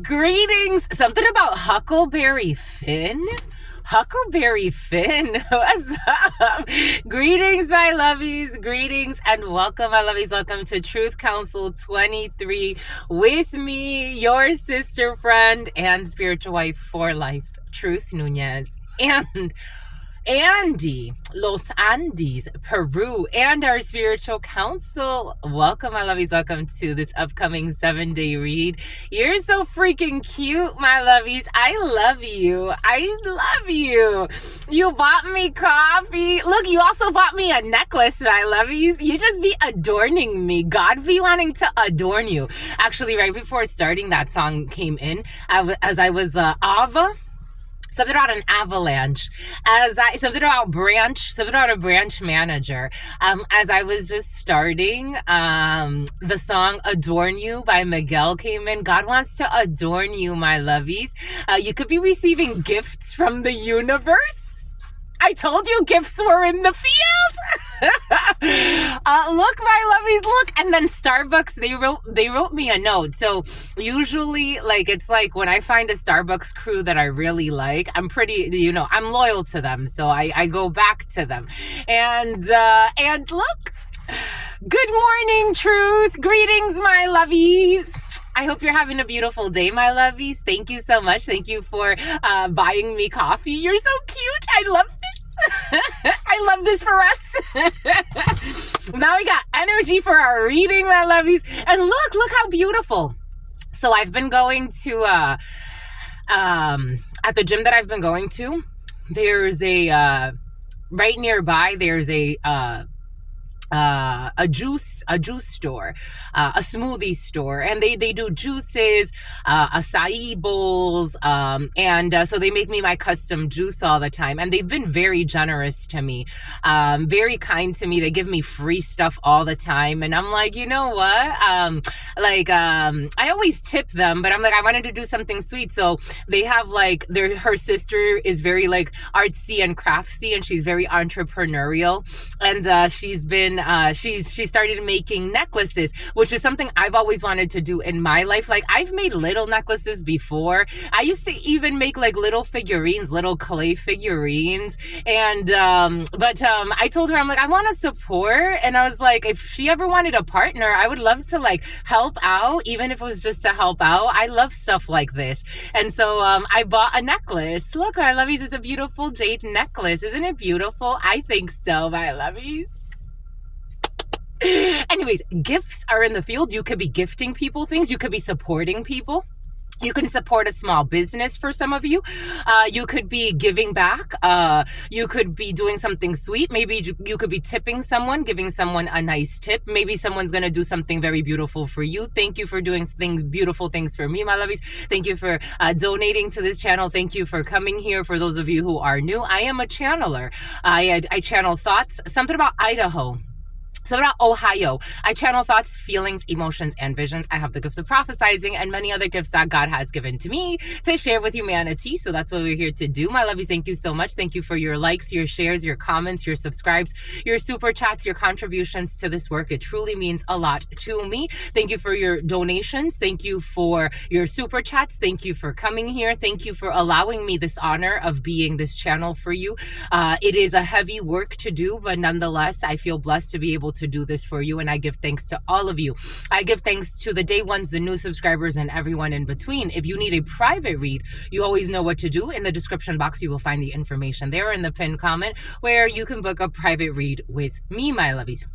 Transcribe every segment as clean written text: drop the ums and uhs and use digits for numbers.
Greetings. Something about Huckleberry Finn? Huckleberry Finn, what's up? Greetings, my lovies. Greetings and welcome, my lovies. Welcome to Truth Council 23 with me, your sister, friend, and spiritual wife for life, Truth Nunez. And Andy, Los Andes, Peru, and our spiritual council. Welcome, my lovies. Welcome to this upcoming 7-day read. You're so freaking cute, my lovies. I love you. I love you. You bought me coffee. Look, you also bought me a necklace, my lovies. You just be adorning me. God be wanting to adorn you. Actually, right before starting, that song came in as I was Ava. Something about an avalanche, something about a branch manager. As I was just starting, the song "Adorn You" by Miguel came in. God wants to adorn you, my lovies. You could be receiving gifts from the universe. I told you gifts were in the field. Look, my lovies, look. And then Starbucks, they wrote me a note. So usually, it's like when I find a Starbucks crew that I really like, I'm I'm loyal to them. So I go back to them. And look, good morning, Truth. Greetings, my lovies. I hope you're having a beautiful day, my lovies. Thank you so much. Thank you for buying me coffee. You're so cute. I love this. I love this for us. Now we got energy for our reading, my lovies. And look how beautiful. So I've been going to, at the gym that I've been going to, there's right nearby, there's a juice store, a smoothie store, and they do juices, acai bowls, so they make me my custom juice all the time, and they've been very generous to me, very kind to me. They give me free stuff all the time, and I'm like, you know what, I always tip them, but I'm like, I wanted to do something sweet, so they have her sister is very artsy and craftsy, and she's very entrepreneurial, and she started making necklaces, which is something I've always wanted to do in my life. I've made little necklaces before. I used to even make little figurines, little clay figurines. And, I told her, I'm like, I want to support. And I was like, if she ever wanted a partner, I would love to help out, even if it was just to help out. I love stuff like this. And so, I bought a necklace. Look, my lovies, it's a beautiful jade necklace. Isn't it beautiful? I think so, my lovies. Anyways, gifts are in the field. You could be gifting people things. You could be supporting people. You can support a small business for some of you. You could be giving back. You could be doing something sweet. Maybe you could be tipping someone, giving someone a nice tip. Maybe someone's going to do something very beautiful for you. Thank you for doing beautiful things for me, my lovies. Thank you for donating to this channel. Thank you for coming here. For those of you who are new, I am a channeler. I channel thoughts. Something about Idaho. So about Ohio, I channel thoughts, feelings, emotions, and visions. I have the gift of prophesizing and many other gifts that God has given to me to share with humanity. So that's what we're here to do. My lovies, thank you so much. Thank you for your likes, your shares, your comments, your subscribes, your super chats, your contributions to this work. It truly means a lot to me. Thank you for your donations. Thank you for your super chats. Thank you for coming here. Thank you for allowing me this honor of being this channel for you. It is a heavy work to do, but nonetheless, I feel blessed to be able to do this for you, and I give thanks to all of you. I give thanks to the day ones, the new subscribers, and everyone in between. If you need a private read, you always know what to do. In the description box, you will find the information there in the pinned comment where you can book a private read with me, my lovies.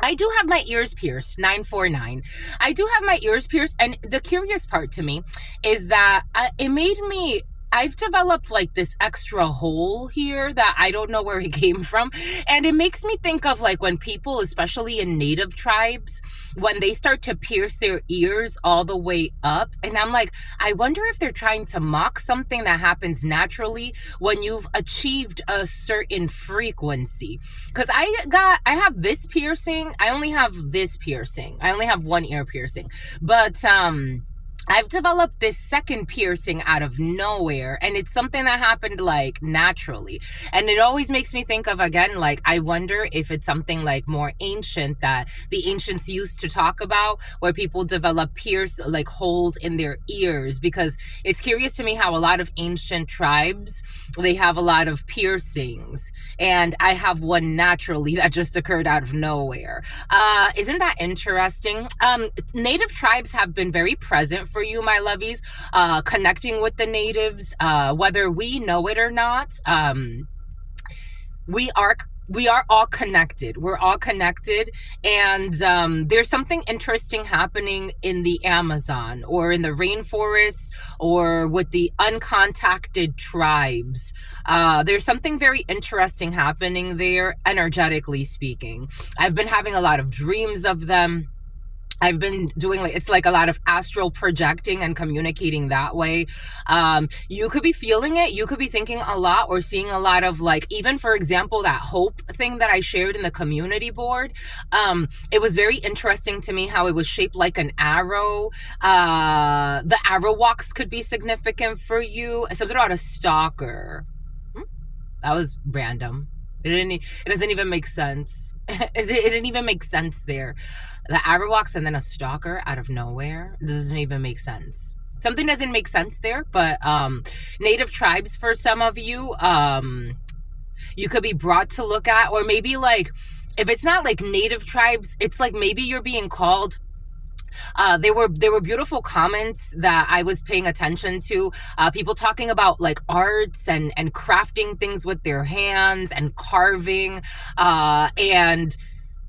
I do have my ears pierced, 949. I do have my ears pierced, and the curious part to me is that I've developed this extra hole here that I don't know where it came from. And it makes me think of when people, especially in native tribes, when they start to pierce their ears all the way up. And I'm like, I wonder if they're trying to mock something that happens naturally when you've achieved a certain frequency. Because I have this piercing. I only have this piercing. I only have one ear piercing. But, I've developed this second piercing out of nowhere, and it's something that happened like naturally. And it always makes me think of, again, like, I wonder if it's something like more ancient that the ancients used to talk about, where people develop like holes in their ears, because it's curious to me how a lot of ancient tribes, they have a lot of piercings, and I have one naturally that just occurred out of nowhere. Isn't that interesting? Native tribes have been very present for you, my lovies, connecting with the natives, whether we know it or not. We are all connected. We're all connected. And there's something interesting happening in the Amazon or in the rainforest or with the uncontacted tribes. There's something very interesting happening there, energetically speaking. I've been having a lot of dreams of them. I've been doing it's like a lot of astral projecting and communicating that way. You could be feeling it. You could be thinking a lot or seeing a lot of, like, even for example, that hope thing that I shared in the community board. It was very interesting to me how it was shaped like an arrow. The arrow walks could be significant for you. Something about a stalker. That was random. It doesn't even make sense. It didn't even make sense there. The arrow walks and then a stalker out of nowhere. This doesn't even make sense. Something doesn't make sense there, but native tribes for some of you, you could be brought to look at, or maybe like, if it's not like native tribes, it's like maybe you're being called. There were beautiful comments that I was paying attention to. People talking about like arts and crafting things with their hands and carving, and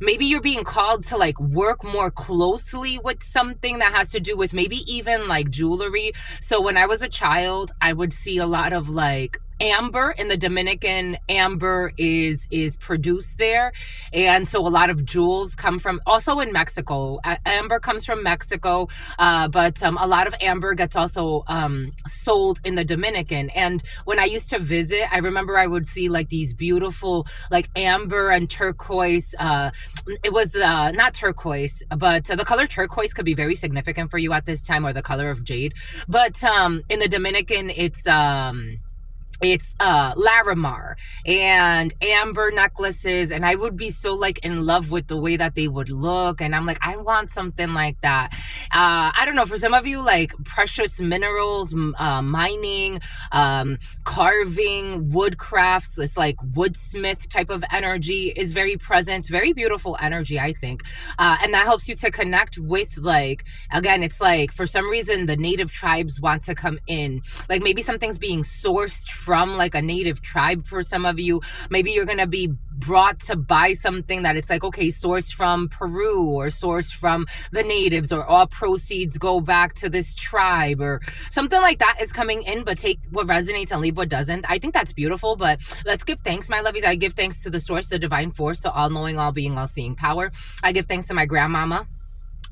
maybe you're being called to like work more closely with something that has to do with maybe even like jewelry. So when I was a child, I would see a lot of like amber in the Dominican. Amber is produced there, and so a lot of jewels come from, also in Mexico. Amber comes from Mexico, but a lot of amber gets also sold in the Dominican. And when I used to visit, I remember I would see like these beautiful like amber and turquoise. It was not turquoise, but the color turquoise could be very significant for you at this time, or the color of jade. But in the Dominican, it's Larimar and amber necklaces, and I would be so like in love with the way that they would look, and I'm like, I want something like that. I don't know, for some of you, like precious minerals, mining, carving, wood crafts, this like woodsmith type of energy is very present. Very beautiful energy, I think, and that helps you to connect with, like, again, it's like for some reason the native tribes want to come in, like maybe something's being sourced from like a native tribe for some of you. Maybe you're gonna be brought to buy something that it's like, okay, sourced from Peru or sourced from the natives, or all proceeds go back to this tribe, or something like that is coming in. But take what resonates and leave what doesn't. I think that's beautiful. But let's give thanks, my lovies. I give thanks to the source, the divine force, the all-knowing, all-being, all-seeing power. I give thanks to my grandmama,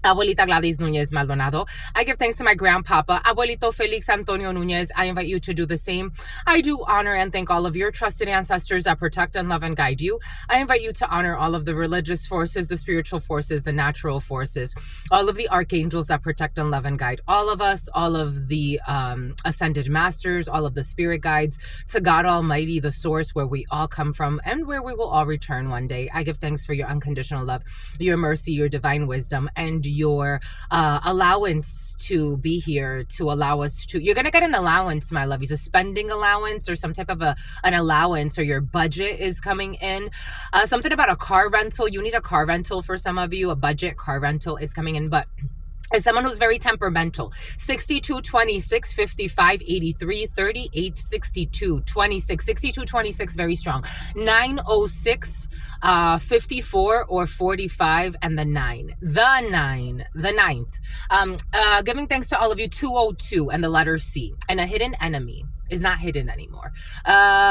Abuelita Gladys Nunez Maldonado. I give thanks to my grandpapa, Abuelito Felix Antonio Nunez. I invite you to do the same. I do honor and thank all of your trusted ancestors that protect and love and guide you. I invite you to honor all of the religious forces, the spiritual forces, the natural forces, all of the archangels that protect and love and guide all of us, all of the ascended masters, all of the spirit guides, to God Almighty, the source where we all come from and where we will all return one day. I give thanks for your unconditional love, your mercy, your divine wisdom, and your allowance to be here, to allow us to, you're going to get an allowance, my lovies, a spending allowance or some type of an allowance, or your budget is coming in. Something about a car rental. You need a car rental for some of you. A budget car rental is coming in. But as someone who's very temperamental, 62, 26, 55, 83, 38, 62, 26, 62, 26, very strong. 906, 54 or 45, and the 9. The ninth. Giving thanks to all of you, 202 and the letter C, and a hidden enemy. is not hidden anymore.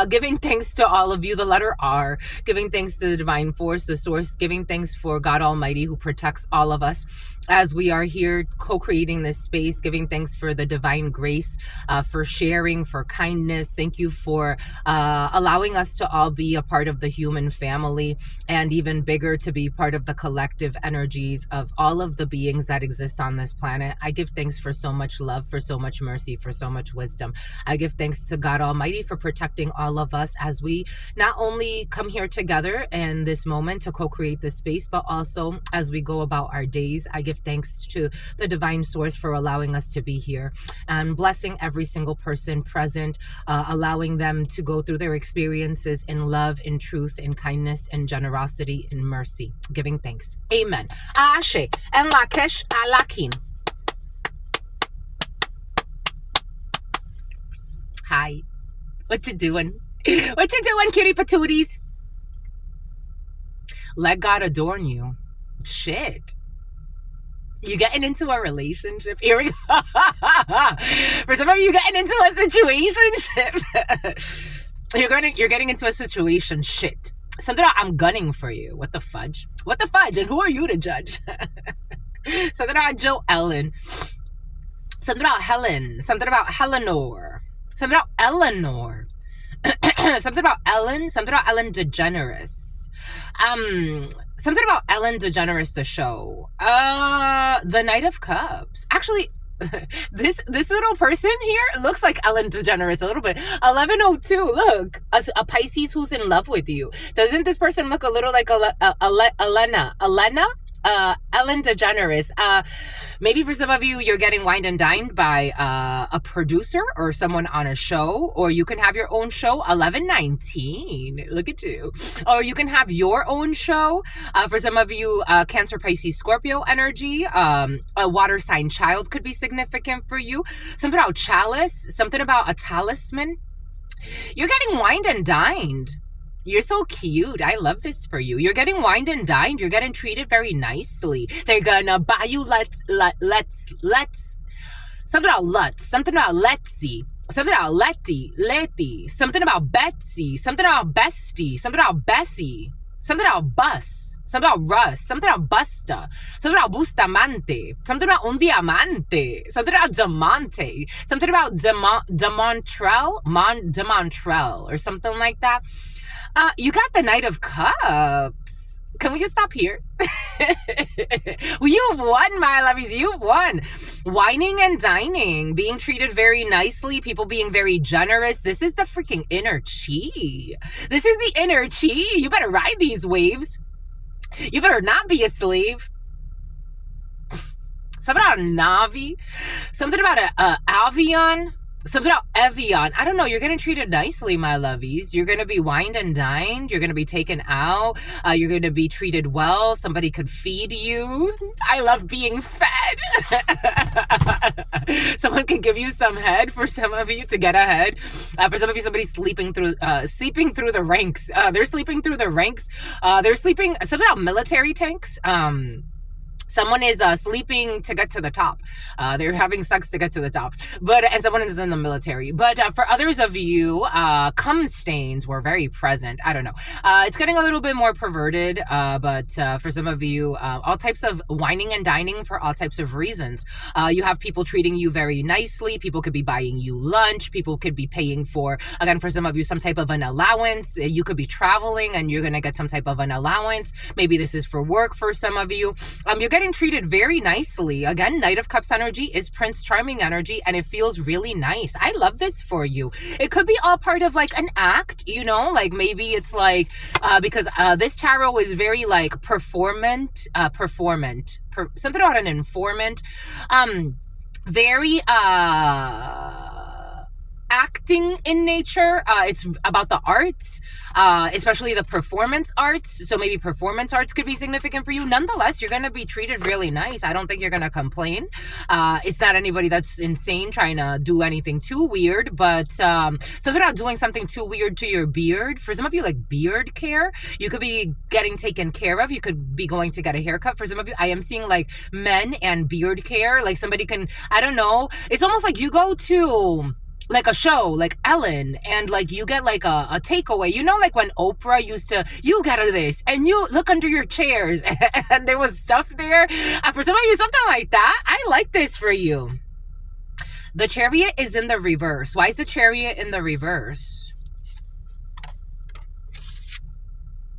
Giving thanks to all of you, the letter R, giving thanks to the divine force, the source, giving thanks for God Almighty who protects all of us as we are here co-creating this space, giving thanks for the divine grace, for sharing, for kindness. Thank you for allowing us to all be a part of the human family, and even bigger, to be part of the collective energies of all of the beings that exist on this planet. I give thanks for so much love, for so much mercy, for so much wisdom. I give thanks to God Almighty for protecting all of us as we not only come here together in this moment to co-create this space, but also as we go about our days. I give thanks to the divine source for allowing us to be here and blessing every single person present, allowing them to go through their experiences in love, in truth, in kindness, in generosity, in mercy. Giving thanks. Amen. Ashe and Lakesh Alakin. Hi. What you doing? What you doing, cutie patooties? Let God adorn you. Shit. You getting into a relationship? Here we go. For some of you, getting into a situationship. You're getting into a situation. Shit. Something about I'm gunning for you. What the fudge? What the fudge? And who are you to judge? Something about Joe Ellen. Something about Helen. Something about Helenor. Something about Eleanor. Something about Ellen. Something about Ellen DeGeneres. Something about Ellen DeGeneres, the show. The Knight of Cups. Actually, this little person here looks like Ellen DeGeneres a little bit. 1102. Look, a Pisces who's in love with you. Doesn't this person look a little like Elena? Ellen DeGeneres. Maybe for some of you, you're getting wined and dined by a producer or someone on a show, or you can have your own show. 1119. Look at you. Or you can have your own show. For some of you, Cancer, Pisces, Scorpio energy. A water sign child could be significant for you. Something about chalice. Something about a talisman. You're getting wined and dined. You're so cute. I love this for you. You're getting wined and dined. You're getting treated very nicely. They're gonna buy you let's. Something about Lutz. Something about Letzi. Something about Letty. Something about Betsy. Something about Bestie. Something about Bessie. Something about Bus. Something about Russ. Something about Busta. Something about Bustamante. Something about Un Diamante. Something about Diamante. Something about Demontrell. Demontrell or something like that. You got the Knight of Cups. Can we just stop here? Well, you've won, my lovies. You've won. Whining and dining. Being treated very nicely. People being very generous. This is the freaking inner chi. This is the inner chi. You better ride these waves. You better not be a slave. Something about a Navi. Something about a Avion. Something about Evian. I don't know. You're getting treated nicely, my lovies. You're going to be wined and dined. You're going to be taken out. You're going to be treated well. Somebody could feed you. I love being fed. Someone can give you some head for some of you to get ahead. For some of you, somebody's sleeping through the ranks. They're sleeping through the ranks. They're sleeping. Something about military tanks. Someone is sleeping to get to the top. They're having sex to get to the top. And someone is in the military. But for others of you, cum stains were very present. I don't know. It's getting a little bit more perverted. But for some of you, all types of whining and dining for all types of reasons. You have people treating you very nicely. People could be buying you lunch. People could be paying for, again, for some of you, some type of an allowance. You could be traveling and you're going to get some type of an allowance. Maybe this is for work for some of you. You're getting treated very nicely. Again, Knight of Cups energy is Prince Charming energy, and it feels really nice. I love this for you. It could be all part of like an act, you know, like maybe it's like because this tarot is very like something about an informant, very acting in nature. It's about the arts, especially the performance arts. So maybe performance arts could be significant for you. Nonetheless, you're going to be treated really nice. I don't think you're going to complain. It's not anybody that's insane trying to do anything too weird, but something about doing something too weird to your beard. For some of you, like beard care, you could be getting taken care of. You could be going to get a haircut. For some of you, I am seeing like men and beard care. Like somebody can, I don't know. It's almost like you go to like a show like Ellen, and like you get like a takeaway, you know, like when Oprah used to, you get this and you look under your chairs and there was stuff there. For some of you, something like that. I like this for you. The Chariot is in the reverse. Why is the Chariot in the reverse?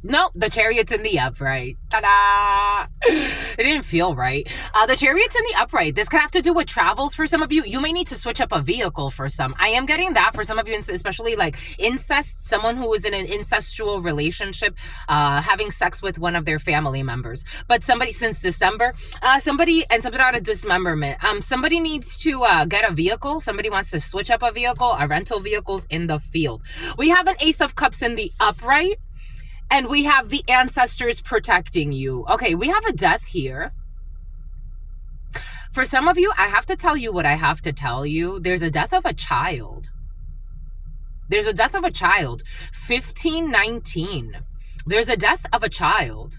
Nope, the Chariot's in the upright. Ta-da! It didn't feel right. The Chariot's in the upright. This could have to do with travels for some of you. You may need to switch up a vehicle for some. I am getting that for some of you, especially like incest, someone who is in an incestual relationship, having sex with one of their family members. But somebody since December, something about a dismemberment. Somebody needs to get a vehicle. Somebody wants to switch up a vehicle. A rental vehicle's in the field. We have an Ace of Cups in the upright. And we have the ancestors protecting you. Okay, we have a death here. For some of you, I have to tell you what I have to tell you. There's a death of a child. There's a death of a child. 1519. There's a death of a child.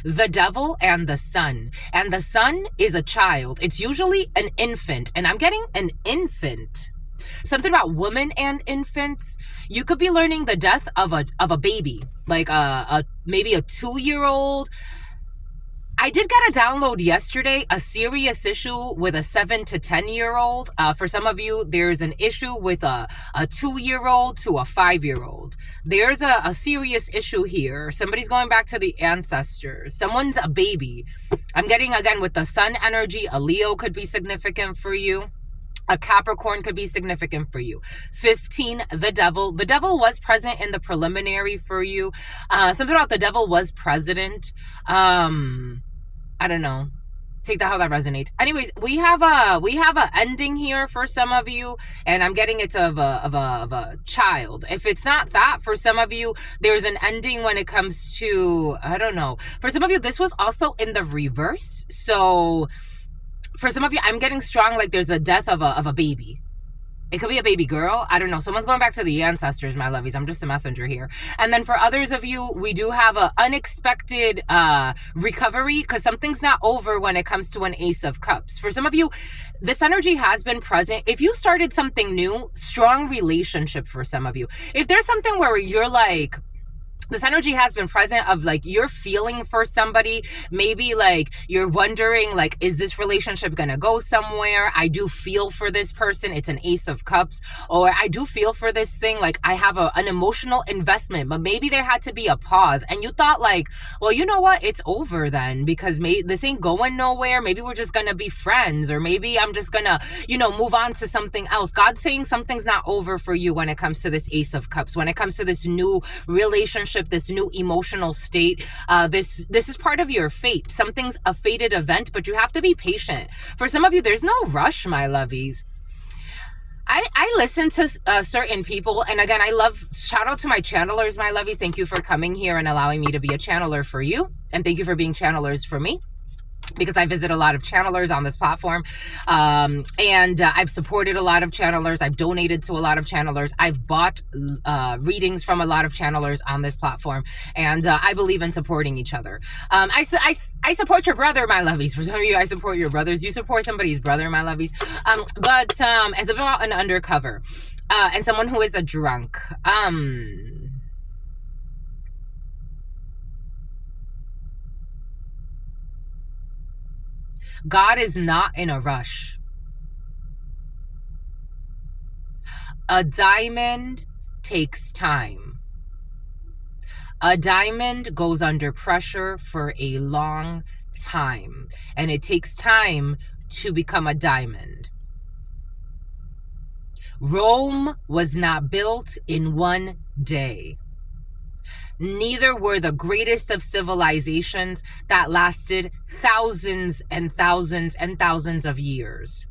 The Devil and the Sun. And the Sun is a child. It's usually an infant. And I'm getting an infant. Something about women and infants. You could be learning the death of a baby, like maybe a 2-year-old. I did get a download yesterday, a serious issue with a 7 to 10-year-old. For some of you, there's an issue with a 2-year-old to a 5-year-old. There's a serious issue here. Somebody's going back to the ancestors. Someone's a baby. I'm getting, again, with the Sun energy, a Leo could be significant for you. A Capricorn could be significant for you. 15, the Devil. The Devil was present in the preliminary for you. Something about the Devil was president. I don't know. Take that how that resonates. Anyways, we have a ending here for some of you, and I'm getting it's of a child. If it's not that, for some of you, there's an ending when it comes to, I don't know. For some of you, this was also in the reverse. So for some of you, I'm getting strong like there's a death of a baby. It could be a baby girl. I don't know. Someone's going back to the ancestors, my lovies. I'm just a messenger here. And then for others of you, we do have an unexpected recovery because something's not over when it comes to an Ace of Cups. For some of you, this energy has been present. If you started something new, strong relationship for some of you. If there's something where you're like, this energy has been present of like you're feeling for somebody, maybe like you're wondering like, is this relationship gonna go somewhere? I do feel for this person. It's an Ace of Cups. Or I do feel for this thing, like I have an emotional investment, but maybe there had to be a pause and you thought like, well, you know what, it's over then because this ain't going nowhere. Maybe we're just gonna be friends, or maybe I'm just gonna, move on to something else. God's saying something's not over for you when it comes to this Ace of Cups, when it comes to this new relationship, this new emotional state. This is part of your fate. Something's a fated event, but you have to be patient. For some of you, there's no rush, my lovies. I listen to certain people, and again, shout out to my channelers, my lovies. Thank you for coming here and allowing me to be a channeler for you, and thank you for being channelers for me, because I visit a lot of channelers on this platform, and I've supported a lot of channelers. I've donated to a lot of channelers. I've bought readings from a lot of channelers on this platform, and I believe in supporting each other. I support your brother, my lovies. For some of you, I support your brothers. You support somebody's brother, my lovies. But it's about an undercover and someone who is a drunk. God is not in a rush. A diamond takes time. A diamond goes under pressure for a long time, and it takes time to become a diamond. Rome was not built in one day. Neither were the greatest of civilizations that lasted thousands and thousands and thousands of years.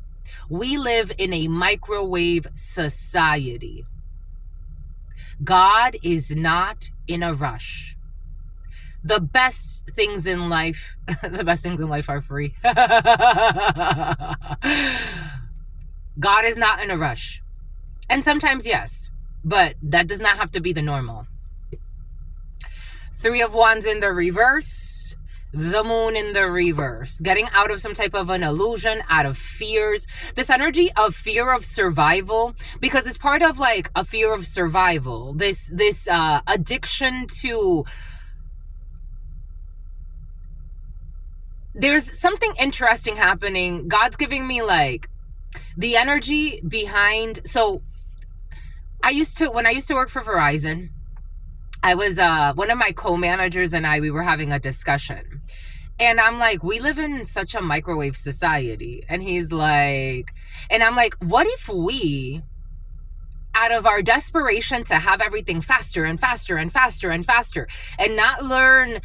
We live in a microwave society. God is not in a rush. The best things in life, are free. God is not in a rush. And sometimes, yes, but that does not have to be the normal. 3 of Wands in the reverse. The moon in the reverse, getting out of some type of an illusion, out of fears, this energy of fear of survival, because it's part of like a fear of survival, this addiction to, there's something interesting happening. God's giving me like the energy behind. So when I used to work for Verizon, I was one of my co-managers and we were having a discussion, and I'm like, we live in such a microwave society. And he's like, and I'm like, what if we, out of our desperation to have everything faster and faster and faster and faster, and not learn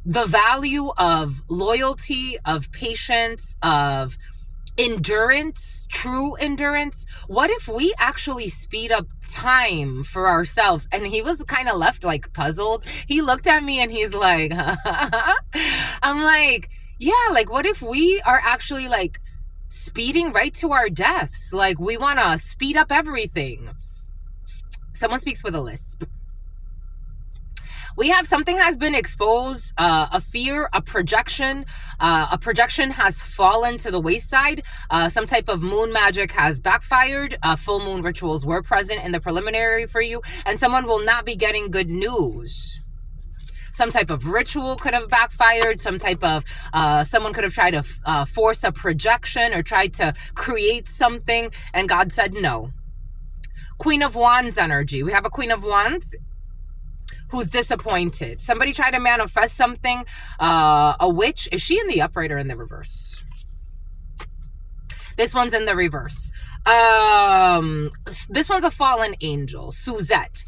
the value of loyalty, of patience, of endurance, true endurance, what if we actually speed up time for ourselves? And he was kind of left like puzzled. He looked at me and he's like, I'm like, yeah, like what if we are actually like speeding right to our deaths? Like we want to speed up everything. Someone speaks with a lisp. We have something has been exposed, a fear, a projection has fallen to the wayside. Some type of moon magic has backfired. Full moon rituals were present in the preliminary for you, and someone will not be getting good news. Some type of ritual could have backfired. Some type of, someone could have tried to force a projection or tried to create something, and God said no. Queen of Wands energy. We have a Queen of Wands who's disappointed. Somebody tried to manifest something. A witch. Is she in the upright or in the reverse? This one's in the reverse. This one's a fallen angel, Suzette.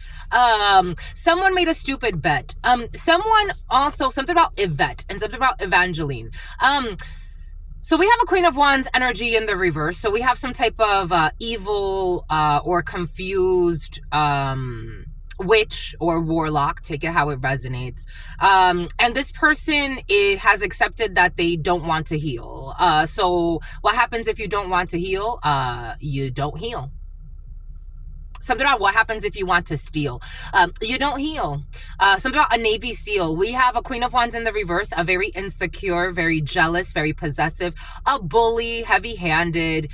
Someone made a stupid bet. Someone also, something about Yvette and something about Evangeline. So we have a Queen of Wands energy in the reverse. So we have some type of evil or confused witch or warlock, take it how it resonates, and this person has accepted that they don't want to heal. So what happens if you don't want to heal? You don't heal. Something about what happens if you want to steal. You don't heal. Something about a Navy SEAL. We have a Queen of Wands in the reverse, a very insecure, very jealous, very possessive, a bully, heavy-handed.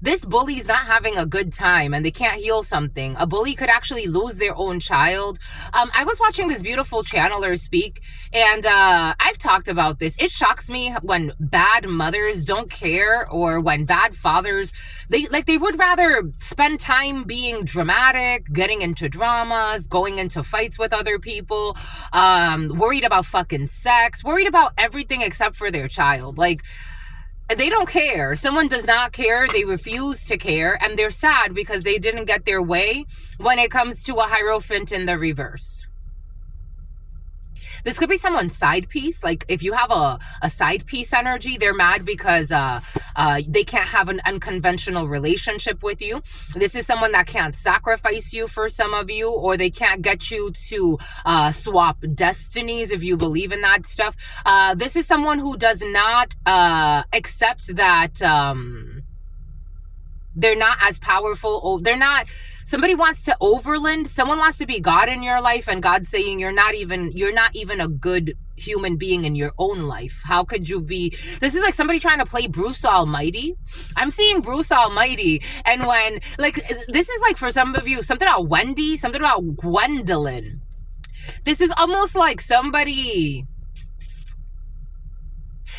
This bully's not having a good time and they can't heal something. A bully could actually lose their own child. I was watching this beautiful channeler speak, and I've talked about this. It shocks me when bad mothers don't care, or when bad fathers, they would rather spend time being dramatic, getting into dramas, going into fights with other people, worried about fucking sex, worried about everything except for their child. Like, they don't care. Someone does not care. They refuse to care. And they're sad because they didn't get their way when it comes to a Hierophant in the reverse. This could be someone's side piece. Like if you have a side piece energy, they're mad because they can't have an unconventional relationship with you. This is someone that can't sacrifice you for some of you, or they can't get you to swap destinies if you believe in that stuff. This is someone who does not accept that they're not as powerful. They're not, somebody wants to overland. Someone wants to be God in your life, and God's saying you're not even a good human being in your own life. How could you be? This is like somebody trying to play Bruce Almighty. I'm seeing Bruce Almighty, and when, like, this is like for some of you, something about Wendy, something about Gwendolyn. This is almost like somebody,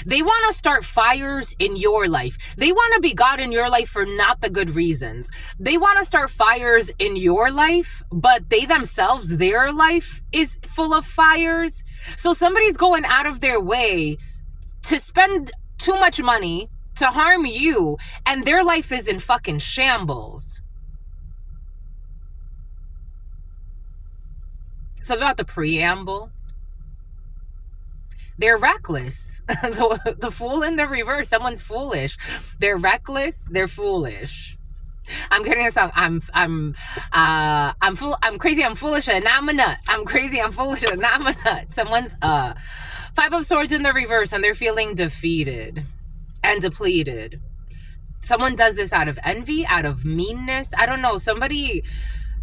they want to start fires in your life. They want to be God in your life for not the good reasons. They want to start fires in your life, but they themselves, their life is full of fires. So somebody's going out of their way to spend too much money to harm you, and their life is in fucking shambles. Something about the preamble. They're reckless. The fool in the reverse. Someone's foolish. They're reckless. They're foolish. I'm getting a song. I'm crazy. I'm foolish, and I'm a nut. I'm crazy. I'm foolish, and I'm a nut. Someone's Five of Swords in the reverse, and they're feeling defeated and depleted. Someone does this out of envy, out of meanness. I don't know. Somebody.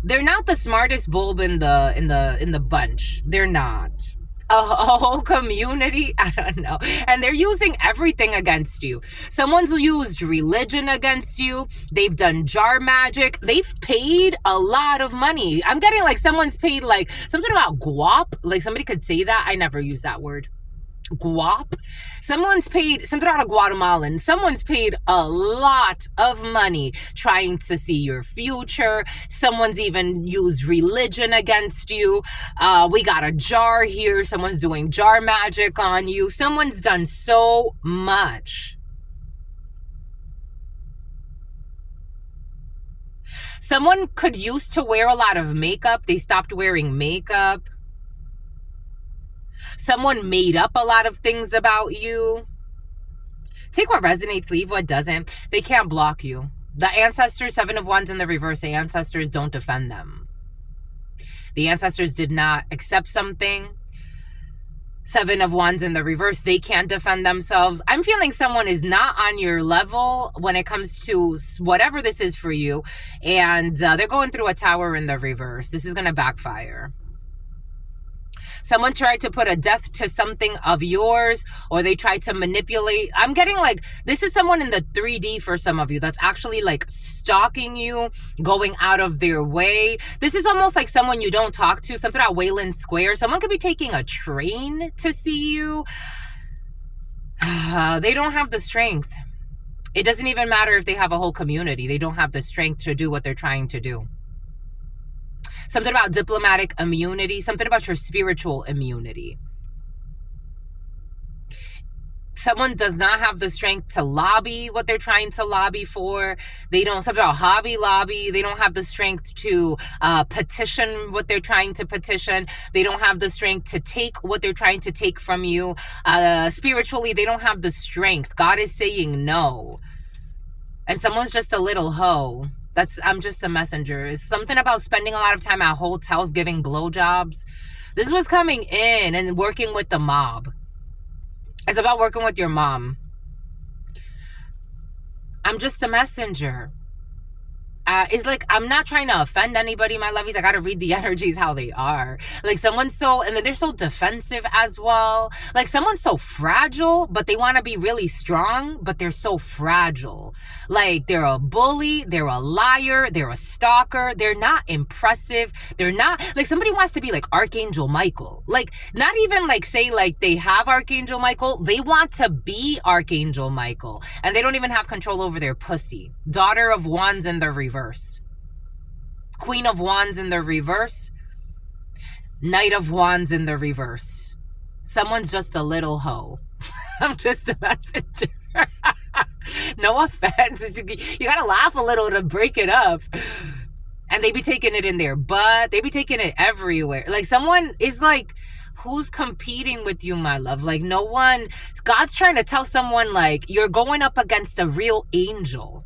They're not the smartest bulb in the bunch. They're not. a whole community. I don't know. And they're using everything against you. Someone's used religion against you. They've done jar magic. They've paid a lot of money. I'm getting like someone's paid like something about guap. Like somebody could say that. I never use that word. Guap. Someone's paid something out of Guatemalan. Someone's paid a lot of money trying to see your future. Someone's even used religion against you. We got a jar here. Someone's doing jar magic on you. Someone's done so much. Someone could used to wear a lot of makeup. They stopped wearing makeup. Someone made up a lot of things about you. Take what resonates, leave what doesn't. They can't block you. The ancestors, 7 of Wands in the reverse, the ancestors don't defend them. The ancestors did not accept something. 7 of Wands in the reverse, they can't defend themselves. I'm feeling someone is not on your level when it comes to whatever this is for you. And they're going through a Tower in the reverse. This is going to backfire. Someone tried to put a death to something of yours, or they tried to manipulate. I'm getting like, this is someone in the 3D for some of you that's actually like stalking you, going out of their way. This is almost like someone you don't talk to, something at Wayland Square. Someone could be taking a train to see you. They don't have the strength. It doesn't even matter if they have a whole community. They don't have the strength to do what they're trying to do. Something about diplomatic immunity, something about your spiritual immunity. Someone does not have the strength to lobby what they're trying to lobby for. They don't, something about Hobby Lobby. They don't have the strength to petition what they're trying to petition. They don't have the strength to take what they're trying to take from you. Spiritually, they don't have the strength. God is saying no. And someone's just a little hoe. I'm just a messenger. It's something about spending a lot of time at hotels giving blowjobs. This was coming in and working with the mob. It's about working with your mom. I'm just a messenger. It's like, I'm not trying to offend anybody, my lovies. I got to read the energies how they are. Like someone's so, and then they're so defensive as well. Like someone's so fragile, but they want to be really strong, but they're so fragile. Like they're a bully, they're a liar, they're a stalker. They're not impressive. They're not, like somebody wants to be like Archangel Michael. Like not even like say like they have Archangel Michael. They want to be Archangel Michael. And they don't even have control over their pussy. Daughter of Wands in the reverse. Queen of Wands in the reverse. Knight of Wands in the reverse. Someone's just a little hoe. I'm just a messenger. No offense. You gotta laugh a little to break it up. And they be taking it in their butt. They be taking it everywhere. Like someone is like, who's competing with you, my love? Like no one. God's trying to tell someone like, you're going up against a real angel.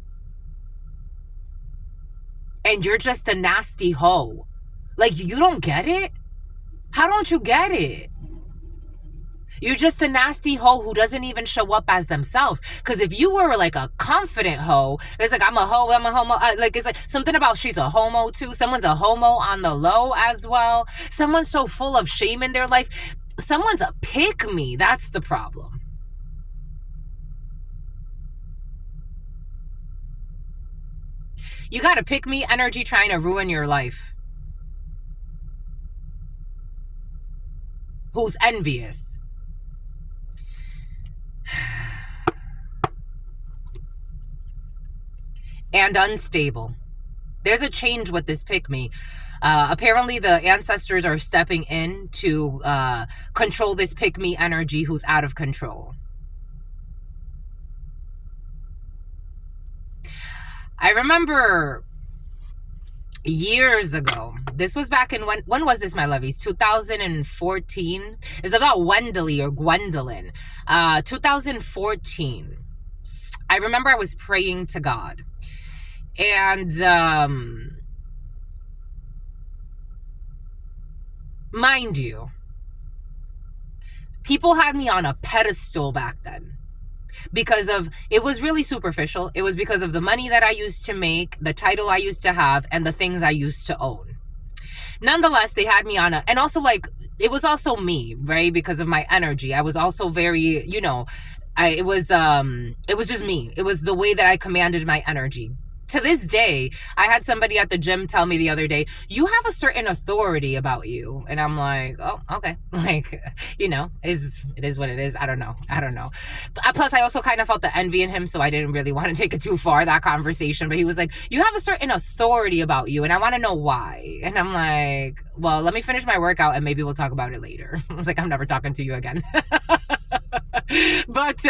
And you're just a nasty hoe. Like, you don't get it? How don't you get it? You're just a nasty hoe who doesn't even show up as themselves. Because if you were like a confident hoe, it's like, I'm a hoe, I'm a homo. Like, it's like something about she's a homo too. Someone's a homo on the low as well. Someone's so full of shame in their life. Someone's a pick-me. That's the problem. You got a pick-me energy trying to ruin your life. Who's envious. And unstable. There's a change with this pick-me. Apparently the ancestors are stepping in to control this pick-me energy who's out of control. I remember years ago, this was back in, when was this, my lovies? 2014. It's about Wendeley or Gwendolyn. 2014. I remember I was praying to God. And mind you, people had me on a pedestal back then. Because of, it was really superficial. It was because of the money that I used to make, the title I used to have, and the things I used to own. Nonetheless, they had me on a, and also like it was also me, right? Because of my energy. I was also very, it was just me. It was the way that I commanded my energy. To this day, I had somebody at the gym tell me the other day, you have a certain authority about you. And I'm like, oh, okay. Like, it is what it is. I don't know. Plus, I also kind of felt the envy in him, so I didn't really want to take it too far, that conversation. But he was like, you have a certain authority about you, and I want to know why. And I'm like, well, let me finish my workout, and maybe we'll talk about it later. I was like, I'm never talking to you again. But,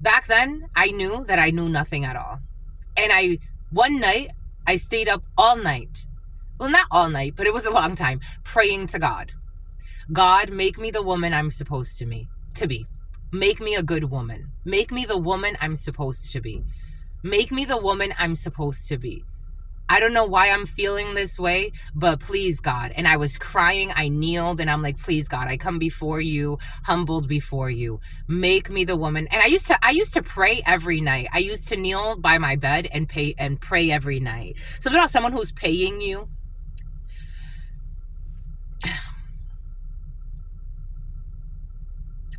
back then, I knew that I knew nothing at all. And one night, I stayed up all night. Well, not all night, but it was a long time, praying to God. God, make me the woman I'm supposed to be. Make me a good woman. Make me the woman I'm supposed to be. Make me the woman I'm supposed to be. I don't know why I'm feeling this way, but please, God. And I was crying. I kneeled and I'm like, please, God, I come before you, humbled before you. Make me the woman. And I used to pray every night. I used to kneel by my bed and pray every night. Something about someone who's paying you.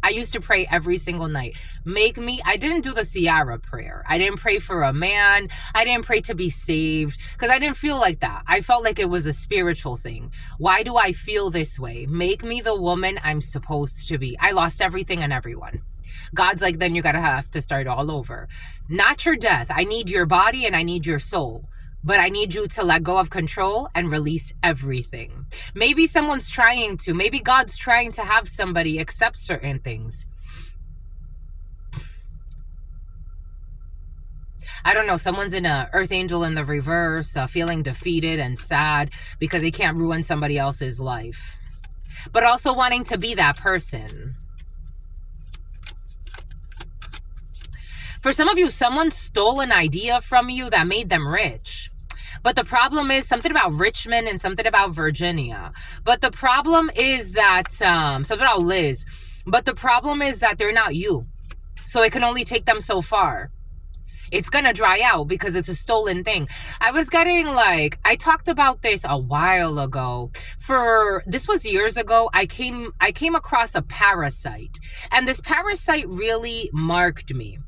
I used to pray every single night. I didn't do the Ciara prayer. I didn't pray for a man. I didn't pray to be saved because I didn't feel like that. I felt like it was a spiritual thing. Why do I feel this way? Make me the woman I'm supposed to be. I lost everything and everyone. God's like, then you gotta have to start all over. Not your death. I need your body and I need your soul. But I need you to let go of control and release everything. Maybe maybe God's trying to have somebody accept certain things. I don't know, someone's in a earth angel in the reverse, feeling defeated and sad because they can't ruin somebody else's life. But also wanting to be that person. For some of you, someone stole an idea from you that made them rich. But the problem is something about Richmond and something about Virginia. But the problem is that, something about Liz. But the problem is that they're not you. So it can only take them so far. It's going to dry out because it's a stolen thing. I talked about this a while ago. This was years ago. I came across a parasite. And this parasite really marked me.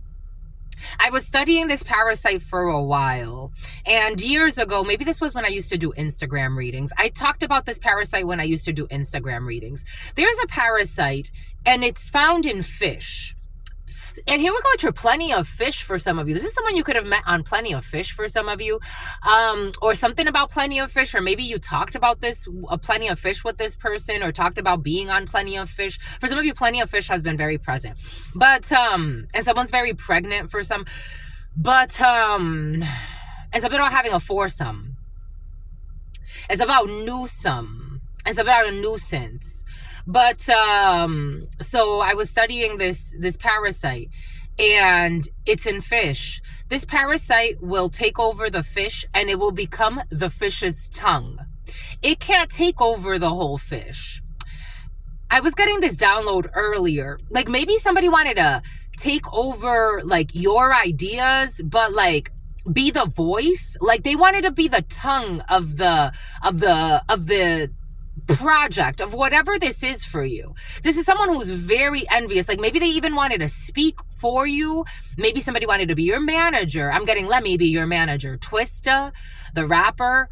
I was studying this parasite for a while, and years ago, maybe this was when I used to do Instagram readings. I talked about this parasite when I used to do Instagram readings. There's a parasite, and it's found in fish. And here we go to Plenty of Fish for some of you. This is someone you could have met on Plenty of Fish for some of you, or something about Plenty of Fish, or maybe you talked about this, Plenty of Fish with this person, or talked about being on Plenty of Fish. For some of you, Plenty of Fish has been very present. But, and someone's very pregnant for some, but, it's about having a foursome. It's about newsome. It's about a nuisance. But, so I was studying this parasite, and it's in fish. This parasite will take over the fish, and it will become the fish's tongue. It can't take over the whole fish. I was getting this download earlier. Like, maybe somebody wanted to take over, like, your ideas, but, like, be the voice. Like, they wanted to be the tongue of the project of whatever this is for you. This is someone who's very envious. Like, maybe they even wanted to speak for you. Maybe somebody wanted to be your manager. I'm getting, let me be your manager. Twista, the rapper,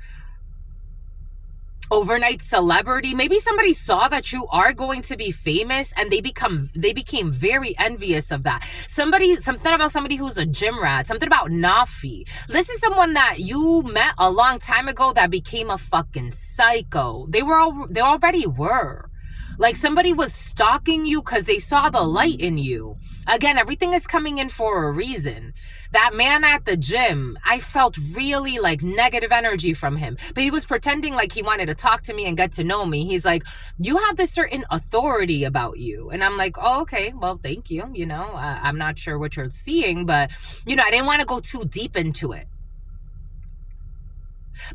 overnight celebrity. Maybe somebody saw that you are going to be famous, and they became very envious of that. Something about somebody who's a gym rat, something about Nafi. This is someone that you met a long time ago that became a fucking psycho. They already were. Like, somebody was stalking you because they saw the light in you. Again, everything is coming in for a reason. That man at the gym, I felt really like negative energy from him. But he was pretending like he wanted to talk to me and get to know me. He's like, you have this certain authority about you. And I'm like, oh, okay, well, thank you. I'm not sure what you're seeing, but, I didn't want to go too deep into it.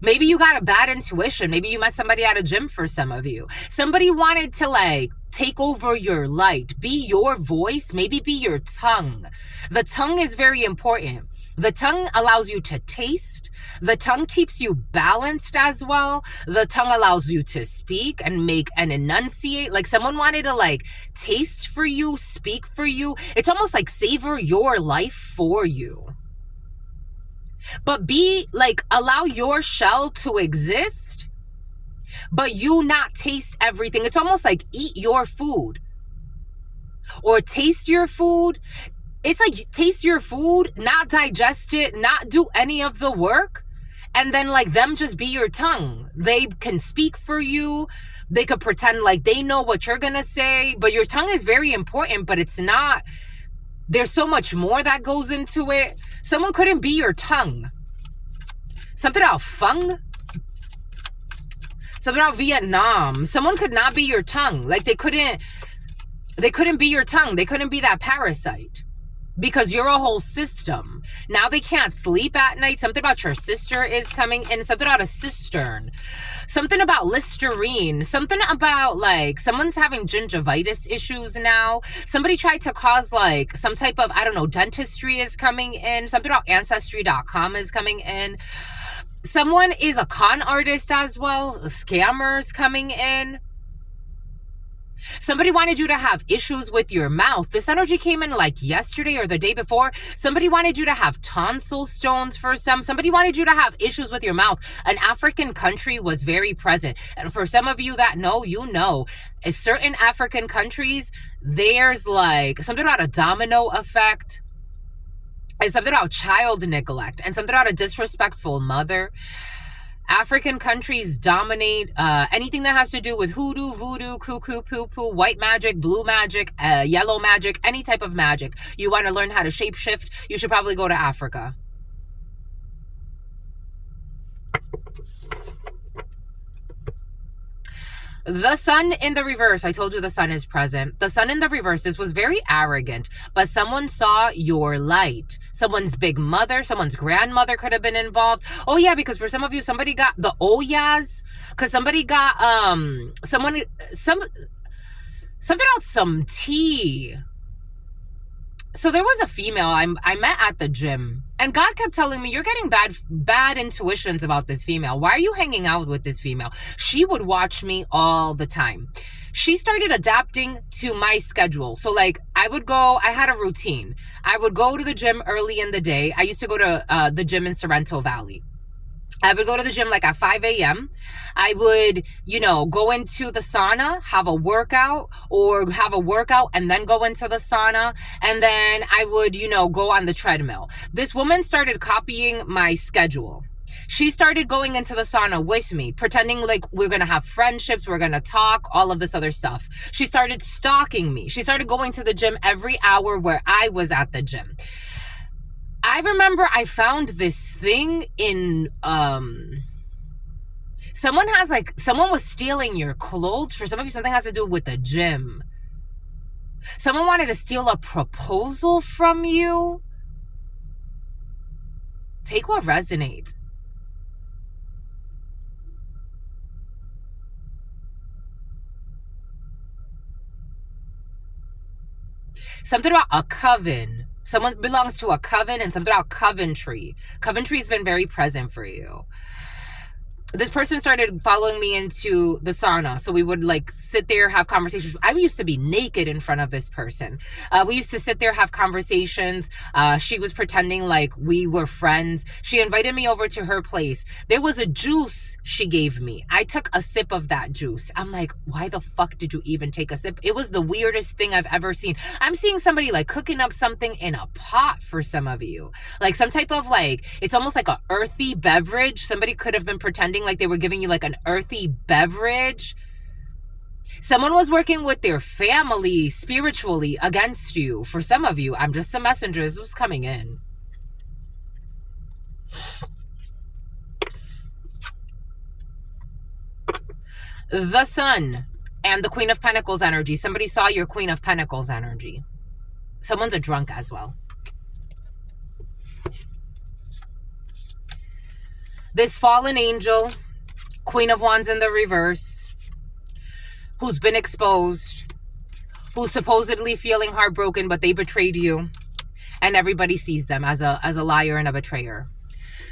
Maybe you got a bad intuition. Maybe you met somebody at a gym for some of you. Somebody wanted to, like, take over your light, be your voice, maybe be your tongue. The tongue is very important. The tongue allows you to taste. The tongue keeps you balanced as well. The tongue allows you to speak and make and enunciate. Like someone wanted to like taste for you, speak for you. It's almost like savor your life for you. But be like, allow your shell to exist, but you not taste everything. It's almost like eat your food or taste your food. It's like taste your food, not digest it, not do any of the work, and then like them just be your tongue. They can speak for you. They could pretend like they know what you're gonna say, but your tongue is very important, but it's not. There's so much more that goes into it. Someone couldn't be your tongue. Something about Fung. Something about Vietnam. Someone could not be your tongue. Like they couldn't be your tongue. They couldn't be that parasite. Because you're a whole system. Now they can't sleep at night. Something about your sister is coming in. Something about a cistern. Something about Listerine. Something about like someone's having gingivitis issues now. Somebody tried to cause like some type of, I don't know, dentistry is coming in. Something about Ancestry.com is coming in. Someone is a con artist as well. Scammers coming in. Somebody wanted you to have issues with your mouth. This energy came in like yesterday or the day before. Somebody wanted you to have tonsil stones for some. Somebody wanted you to have issues with your mouth. An African country was very present. And for some of you that know, you know, in certain African countries, there's like something about a domino effect. And something about child neglect. And something about a disrespectful mother. African countries dominate anything that has to do with hoodoo, voodoo, cuckoo, poo-poo, white magic, blue magic, yellow magic, any type of magic. You want to learn how to shapeshift, you should probably go to Africa. The sun in the reverse, I told you the sun is present. The sun in the reverse, this was very arrogant, but someone saw your light. Someone's big mother, someone's grandmother could have been involved. Oh yeah, because for some of you, somebody got the Oyas, because somebody got, something else, some tea. So there was a female I met at the gym, and God kept telling me, you're getting bad intuitions about this female. Why are you hanging out with this female? She would watch me all the time. She started adapting to my schedule. So like I had a routine. I would go to the gym early in the day. I used to go to the gym in Sorrento Valley. I would go to the gym like at 5 a.m. I would, go into the sauna, have a workout and then go into the sauna. And then I would, go on the treadmill. This woman started copying my schedule. She started going into the sauna with me, pretending like we're going to have friendships, we're going to talk, all of this other stuff. She started stalking me. She started going to the gym every hour where I was at the gym. I remember I found this thing in, someone was stealing your clothes. For some of you, something has to do with the gym. Someone wanted to steal a proposal from you. Take what resonates. Something about a coven. Someone belongs to a coven, and something about Coventry. Coventry's been very present for you. This person started following me into the sauna. So we would like sit there, have conversations. I used to be naked in front of this person. We used to sit there, have conversations. She was pretending like we were friends. She invited me over to her place. There was a juice she gave me. I took a sip of that juice. I'm like, why the fuck did you even take a sip? It was the weirdest thing I've ever seen. I'm seeing somebody like cooking up something in a pot for some of you. Like some type of like, it's almost like an earthy beverage. Somebody could have been pretending like they were giving you like an earthy beverage. Someone was working with their family spiritually against you. For some of you, I'm just a messenger. This was coming in. The Sun and the Queen of Pentacles energy. Somebody saw your Queen of Pentacles energy. Someone's a drunk as well. This fallen angel, Queen of Wands in the reverse, who's been exposed, who's supposedly feeling heartbroken, but they betrayed you. and everybody sees them as a liar and a betrayer.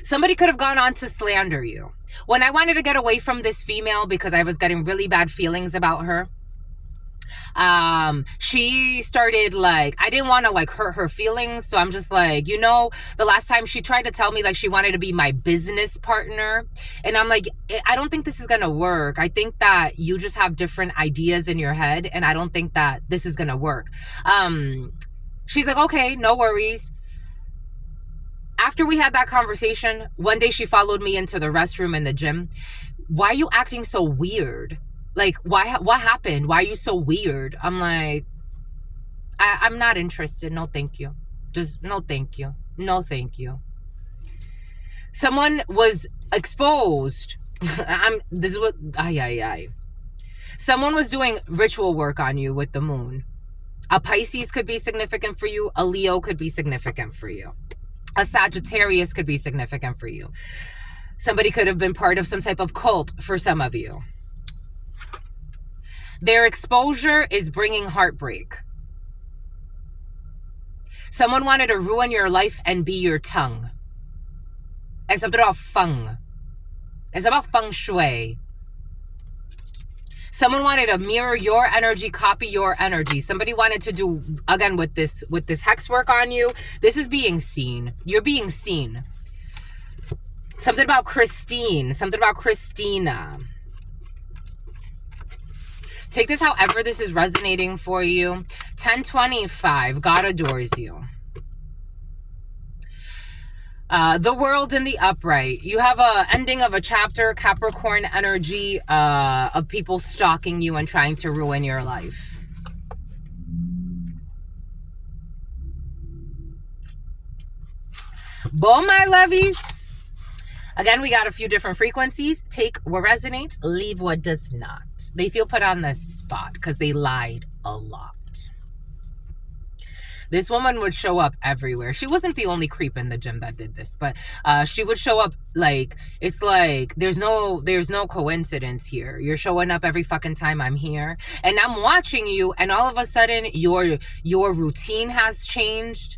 Somebody could have gone on to slander you. When I wanted to get away from this female because I was getting really bad feelings about her, she started like, I didn't want to like hurt her feelings. So I'm just like, you know, the last time she tried to tell me like she wanted to be my business partner. And I'm like, I don't think this is going to work. I think that you just have different ideas in your head. And I don't think that this is going to work. She's like, okay, no worries. After we had that conversation, one day she followed me into the restroom in the gym. Why are you acting so weird? Like, what happened? Why are you so weird? I'm like, I'm not interested. No, thank you. Just no, thank you. No, thank you. Someone was exposed. This is what, Someone was doing ritual work on you with the moon. A Pisces could be significant for you. A Leo could be significant for you. A Sagittarius could be significant for you. Somebody could have been part of some type of cult for some of you. Their exposure is bringing heartbreak. Someone wanted to ruin your life and be your tongue. It's something about feng. It's about feng shui. Someone wanted to mirror your energy, copy your energy. Somebody wanted to do, again, with this hex work on you. This is being seen. You're being seen. Something about Christine. Something about Christina. Take this however this is resonating for you. 1025. God adores you. The world in the upright. You have a ending of a chapter, Capricorn energy, of people stalking you and trying to ruin your life. Boom, my lovies. Again, we got a few different frequencies. Take what resonates, leave what does not. They feel put on the spot because they lied a lot. This woman would show up everywhere. She wasn't the only creep in the gym that did this, but she would show up like, it's like, there's no coincidence here. You're showing up every fucking time I'm here. And I'm watching you, and all of a sudden, your routine has changed.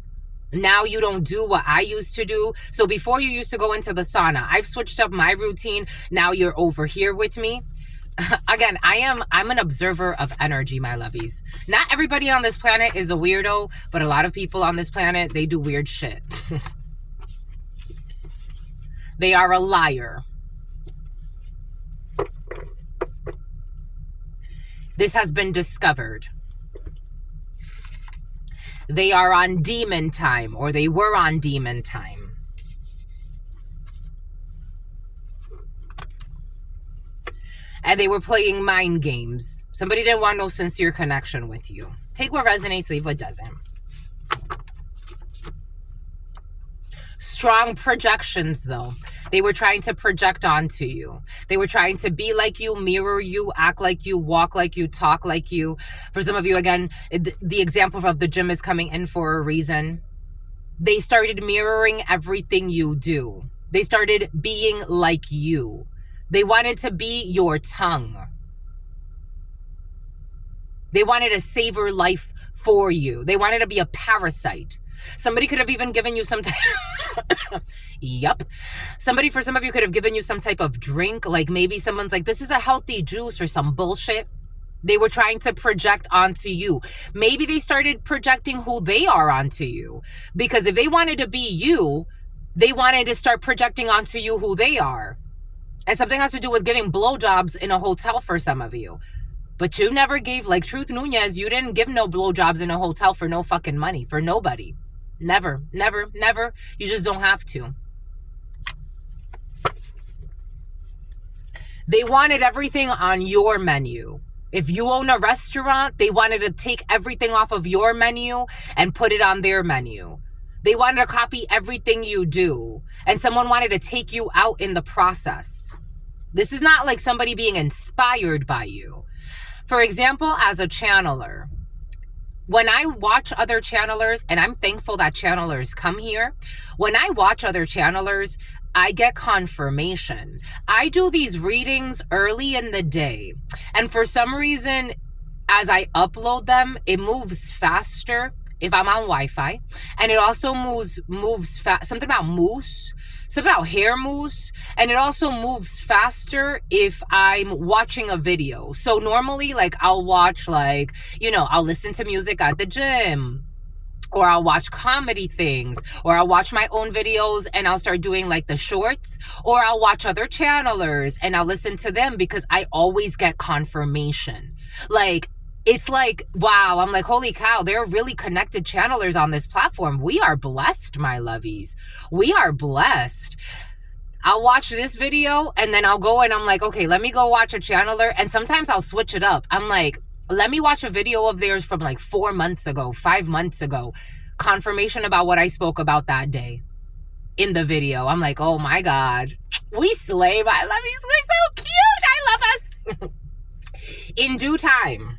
Now you don't do what I used to do. So before you used to go into the sauna, I've switched up my routine. Now you're over here with me. Again, I'm an observer of energy, my lovies. Not everybody on this planet is a weirdo, but a lot of people on this planet, they do weird shit. They are a liar. This has been discovered. They are on demon time, or they were on demon time. And they were playing mind games. Somebody didn't want no sincere connection with you. Take what resonates, leave what doesn't. Strong projections, though. They were trying to project onto you. They were trying to be like you, mirror you, act like you, walk like you, talk like you. For some of you, again, the example of the gym is coming in for a reason. They started mirroring everything you do. They started being like you. They wanted to be your tongue. They wanted to savor life for you. They wanted to be a parasite. Somebody could have even given you some Yup. Somebody, for some of you, could have given you some type of drink. Like maybe someone's like, this is a healthy juice or some bullshit. They were trying to project onto you. Maybe they started projecting who they are onto you. Because if they wanted to be you, they wanted to start projecting onto you who they are. And something has to do with giving blowjobs in a hotel for some of you. But you never gave, like Truth Nunez, you didn't give no blowjobs in a hotel for no fucking money, for nobody. Never, never, never. You just don't have to. They wanted everything on your menu. If you own a restaurant, they wanted to take everything off of your menu and put it on their menu. They wanted to copy everything you do. And someone wanted to take you out in the process. This is not like somebody being inspired by you. For example, as a channeler, when I watch other channelers, and I'm thankful that channelers come here, when I watch other channelers, I get confirmation. I do these readings early in the day. And for some reason, as I upload them, it moves faster if I'm on Wi-Fi, and it also moves fast. Something about hair mousse, and it also moves faster if I'm watching a video. So normally, like, I'll watch, like, I'll listen to music at the gym, or I'll watch comedy things, or I'll watch my own videos and I'll start doing like the shorts, or I'll watch other channelers and I'll listen to them because I always get confirmation. Like, it's like, wow, I'm like, holy cow, there are really connected channelers on this platform. We are blessed, my lovies. We are blessed. I'll watch this video and then I'll go and I'm like, okay, let me go watch a channeler. And sometimes I'll switch it up. I'm like, let me watch a video of theirs from like 4 months ago, 5 months ago. Confirmation about what I spoke about that day in the video. I'm like, oh my God, we slay, my lovies. We're so cute. I love us. In due time.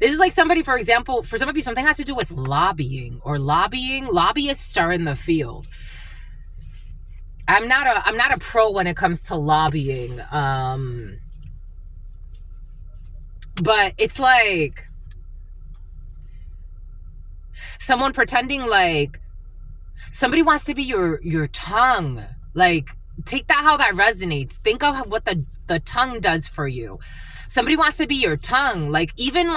This is like somebody, for example, for some of you, something has to do with lobbying or lobbying. Lobbyists are in the field. I'm not a pro when it comes to lobbying. But it's like someone pretending like somebody wants to be your tongue. Like, take that how that resonates. Think of what the tongue does for you. Somebody wants to be your tongue. Like, even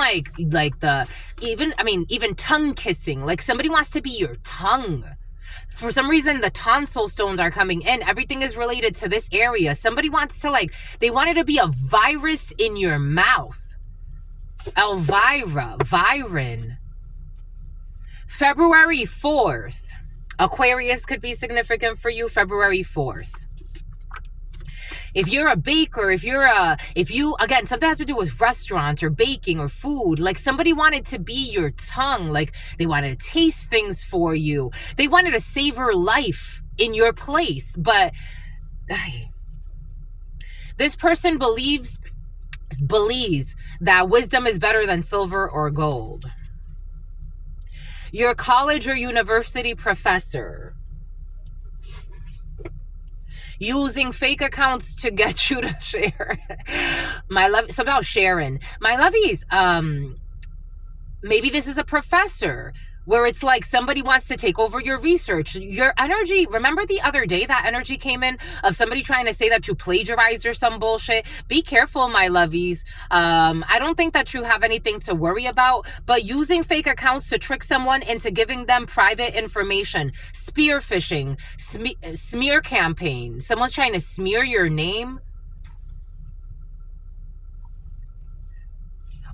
even tongue kissing. Like, somebody wants to be your tongue. For some reason, the tonsil stones are coming in. Everything is related to this area. Somebody wants to, they want it to be a virus in your mouth. Elvira, Viren. February 4th. Aquarius could be significant for you, February 4th. If you're a baker, again, something has to do with restaurants or baking or food, like somebody wanted to be your tongue, like they wanted to taste things for you. They wanted to savor life in your place. But this person believes that wisdom is better than silver or gold. Your college or university professor using fake accounts to get you to share. My love, something about Sharon. My lovies, maybe this is a professor where it's like somebody wants to take over your research, your energy. Remember the other day that energy came in of somebody trying to say that you plagiarized or some bullshit? Be careful, my lovies. I don't think that you have anything to worry about, but using fake accounts to trick someone into giving them private information, spear phishing, smear campaign. Someone's trying to smear your name.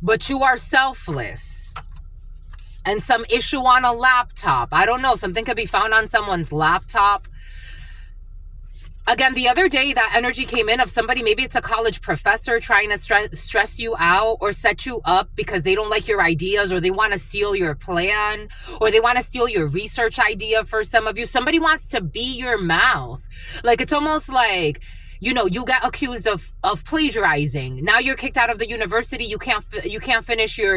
But you are selfless. And some issue on a laptop. I don't know. Something could be found on someone's laptop. Again, the other day, that energy came in of somebody, maybe it's a college professor trying to stress you out or set you up because they don't like your ideas, or they want to steal your plan, or they want to steal your research idea for some of you. Somebody wants to be your mouth. Like, it's almost like, you got accused of plagiarizing. Now you're kicked out of the university. You can't finish your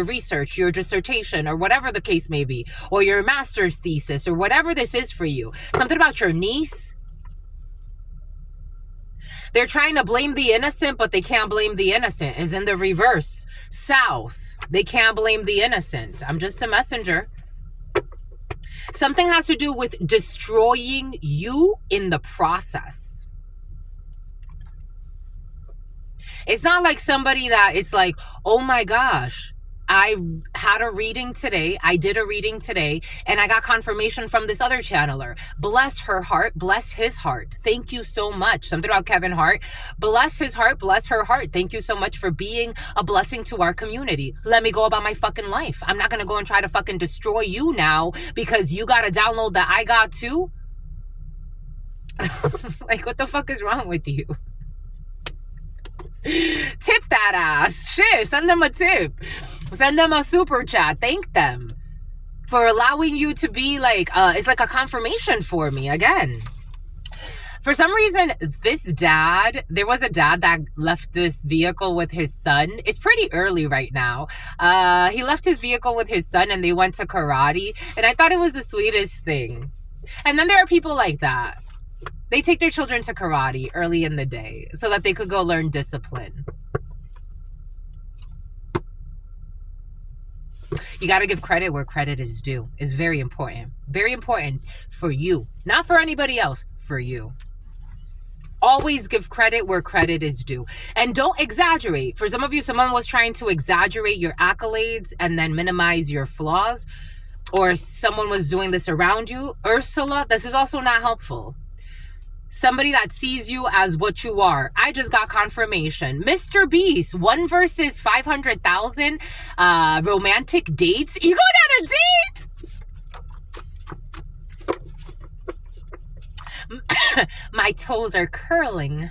research, your dissertation, or whatever the case may be, or your master's thesis, or whatever this is for you. Something about your niece. They're trying to blame the innocent, but they can't blame the innocent. Is in the reverse. South. They can't blame the innocent. I'm just a messenger. Something has to do with destroying you in the process. It's not like somebody that it's like, oh my gosh, I had a reading today. I did a reading today and I got confirmation from this other channeler. Bless her heart. Bless his heart. Thank you so much. Something about Kevin Hart. Bless his heart. Bless her heart. Thank you so much for being a blessing to our community. Let me go about my fucking life. I'm not going to go and try to fucking destroy you now because you got to download that I got too. Like, what the fuck is wrong with you? Tip that ass. Shit, send them a tip. Send them a super chat. Thank them for allowing you to be like, it's like a confirmation for me again. For some reason, there was a dad that left this vehicle with his son. It's pretty early right now. He left his vehicle with his son and they went to karate. And I thought it was the sweetest thing. And then there are people like that. They take their children to karate early in the day so that they could go learn discipline. You got to give credit where credit is due. It's very important. Very important for you. Not for anybody else, for you. Always give credit where credit is due. And don't exaggerate. For some of you, someone was trying to exaggerate your accolades and then minimize your flaws. Or someone was doing this around you. Ursula, this is also not helpful. Somebody that sees you as what you are. I just got confirmation. Mr. Beast, 1 versus 500,000 romantic dates. You going on a date? My toes are curling.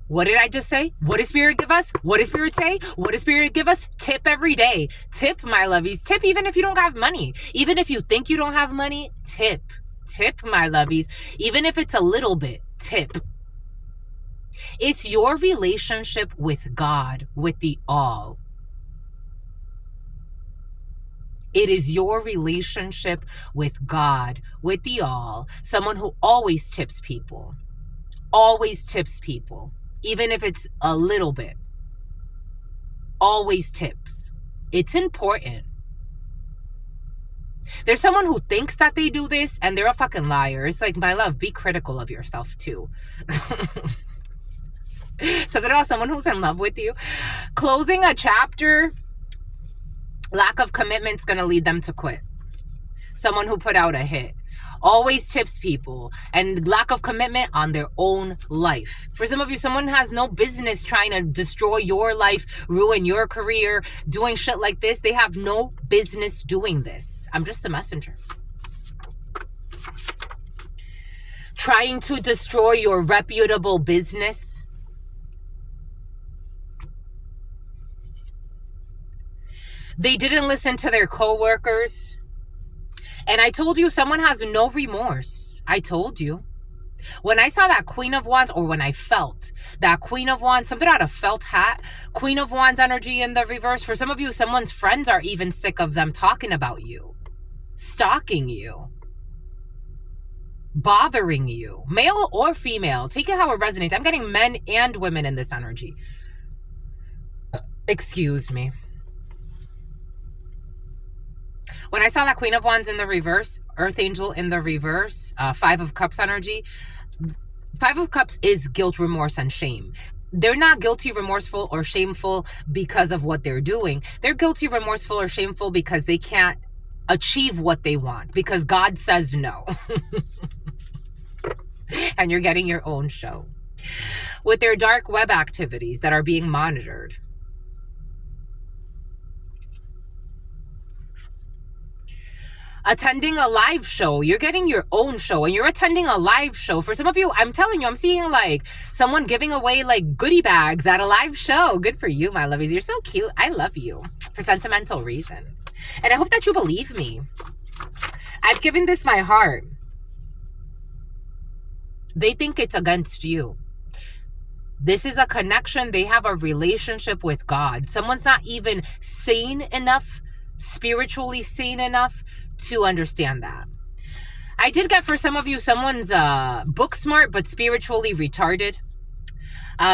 What did I just say? What does Spirit give us? What does Spirit say? What does Spirit give us? Tip every day. Tip, my lovies. Tip even if you don't have money. Even if you think you don't have money, tip. Tip, my lovies. Even if it's a little bit, tip. It's your relationship with God, with the all. It is your relationship with God, with the all. Someone who always tips people. Always tips people. Even if it's a little bit. Always tips. It's important. There's someone who thinks that they do this and they're a fucking liar. It's like, my love, be critical of yourself too. Something about someone who's in love with you. Closing a chapter, lack of commitment's going to lead them to quit. Someone who put out a hit. Always tips people and lack of commitment on their own life. For some of you, someone has no business trying to destroy your life, ruin your career, doing shit like this. They have no business doing this. I'm just a messenger. Trying to destroy your reputable business. They didn't listen to their coworkers. And I told you, someone has no remorse. I told you. When I saw that Queen of Wands, or when I felt that Queen of Wands, something out of felt hat, Queen of Wands energy in the reverse. For some of you, someone's friends are even sick of them talking about you, stalking you, bothering you, male or female. Take it how it resonates. I'm getting men and women in this energy. Excuse me. When I saw that Queen of Wands in the reverse, Earth Angel in the reverse, 5 of Cups energy, 5 of Cups is guilt, remorse, and shame. They're not guilty, remorseful, or shameful because of what they're doing. They're guilty, remorseful, or shameful because they can't achieve what they want, because God says no. And you're getting your own show. With their dark web activities that are being monitored. Attending a live show. You're getting your own show and you're attending a live show. For some of you, I'm telling you, I'm seeing like someone giving away like goodie bags at a live show. Good for you, my lovies. You're so cute. I love you for sentimental reasons. And I hope that you believe me. I've given this my heart. They think it's against you. This is a connection. They have a relationship with God. Someone's not even sane enough, spiritually sane enough to understand that. I did get for some of you, someone's book smart but spiritually retarded.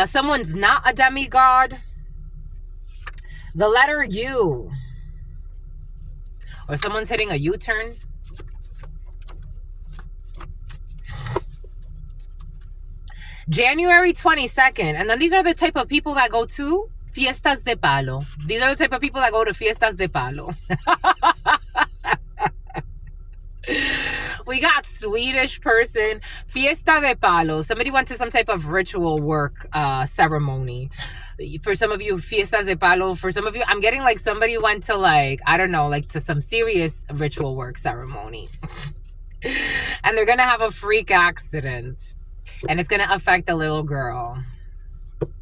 Someone's not a demigod. The letter U. Or someone's hitting a U-turn. January 22nd. And then these are the type of people that go to fiestas de palo. These are the type of people that go to fiestas de palo. We got Swedish person, fiesta de palo. Somebody went to some type of ritual work ceremony. For some of you, fiestas de palo. For some of you, I'm getting like somebody went to like, I don't know, like to some serious ritual work ceremony. And they're going to have a freak accident. And it's going to affect a little girl.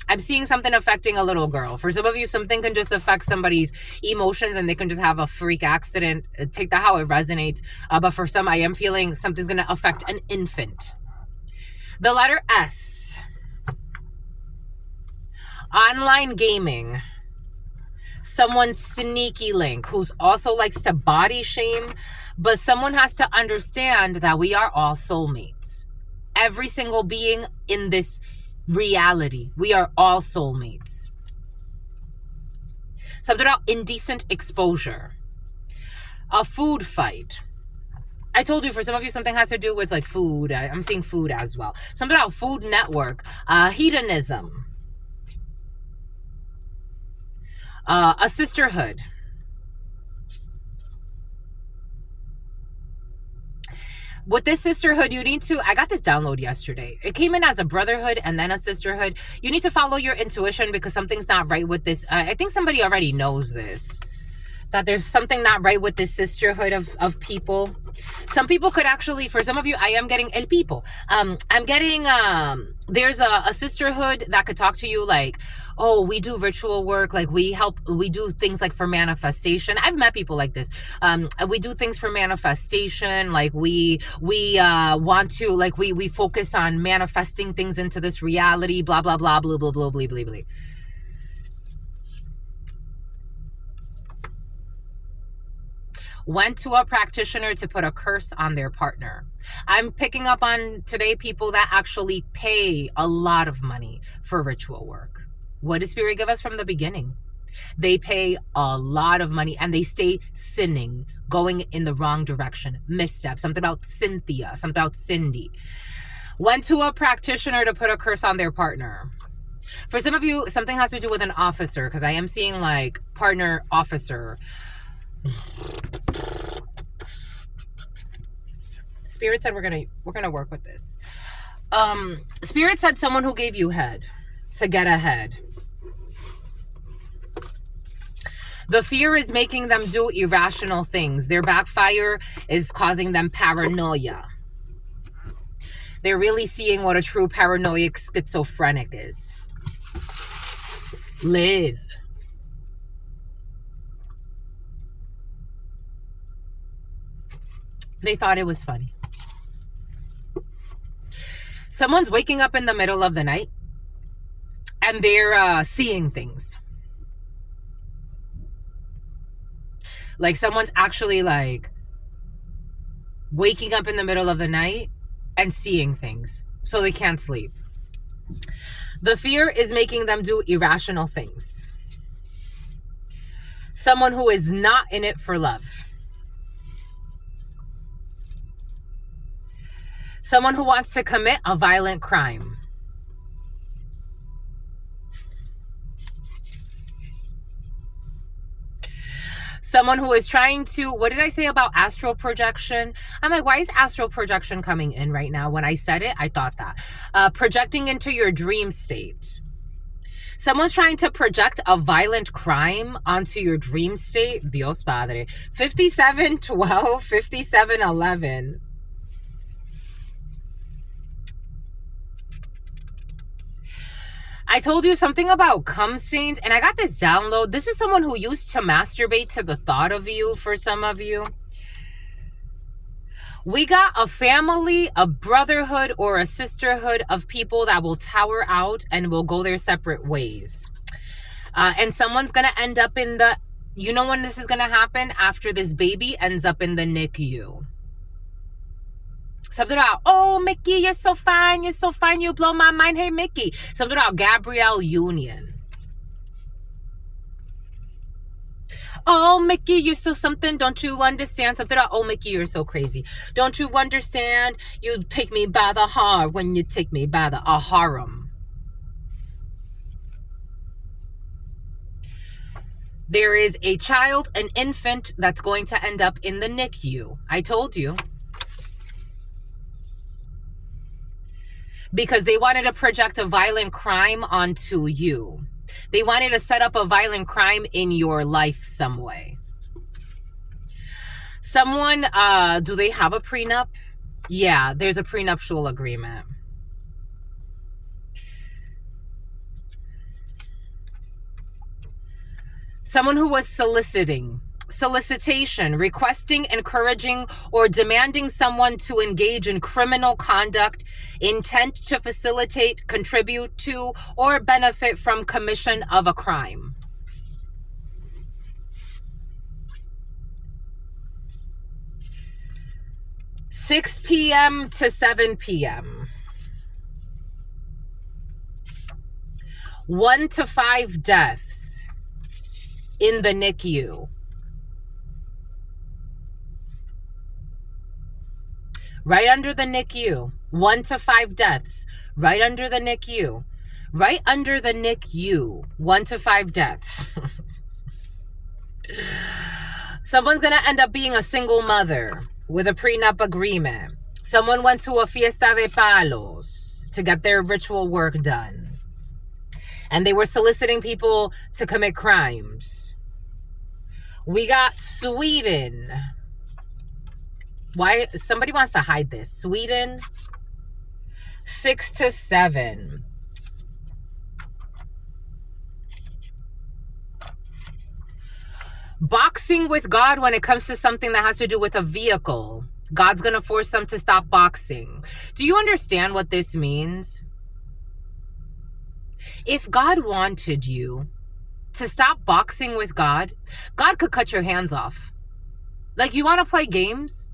I'm seeing something affecting a little girl. For some of you, something can just affect somebody's emotions and they can just have a freak accident. Take that how it resonates. But for some, I am feeling something's going to affect an infant. The letter S. Online gaming. Someone's sneaky link who's also likes to body shame, But someone has to understand that we are all soulmates. Every single being in this reality, we are all soulmates. Something about indecent exposure. A food fight. I told you, for some of you, something has to do with like food. I'm seeing food as well. Something about Food Network. Hedonism. A sisterhood. With this sisterhood, you need to, I got this download yesterday. It came in as a brotherhood and then a sisterhood. You need to follow your intuition because something's not right with this. I think somebody already knows this, that there's something not right with this sisterhood of people. Some people could actually, for some of you, I am getting el people. I'm getting, there's a sisterhood that could talk to you like, oh, we do ritual work. Like we do things like for manifestation. I've met people like this. We do things for manifestation. Like we want to, like we focus on manifesting things into this reality, blah, blah, blah, blah, blah, blah, blah, blah, blah. Went to a practitioner to put a curse on their partner. I'm picking up on today people that actually pay a lot of money for ritual work. What does Spirit give us from the beginning? They pay a lot of money and they stay sinning, going in the wrong direction. Misstep. Something about Cynthia, something about Cindy. Went to a practitioner to put a curse on their partner. For some of you, something has to do with an officer, because I am seeing like partner officer. Spirit said we're gonna work with this. Spirit said someone who gave you head to get ahead. The fear is making them do irrational things. Their backfire is causing them paranoia. They're really seeing what a true paranoid schizophrenic is. Liz. They thought it was funny. Someone's waking up in the middle of the night and they're seeing things. Like someone's actually like waking up in the middle of the night and seeing things, so they can't sleep. The fear is making them do irrational things. Someone who is not in it for love. Someone who wants to commit a violent crime. Someone who is trying to, what did I say about astral projection? I'm like, why is astral projection coming in right now? When I said it, I thought that. Projecting into your dream state. Someone's trying to project a violent crime onto your dream state. Dios Padre. 5712, 5711. I told you something about cum stains, and I got this download. This is someone who used to masturbate to the thought of you for some of you. We got a family, a brotherhood, or a sisterhood of people that will tower out and will go their separate ways. And someone's going to end up in the, you know when this is going to happen? After this baby ends up in the NICU. Something about, oh, Mickey, you're so fine, you blow my mind, hey, Mickey. Something about Gabrielle Union. Oh, Mickey, you're so something, don't you understand? Something about, oh, Mickey, you're so crazy. Don't you understand? You take me by the heart when you take me by the harem. There is a child, an infant, that's going to end up in the NICU. I told you. Because they wanted to project a violent crime onto you. They wanted to set up a violent crime in your life some way. Someone, do they have a prenup? Yeah, there's a prenuptial agreement. Someone who was solicitation, requesting, encouraging, or demanding someone to engage in criminal conduct, intent to facilitate, contribute to, or benefit from commission of a crime. 6 p.m. to 7 p.m. 1 to 5 deaths in the NICU. Right under the NICU. 1 to 5 deaths. Right under the NICU. Right under the NICU. 1 to 5 deaths. Someone's going to end up being a single mother with a prenup agreement. Someone went to a fiesta de palos to get their ritual work done. And they were soliciting people to commit crimes. We got Sweden. Why? Somebody wants to hide this. Sweden, 6 to 7. Boxing with God when it comes to something that has to do with a vehicle. God's going to force them to stop boxing. Do you understand what this means? If God wanted you to stop boxing with God, God could cut your hands off. Like, you want to play games?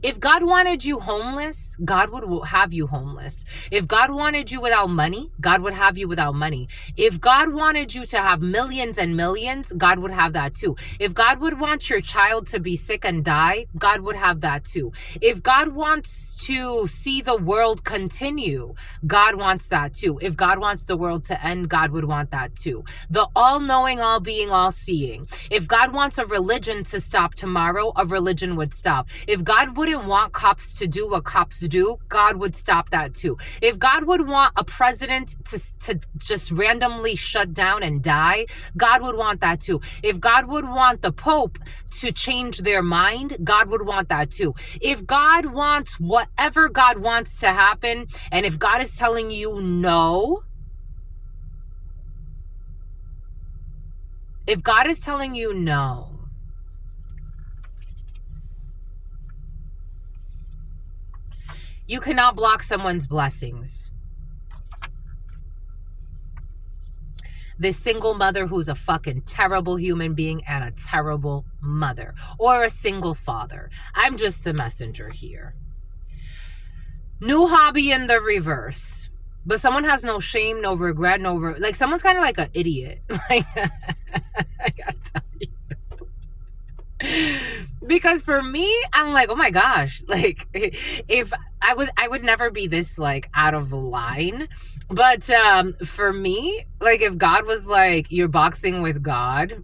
If God wanted you homeless, God would have you homeless. If God wanted you without money, God would have you without money. If God wanted you to have millions and millions, God would have that too. If God would want your child to be sick and die, God would have that too. If God wants to see the world continue, God wants that too. If God wants the world to end, God would want that too. The all-knowing, all-being, all-seeing. If God wants a religion to stop tomorrow, a religion would stop. If God wouldn't want cops to do what cops do, God would stop that too. If God would want a president to just randomly shut down and die, God would want that too. If God would want the Pope to change their mind, God would want that too. If God wants whatever God wants to happen, and if God is telling you no, if God is telling you no, you cannot block someone's blessings. This single mother who's a fucking terrible human being and a terrible mother, or a single father. I'm just the messenger here. New hobby in the reverse. But someone has no shame, no regret, like someone's kind of like an idiot. Like, I gotta tell you. Because for me, I'm like, oh my gosh, like if I would never be this like out of line. But for me, like if God was like, you're boxing with God,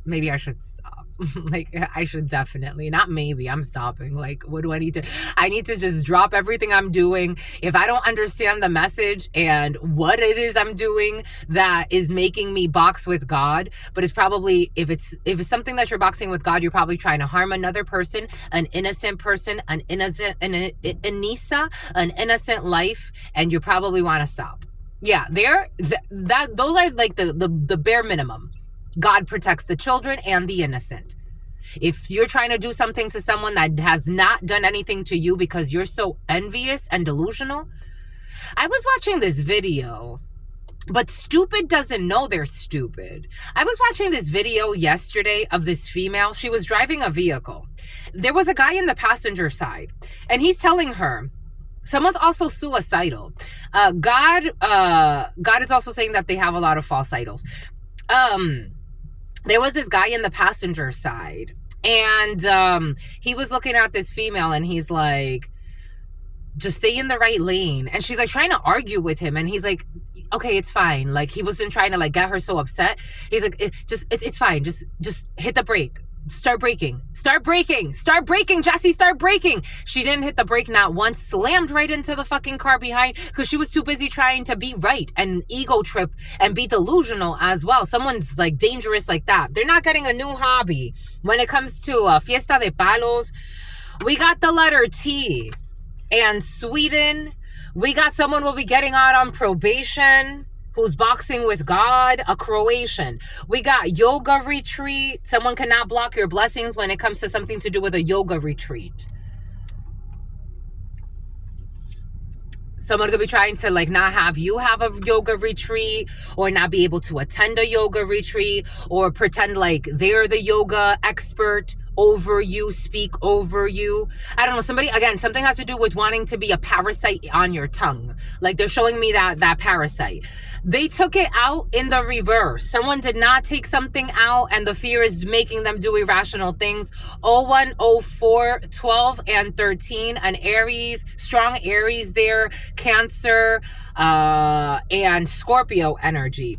maybe I should stop. Like I should definitely, not maybe, I'm stopping. Like, what do I need to? I need to just drop everything I'm doing. If I don't understand the message and what it is I'm doing that is making me box with God, but it's probably, if it's something that you're boxing with God, you're probably trying to harm another person, an innocent life, and you probably want to stop. Yeah, those are like the bare minimum. God protects the children and the innocent. If you're trying to do something to someone that has not done anything to you because you're so envious and delusional. I was watching this video, but stupid doesn't know they're stupid. I was watching this video yesterday of this female. She was driving a vehicle. There was a guy in the passenger side, and he's telling her, someone's also suicidal. God is also saying that they have a lot of false idols. There was this guy in the passenger side, and he was looking at this female, and he's like, just stay in the right lane. And she's like trying to argue with him, and he's like, okay, it's fine. Like, he wasn't trying to like get her so upset. He's like, it's fine. Just hit the brake. Start braking, Jessie, start braking. She didn't hit the brake not once, slammed right into the fucking car behind because she was too busy trying to be right and ego trip and be delusional as well. Someone's like dangerous like that. They're not getting a new hobby. When it comes to Fiesta de Palos, we got the letter T. And Sweden, we got someone will be getting out on probation who's boxing with God, a Croatian. We got yoga retreat. Someone cannot block your blessings when it comes to something to do with a yoga retreat. Someone could be trying to like not have you have a yoga retreat, or not be able to attend a yoga retreat, or pretend like they're the yoga expert, over you, speak over you. I don't know, something has to do with wanting to be a parasite on your tongue. Like they're showing me that parasite. They took it out in the reverse. Someone did not take something out and the fear is making them do irrational things. 01, 04, 12, and 13, an Aries, strong Aries there, Cancer, and Scorpio energy.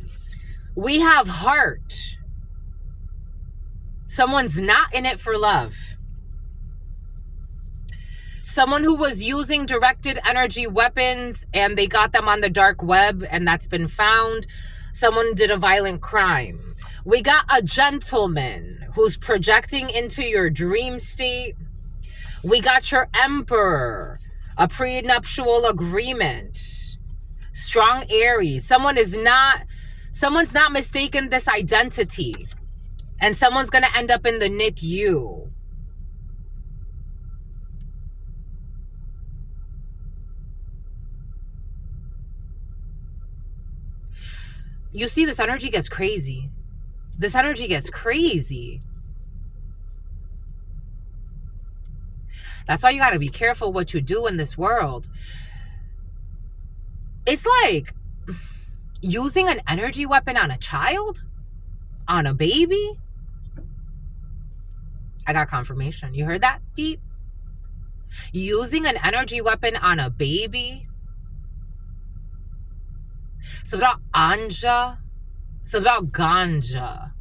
We have heart. Someone's not in it for love. Someone who was using directed energy weapons and they got them on the dark web and that's been found. Someone did a violent crime. We got a gentleman who's projecting into your dream state. We got your Emperor, a prenuptial agreement. Strong Aries. Someone's not mistaken this identity. And someone's going to end up in the NICU. You see, this energy gets crazy. This energy gets crazy. That's why you got to be careful what you do in this world. It's like using an energy weapon on a child, on a baby. I got confirmation. You heard that, Pete? Using an energy weapon on a baby. Something about Anja. Something about Ganja.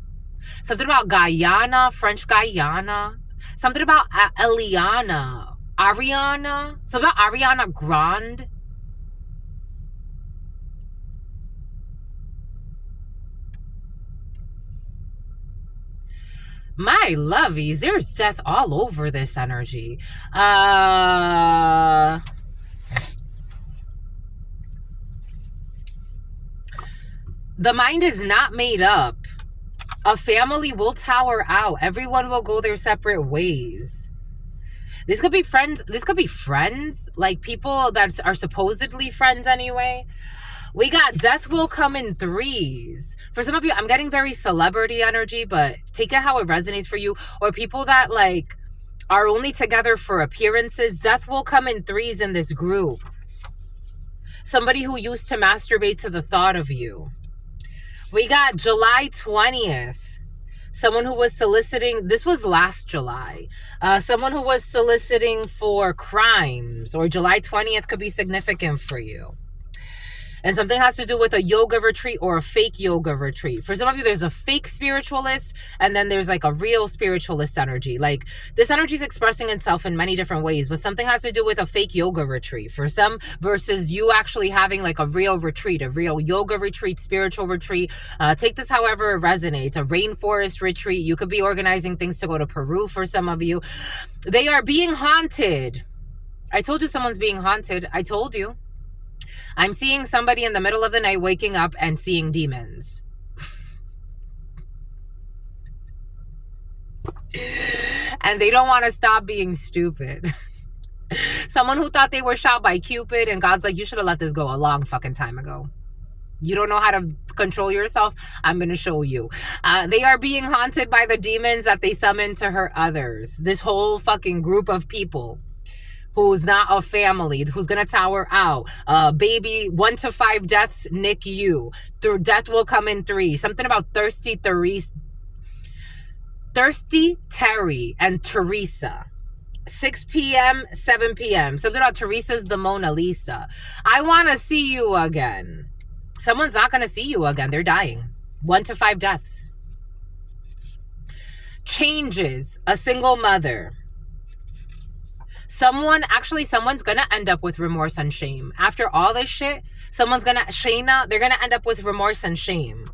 Something about Guyana, French Guyana. Something about Eliana. Ariana. Something about Ariana Grande. My lovies, there's death all over this energy. The mind is not made up. A family will tower out. Everyone will go their separate ways. This could be friends. This could be friends, like people that are supposedly friends anyway. We got death will come in threes. For some of you, I'm getting very celebrity energy, but take it how it resonates for you. Or people that like are only together for appearances. Death will come in threes in this group. Somebody who used to masturbate to the thought of you. We got July 20th. Someone who was soliciting, this was last July. Someone who was soliciting for crimes, or July 20th could be significant for you. And something has to do with a yoga retreat or a fake yoga retreat. For some of you, there's a fake spiritualist, and then there's like a real spiritualist energy. Like this energy is expressing itself in many different ways, but something has to do with a fake yoga retreat for some versus you actually having like a real retreat, a real yoga retreat, spiritual retreat. Take this however it resonates. A rainforest retreat. You could be organizing things to go to Peru for some of you. They are being haunted. I told you someone's being haunted. I told you. I'm seeing somebody in the middle of the night waking up and seeing demons. And they don't want to stop being stupid. Someone who thought they were shot by Cupid and God's like, you should have let this go a long fucking time ago. You don't know how to control yourself? I'm going to show you. They are being haunted by the demons that they summon to hurt others. This whole fucking group of people. Who's not a family, who's going to tower out. Baby, 1 to 5 deaths, NICU. Death will come in 3. Something about Thirsty Terry and Teresa. 6 p.m., 7 p.m. Something about Teresa's the Mona Lisa. I want to see you again. Someone's not going to see you again. They're dying. 1 to 5 deaths. Changes. A single mother. Someone's going to end up with remorse and shame. After all this shit, they're going to end up with remorse and shame.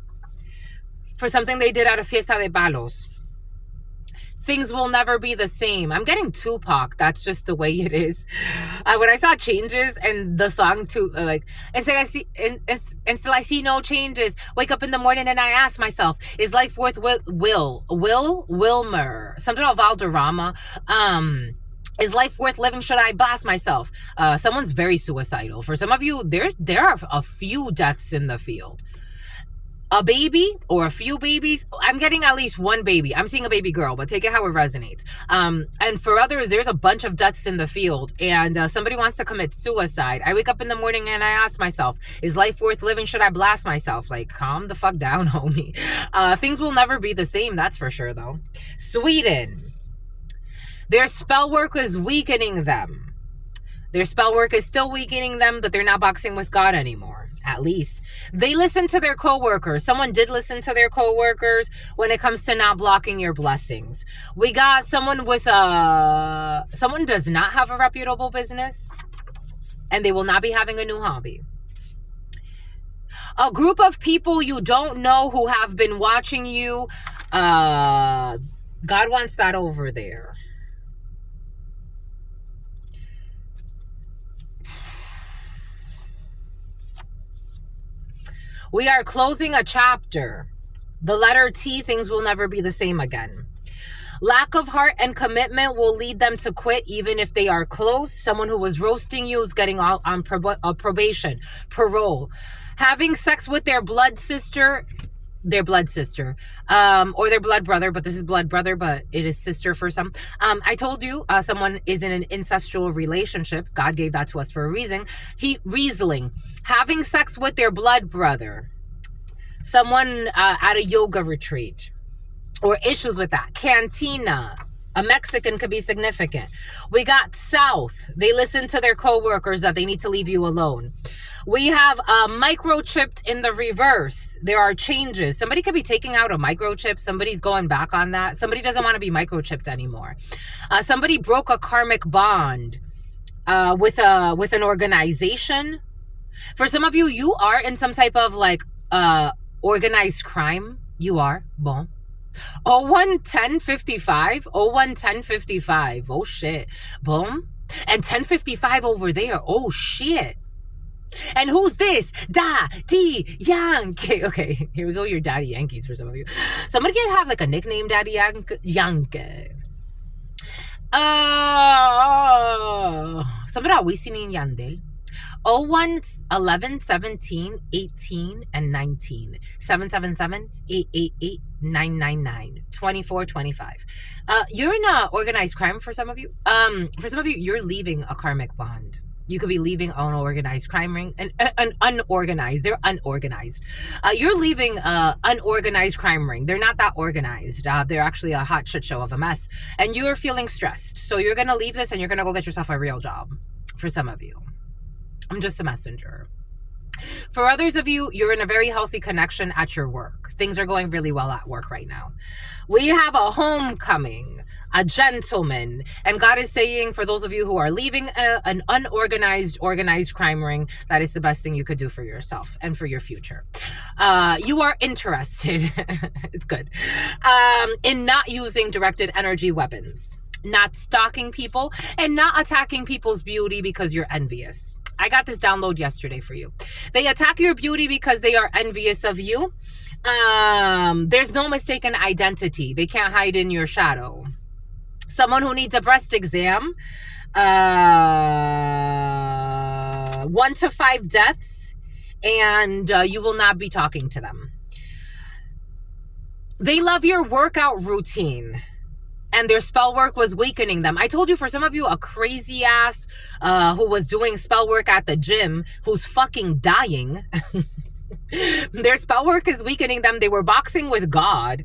For something they did at a fiesta de palos. Things will never be the same. I'm getting Tupac. That's just the way it is. When I saw Changes and the song too, like, and still I see no changes. Wake up in the morning and I ask myself, is life worth Wilmer? Something about Valderrama. Is life worth living? Should I blast myself? Someone's very suicidal. For some of you, there are a few deaths in the field. a baby or a few babies. I'm getting at least one baby. I'm seeing a baby girl, but take it how it resonates. And for others, there's a bunch of deaths in the field, and somebody wants to commit suicide. I wake up in the morning and I ask myself, is life worth living? Should I blast myself? Like, calm the fuck down, homie. Things will never be the same, that's for sure, though. Sweden. Their spell work is weakening them. Their spell work is still weakening them, but they're not boxing with God anymore. At least they listen to their co-workers. Someone did listen to their co-workers when it comes to not blocking your blessings. We got someone with someone does not have a reputable business, and they will not be having a new hobby. A group of people you don't know who have been watching you. God wants that over there. We are closing a chapter. The letter T, things will never be the same again. Lack of heart and commitment will lead them to quit even if they are close. Someone who was roasting you is getting out on probation, parole. Having sex with their blood sister, or their blood brother, but this is blood brother, but it is sister for some. I told you someone is in an incestual relationship. God gave that to us for a reason. Riesling. Having sex with their blood brother. Someone at a yoga retreat. Or issues with that. Cantina. A Mexican could be significant. We got South. They listen to their co-workers that they need to leave you alone. We have microchipped in the reverse. There are changes. Somebody could be taking out a microchip. Somebody's going back on that. Somebody doesn't want to be microchipped anymore. Somebody broke a karmic bond with an organization. For some of you, you are in some type of like organized crime. You are. Bon. 011055. 011055. Oh shit. Boom. And 1055 over there. Oh shit. And who's this? Daddy Yankee. Okay, here we go. Your Daddy Yankees for some of you. Somebody can have like a nickname, Daddy Yankee. Somebody always seen Yandel. 01 11 17 18 and 19 777 888 999 24 25. You're in a organized crime for some of you. For some of you, you're leaving a karmic bond. You could be leaving an organized crime ring and unorganized. They're unorganized. You're leaving an unorganized crime ring. They're not that organized. They're actually a hot shit show of a mess. And you're feeling stressed. So you're going to leave this and you're going to go get yourself a real job. For some of you. I'm just a messenger. For others of you, you're in a very healthy connection at your work. Things are going really well at work right now. We have a homecoming, a gentleman. And God is saying, for those of you who are leaving an organized crime ring, that is the best thing you could do for yourself and for your future. You are interested, it's good, in not using directed energy weapons, not stalking people, and not attacking people's beauty because you're envious. I got this download yesterday for you. They attack your beauty because they are envious of you. There's no mistaken identity. They can't hide in your shadow. Someone who needs a breast exam. 1 to 5 deaths. And you will not be talking to them. They love your workout routine. And their spell work was weakening them. I told you, for some of you, a crazy ass who was doing spell work at the gym, who's fucking dying. Their spell work is weakening them. They were boxing with God.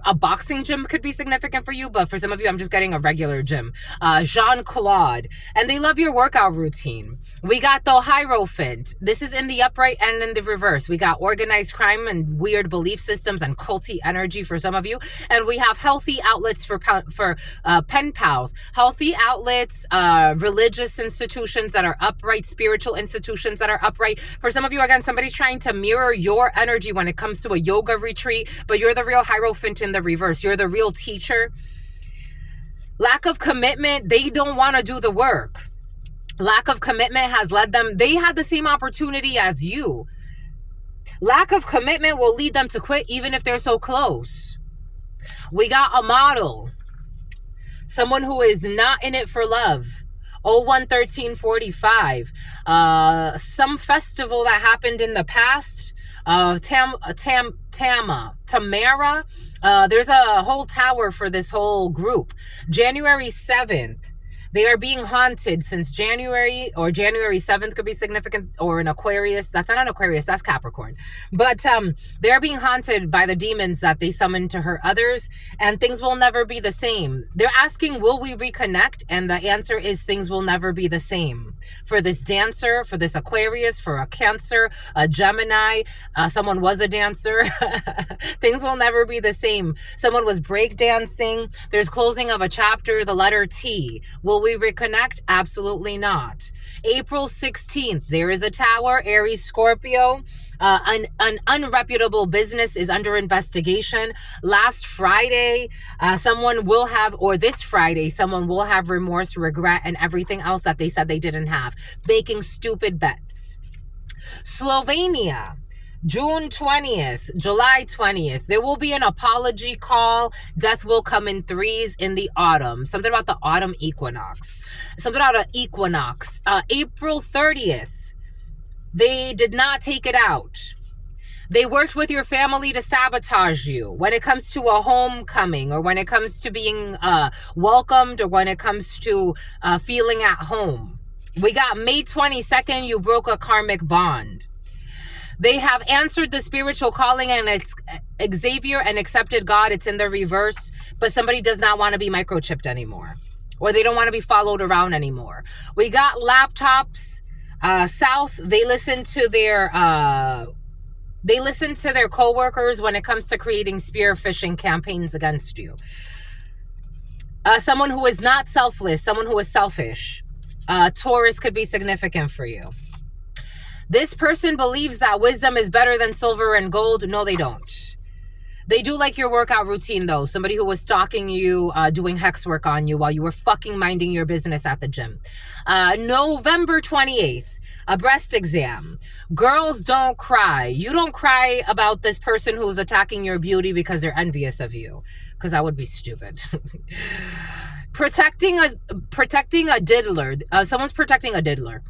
A boxing gym could be significant for you, but for some of you, I'm just getting a regular gym. Jean-Claude. And they love your workout routine. We got the Hierophant. This is in the upright and in the reverse. We got organized crime and weird belief systems and culty energy for some of you. And we have healthy outlets for pen pals. Healthy outlets, religious institutions that are upright, spiritual institutions that are upright. For some of you, again, somebody's trying to mirror your energy when it comes to a yoga retreat, but you're the real Hierophant in the reverse. You're the real teacher. Lack of commitment. They don't want to do the work. Lack of commitment has led them. They had the same opportunity as you. Lack of commitment will lead them to quit even if they're so close. We got a model. Someone who is not in it for love. 011345. Some festival that happened in the past. Tamara. There's a whole tower for this whole group. January 7th. They are being haunted since January, or January 7th could be significant, or an Aquarius. That's not an Aquarius, that's Capricorn. But they're being haunted by the demons that they summoned to hurt others, and things will never be the same. They're asking, will we reconnect? And the answer is things will never be the same. For this dancer, for this Aquarius, for a Cancer, a Gemini, someone was a dancer. Things will never be the same. Someone was breakdancing. There's closing of a chapter, the letter T. Will we reconnect? Absolutely not. April 16th, there is a tower, Aries, Scorpio. An unreputable business is under investigation. Last Friday, someone will have, or this Friday, someone will have remorse, regret, and everything else that they said they didn't have. Making stupid bets. Slovenia. June 20th, July 20th, there will be an apology call. Death will come in threes in the autumn. Something about the autumn equinox. Something about an equinox. April 30th, they did not take it out. They worked with your family to sabotage you when it comes to a homecoming, or when it comes to being welcomed, or when it comes to feeling at home. We got May 22nd, you broke a karmic bond. They have answered the spiritual calling, and it's Xavier, and accepted God. It's in the reverse, but somebody does not want to be microchipped anymore, or they don't want to be followed around anymore. We got laptops. South, they listen to their coworkers when it comes to creating spear phishing campaigns against you. Someone who is not selfless, someone who is selfish. Taurus could be significant for you. This person believes that wisdom is better than silver and gold. No, they don't. They do like your workout routine, though. Somebody who was stalking you, doing hex work on you while you were fucking minding your business at the gym. November 28th, a breast exam. Girls don't cry. You don't cry about this person who's attacking your beauty because they're envious of you. Because that would be stupid. Protecting a diddler. Someone's protecting a diddler.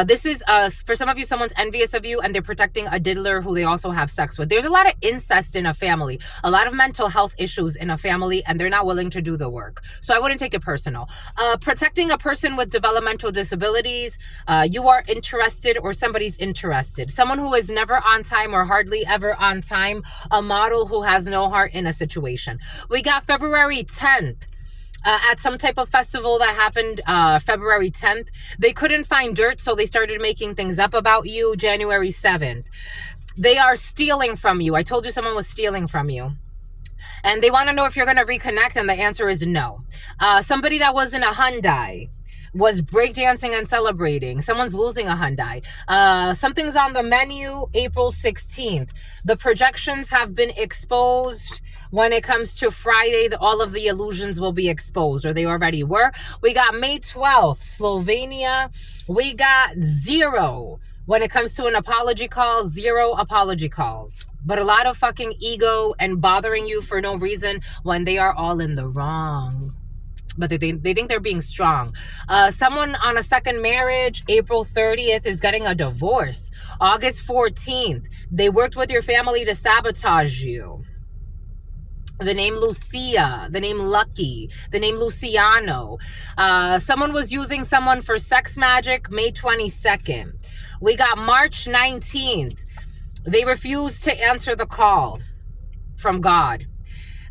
This is, for some of you, someone's envious of you and they're protecting a diddler who they also have sex with. There's a lot of incest in a family, a lot of mental health issues in a family, and they're not willing to do the work. So I wouldn't take it personal. Protecting a person with developmental disabilities. You are interested, or somebody's interested. Someone who is never on time, or hardly ever on time. A model who has no heart in a situation. We got February 10th. At some type of festival that happened February 10th. They couldn't find dirt, so they started making things up about you. January 7th. They are stealing from you. I told you someone was stealing from you. And they want to know if you're going to reconnect, and the answer is no. Somebody that was in a Hyundai was breakdancing and celebrating. Someone's losing a Hyundai. Something's on the menu, April 16th. The projections have been exposed. When it comes to Friday, all of the illusions will be exposed, or they already were. We got May 12th, Slovenia. We got 0. When it comes to an apology call, 0 apology calls. But a lot of fucking ego and bothering you for no reason when they are all in the wrong. But they think they're being strong. Someone on a second marriage, April 30th, is getting a divorce. August 14th, they worked with your family to sabotage you. The name Lucia, the name Lucky, the name Luciano. Someone was using someone for sex magic, May 22nd. We got March 19th. They refused to answer the call from God.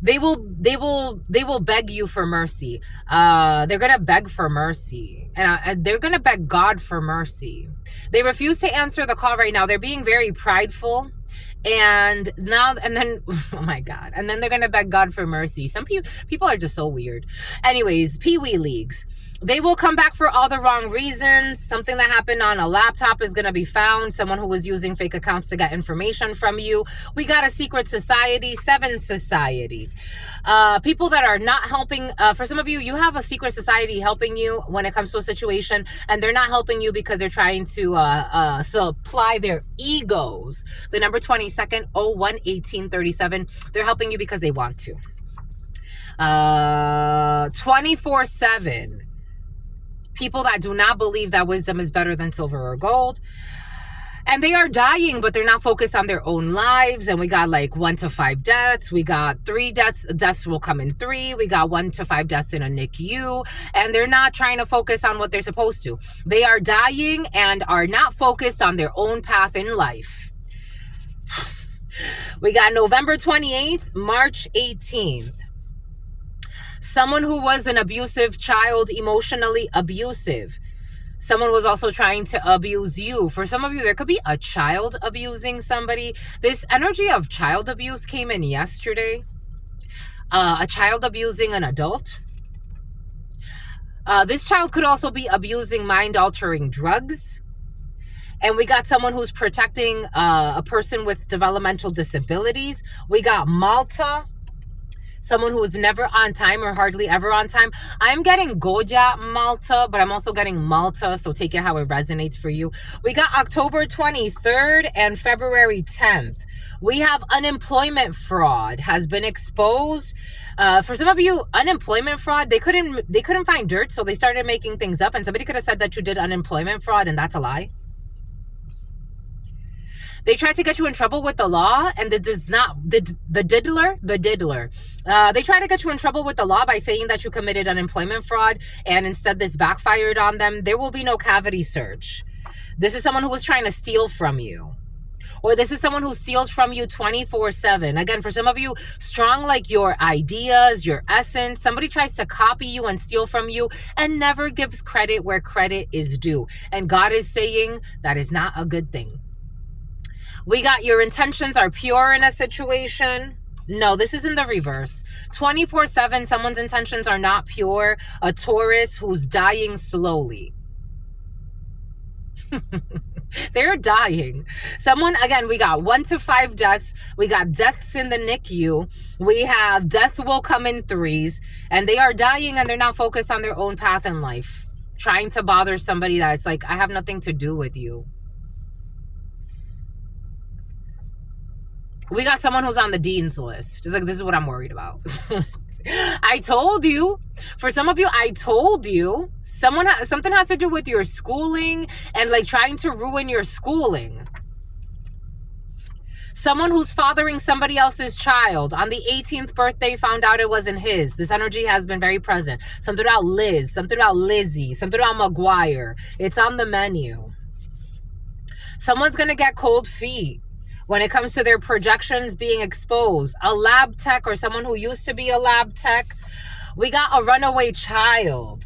They will beg you for mercy. They're going to beg for mercy. And they're going to beg God for mercy. They refuse to answer the call right now. They're being very prideful. And then, oh my God. And then they're going to beg God for mercy. Some people are just so weird. Anyways, Pee-wee leagues. They will come back for all the wrong reasons. Something that happened on a laptop is going to be found. Someone who was using fake accounts to get information from you. We got a secret society, 7 society. People that are not helping. For some of you, you have a secret society helping you when it comes to a situation. And they're not helping you because they're trying to supply their egos. The number 22nd, 01-1837. They're helping you because they want to. 24/7. People that do not believe that wisdom is better than silver or gold. And they are dying, but they're not focused on their own lives. And we got like 1 to 5 deaths. We got 3 deaths. Deaths will come in 3. We got 1 to 5 deaths in a NICU. And they're not trying to focus on what they're supposed to. They are dying and are not focused on their own path in life. We got November 28th, March 18th. Someone who was an abusive child, emotionally abusive. Someone was also trying to abuse you. For some of you, there could be a child abusing somebody. This energy of child abuse came in yesterday. A child abusing an adult. This child could also be abusing mind-altering drugs. And we got someone who's protecting a person with developmental disabilities. We got Malta. Someone who is never on time or hardly ever on time. I'm getting Goya Malta, but I'm also getting Malta, so take it how it resonates for you. We got October 23rd and February 10th. We have unemployment fraud has been exposed. For some of you, unemployment fraud, they couldn't find dirt, so they started making things up, and somebody could have said that you did unemployment fraud, and that's a lie. They tried to get you in trouble with the law, and the diddler. They tried to get you in trouble with the law by saying that you committed unemployment fraud, and instead this backfired on them. There will be no cavity search. This is someone who was trying to steal from you. Or this is someone who steals from you 24/7. Again, for some of you, strong like your ideas, your essence. Somebody tries to copy you and steal from you and never gives credit where credit is due. And God is saying that is not a good thing. We got your intentions are pure in a situation. No, this is in the reverse. 24/7, someone's intentions are not pure. A Taurus who's dying slowly. They're dying. Someone, again, we got 1 to 5 deaths. We got deaths in the NICU. We have death will come in 3s. And they are dying and they're not focused on their own path in life. Trying to bother somebody that's like, I have nothing to do with you. We got someone who's on the dean's list. It's like, this is what I'm worried about. I told you. For some of you, I told you. Something has to do with your schooling and like trying to ruin your schooling. Someone who's fathering somebody else's child. On the 18th birthday, found out it wasn't his. This energy has been very present. Something about Liz. Something about Lizzie. Something about McGuire. It's on the menu. Someone's going to get cold feet when it comes to their projections being exposed. A lab tech or someone who used to be a lab tech. We got a runaway child.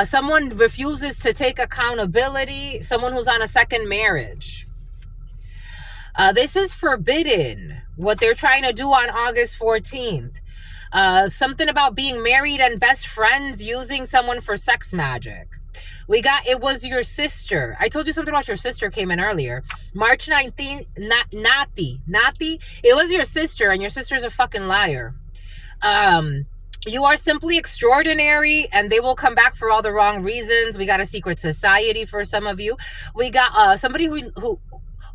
Someone refuses to take accountability. Someone who's on a second marriage. This is forbidden, what they're trying to do on August 14th. Something about being married and best friends, using someone for sex magic. We got, it was your sister. I told you something about your sister came in earlier. March 19th, Nati. It was your sister, and your sister's a fucking liar. You are simply extraordinary, and they will come back for all the wrong reasons. We got a secret society for some of you. We got somebody who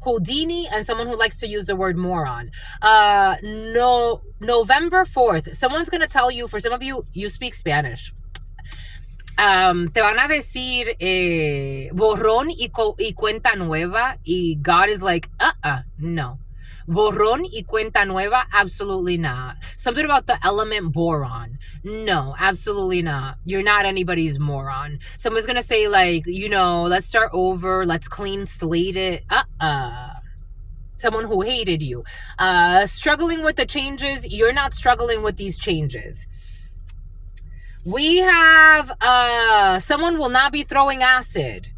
Houdini, and someone who likes to use the word moron. November 4th, someone's going to tell you, for some of you, you speak Spanish. Te van a decir borrón y cuenta nueva, y God is like, no. Borrón y cuenta nueva, absolutely not. Something about the element boron. No, absolutely not. You're not anybody's moron. Someone's gonna say like, you know, let's start over, let's clean slate it. Someone who hated you. Struggling with the changes, you're not struggling with these changes. We have someone will not be throwing acid.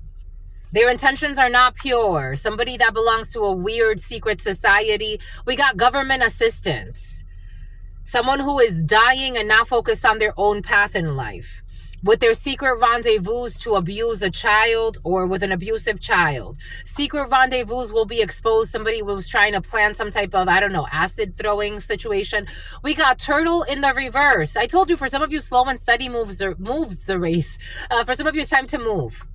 Their intentions are not pure. Somebody that belongs to a weird secret society. We got government assistance. Someone who is dying and not focused on their own path in life. With their secret rendezvous to abuse a child or with an abusive child. Secret rendezvous will be exposed. Somebody was trying to plan some type of, I don't know, acid throwing situation. We got turtle in the reverse. I told you, for some of you, slow and steady moves the race. For some of you, it's time to move.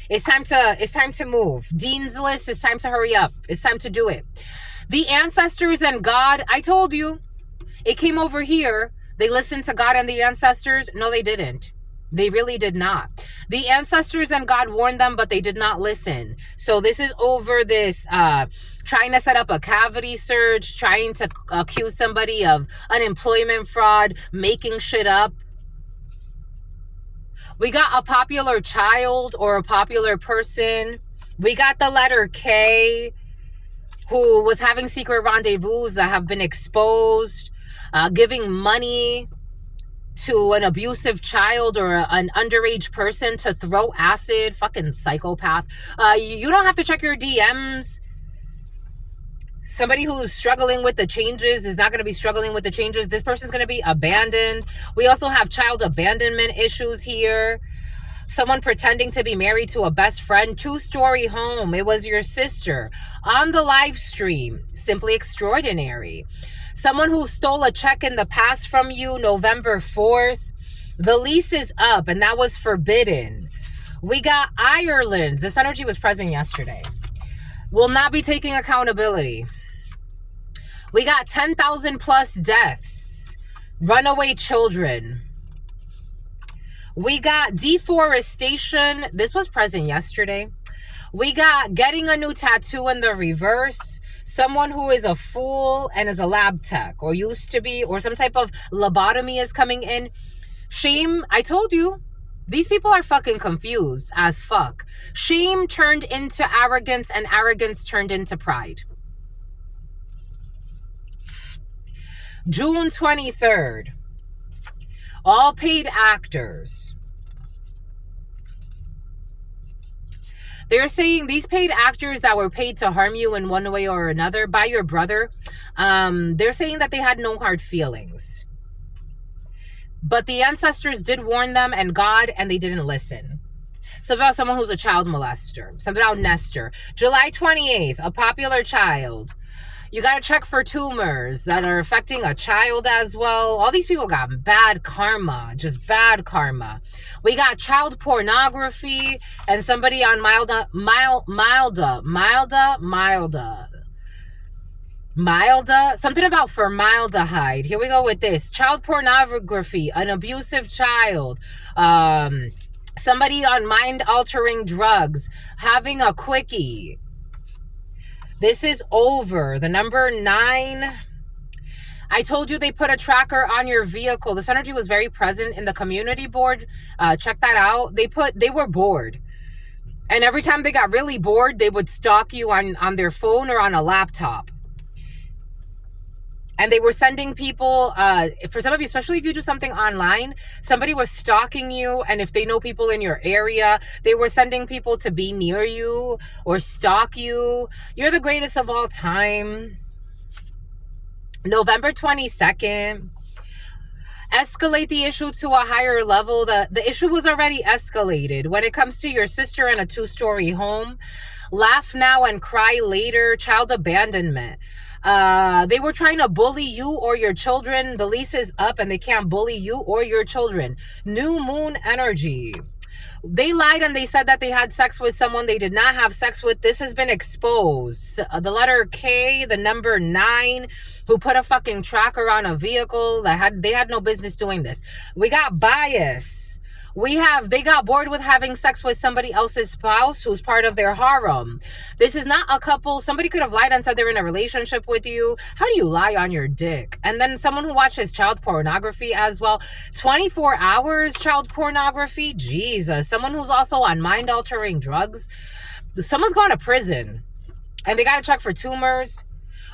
It's time to move. Dean's list, it's time to hurry up. It's time to do it. The ancestors and God, I told you, it came over here. They listened to God and the ancestors. No, they didn't. They really did not. The ancestors and God warned them, but they did not listen. So this is over this trying to set up a cavity search, trying to accuse somebody of unemployment fraud, making shit up. We got a popular child or a popular person. We got the letter K, who was having secret rendezvous that have been exposed, giving money to an abusive child or an underage person to throw acid. Fucking psychopath. You don't have to check your DMs. Somebody who's struggling with the changes is not going to be struggling with the changes. This person's going to be abandoned. We also have child abandonment issues here. Someone pretending to be married to a best friend. 2-story home. It was your sister. On the live stream. Simply extraordinary. Someone who stole a check in the past from you, November 4th. The lease is up, and that was forbidden. We got Ireland. This energy was present yesterday. Will not be taking accountability. We got 10,000 plus deaths. Runaway children. We got deforestation. This was present yesterday. We got getting a new tattoo in the reverse. Someone who is a fool and is a lab tech or used to be, or some type of lobotomy is coming in. Shame. I told you. These people are fucking confused as fuck. Shame turned into arrogance and arrogance turned into pride. June 23rd. All paid actors. They're saying these paid actors that were paid to harm you in one way or another by your brother, they're saying that they had no hard feelings. But the ancestors did warn them and God, and they didn't listen. Something about someone who's a child molester. Something about Nestor. July 28th, a popular child. You got to check for tumors that are affecting a child as well. All these people got bad karma, just bad karma. We got child pornography and somebody on milda, something about formaldehyde. Here we go with this. Child pornography, an abusive child, somebody on mind-altering drugs, having a quickie. This is over. The number 9. I told you they put a tracker on your vehicle. This energy was very present in the community board. Check that out. They were bored. And every time they got really bored, they would stalk you on their phone or on a laptop. And they were sending people, for some of you, especially if you do something online, somebody was stalking you. And if they know people in your area, they were sending people to be near you or stalk you. You're the greatest of all time. November 22nd. Escalate the issue to a higher level. The issue was already escalated. When it comes to your sister in a 2-story home, laugh now and cry later. Child abandonment. They were trying to bully you or your children. The lease is up and they can't bully you or your children. New moon energy. They lied and they said that they had sex with someone they did not have sex with. This has been exposed. The letter K, the number 9, who put a fucking tracker on a vehicle. They had no business doing this. We got bias. They got bored with having sex with somebody else's spouse who's part of their harem. This is not a couple. Somebody could have lied and said they're in a relationship with you. How do you lie on your dick? And then someone who watches child pornography as well. 24 hours child pornography. Jesus. Someone who's also on mind-altering drugs. Someone's going to prison. And they got to check for tumors.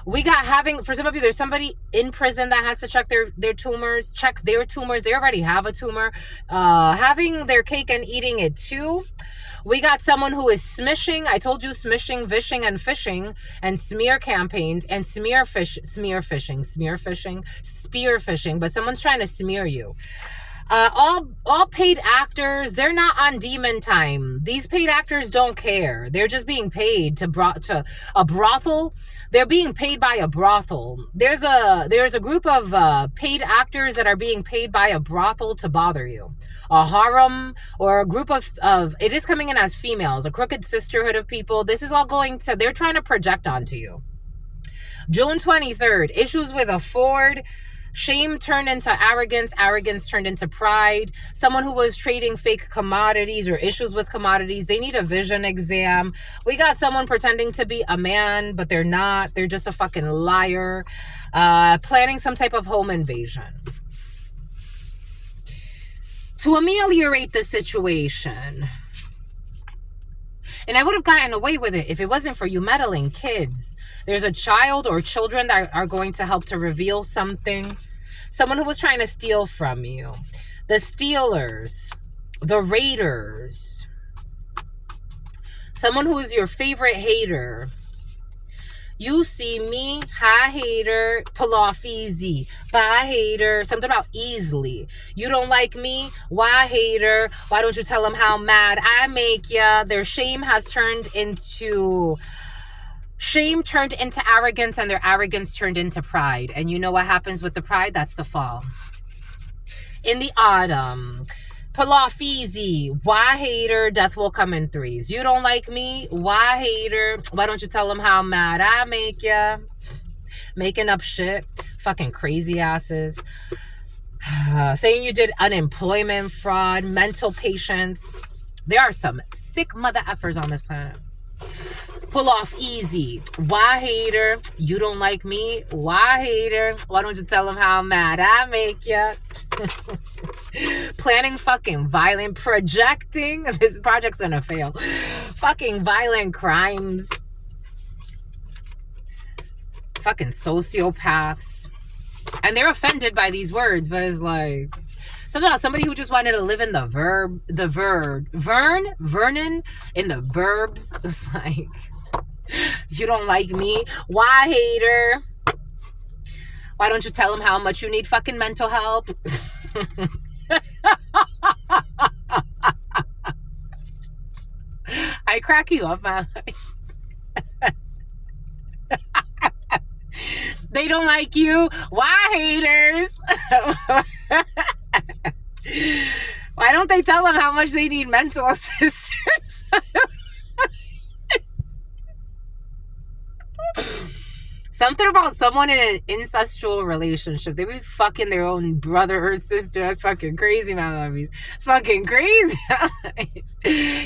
We got for some of you, there's somebody in prison that has to check their tumors. Check their tumors. They already have a tumor. Having their cake and eating it too. We got someone who is smishing. I told you smishing, vishing, and fishing, and smear campaigns, and spear phishing. But someone's trying to smear you. All paid actors, they're not on demon time. These paid actors don't care. They're just being paid to a brothel. They're being paid by a brothel. There's a group of paid actors that are being paid by a brothel to bother you. A harem or a group of it is coming in as females, a crooked sisterhood of people. This is all they're trying to project onto you. June 23rd, issues with a Ford. Shame turned into arrogance. Arrogance turned into pride. Someone who was trading fake commodities or issues with commodities, they need a vision exam. We got someone pretending to be a man, but they're not. They're just a fucking liar. Planning some type of home invasion. To ameliorate the situation, and I would have gotten away with it if it wasn't for you meddling kids. There's a child or children that are going to help to reveal something. Someone who was trying to steal from you. The stealers. The raiders. Someone who is your favorite hater. You see me, hi hater, pull off easy. Bye hater, something about easily. You don't like me, why hater? Why don't you tell them how mad I make ya? Their shame turned into arrogance, and their arrogance turned into pride. And you know what happens with the pride? That's the fall. In the autumn, pull off easy. Why hater? Death will come in threes. You don't like me? Why hater? Why don't you tell them how mad I make ya? Making up shit. Fucking crazy asses. Saying you did unemployment fraud. Mental patients. There are some sick mother effers on this planet. Pull off easy. Why hater? You don't like me? Why hater? Why don't you tell them how mad I make ya? Planning fucking violent, projecting. This project's gonna fail. Fucking violent crimes. Fucking sociopaths. And they're offended by these words, but it's like somebody who just wanted to live in Vernon, in the verbs. It's like, you don't like me? Why hater? Why don't you tell them how much you need fucking mental help? I crack you up, man. They don't like you. Why haters? Why don't they tell them how much they need mental assistance? Something about someone in an incestual relationship. They be fucking their own brother or sister. That's fucking crazy, my lovies. It's fucking crazy.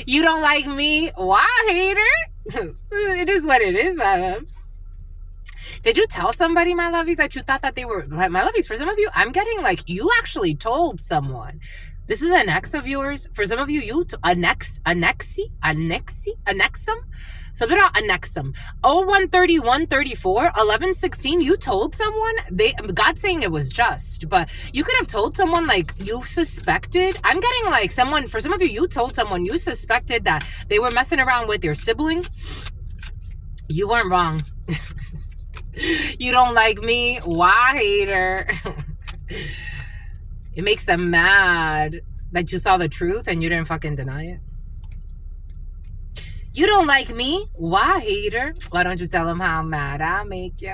You don't like me? Why, hater? It is what it is, my loves. Did you tell somebody, my lovies, that you thought that they were... My lovies, for some of you, I'm getting like, you actually told someone. This is an ex of yours. For some of you, annexum? Something about annexum. 0130, 134, 1116. You told someone. God's saying it was just, but you could have told someone like you suspected. I'm getting like someone, for some of you, you told someone you suspected that they were messing around with your sibling. You weren't wrong. You don't like me? Why, hater? It makes them mad that you saw the truth and you didn't fucking deny it. You don't like me? Why, hater? Why don't you tell them how mad I make you?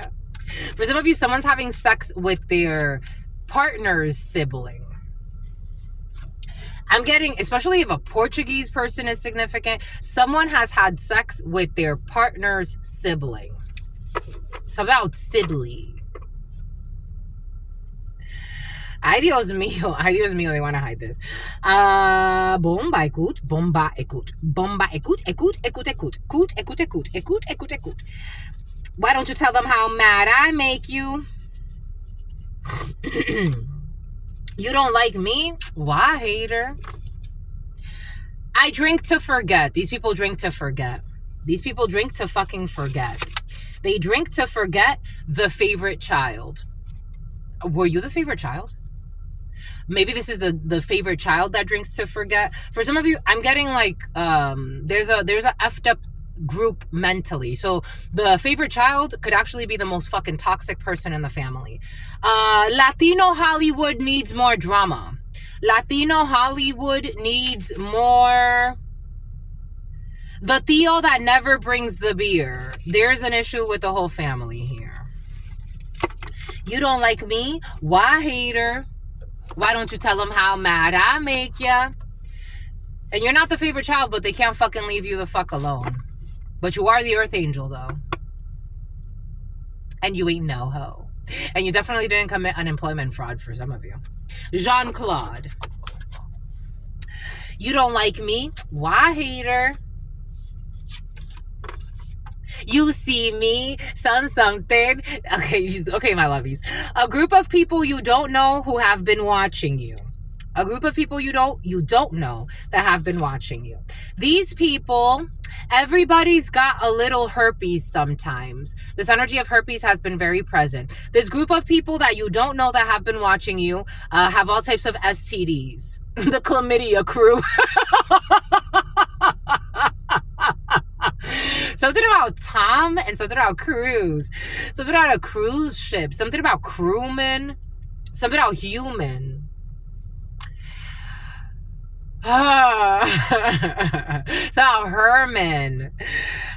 For some of you, someone's having sex with their partner's sibling. I'm getting, especially if a Portuguese person is significant, someone has had sex with their partner's sibling. Something about sibling. Ay, Dios mío, they want to hide this. Bomba, écoute. Why don't you tell them how mad I make you? You don't like me? Why, hater? I drink to forget. These people drink to forget. These people drink to fucking forget. They drink to forget the favorite child. Were you the favorite child? Maybe this is the favorite child that drinks to forget. For some of you, I'm getting like there's a effed up group mentally. So the favorite child could actually be the most fucking toxic person in the family. Latino Hollywood needs more drama. Latino Hollywood needs more. The Theo that never brings the beer. There's an issue with the whole family here. You don't like me? Why, hater? Why don't you tell them how mad I make ya? And you're not the favorite child, but they can't fucking leave you the fuck alone. But you are the earth angel, though. And you ain't no hoe. And you definitely didn't commit unemployment fraud for some of you. Jean-Claude. You don't like me? Why, hater? You see me, something. Okay, my lovies. A group of people you don't know who have been watching you. A group of people you don't know that have been watching you. These people, everybody's got a little herpes sometimes. This energy of herpes has been very present. This group of people that you don't know that have been watching you have all types of STDs. The chlamydia crew. Something about Tom and something about cruise. Something about a cruise ship. Something about crewman. Something about human. So Herman.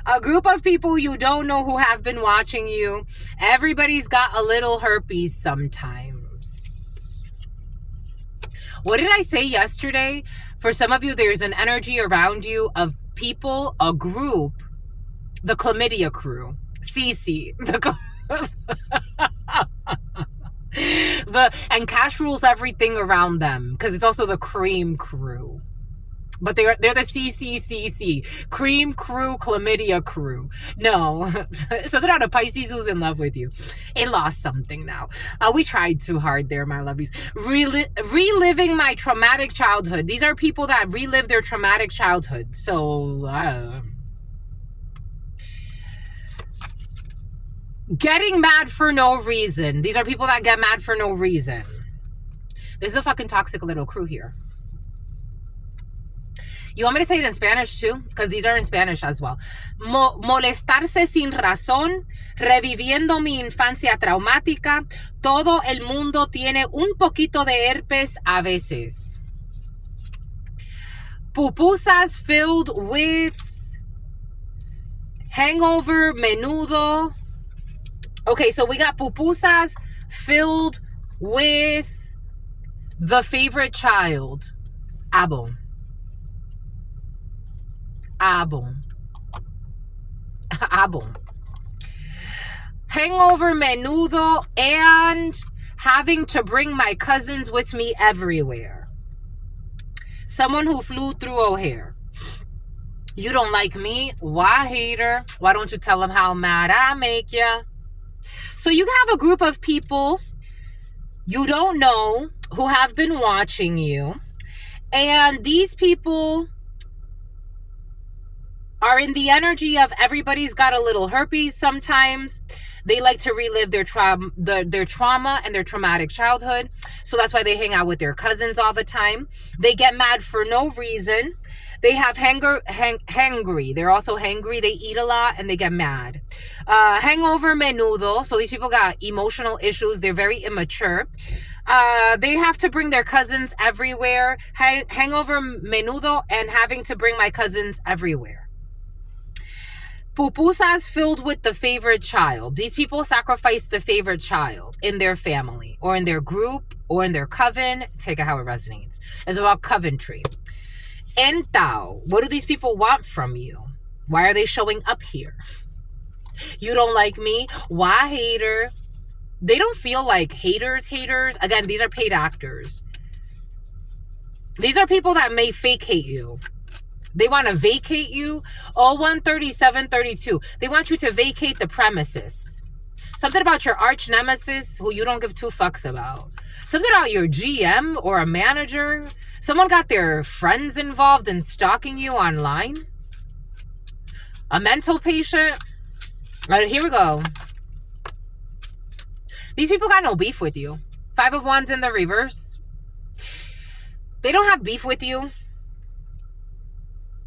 A group of people you don't know who have been watching you. Everybody's got a little herpes sometimes. What did I say yesterday? For some of you, there's an energy around you of people, a group, the chlamydia crew, CC, and Cash rules everything around them because it's also the cream crew. But they're the CCCC, cream crew, chlamydia crew. No, so they're not a Pisces who's in love with you. It lost something now. We tried too hard there, my lovies. Reliving my traumatic childhood. These are people that relive their traumatic childhood. So, getting mad for no reason. These are people that get mad for no reason. There's a fucking toxic little crew here. You want me to say it in Spanish too? Because these are in Spanish as well. Molestarse sin razón, reviviendo mi infancia traumática. Todo el mundo tiene un poquito de herpes a veces. Pupusas filled with hangover, menudo. Okay, so we got pupusas filled with the favorite child. Abo. Hangover, menudo, and having to bring my cousins with me everywhere. Someone who flew through O'Hare. You don't like me? Why, hater? Why don't you tell them how mad I make ya? So you have a group of people you don't know who have been watching you. And these people are in the energy of everybody's got a little herpes sometimes. They like to relive their trauma and their traumatic childhood. So that's why they hang out with their cousins all the time. They get mad for no reason. They have hangry. They're also hangry. They eat a lot and they get mad. Hangover, menudo. So these people got emotional issues. They're very immature. They have to bring their cousins everywhere. Hangover, menudo, and having to bring my cousins everywhere. Pupusas filled with the favorite child. These people sacrifice the favorite child in their family or in their group or in their coven. Take it how it resonates. It's about coventry. Entao. What do these people want from you? Why are they showing up here? You don't like me? Why, hater? They don't feel like haters. Again, these are paid actors. These are people that may fake hate you. They want to vacate you. 013732. They want you to vacate the premises. Something about your arch nemesis who you don't give two fucks about. Something about your GM or a manager. Someone got their friends involved in stalking you online. A mental patient. All right, here we go. These people got no beef with you. 5 of Wands in the reverse. They don't have beef with you.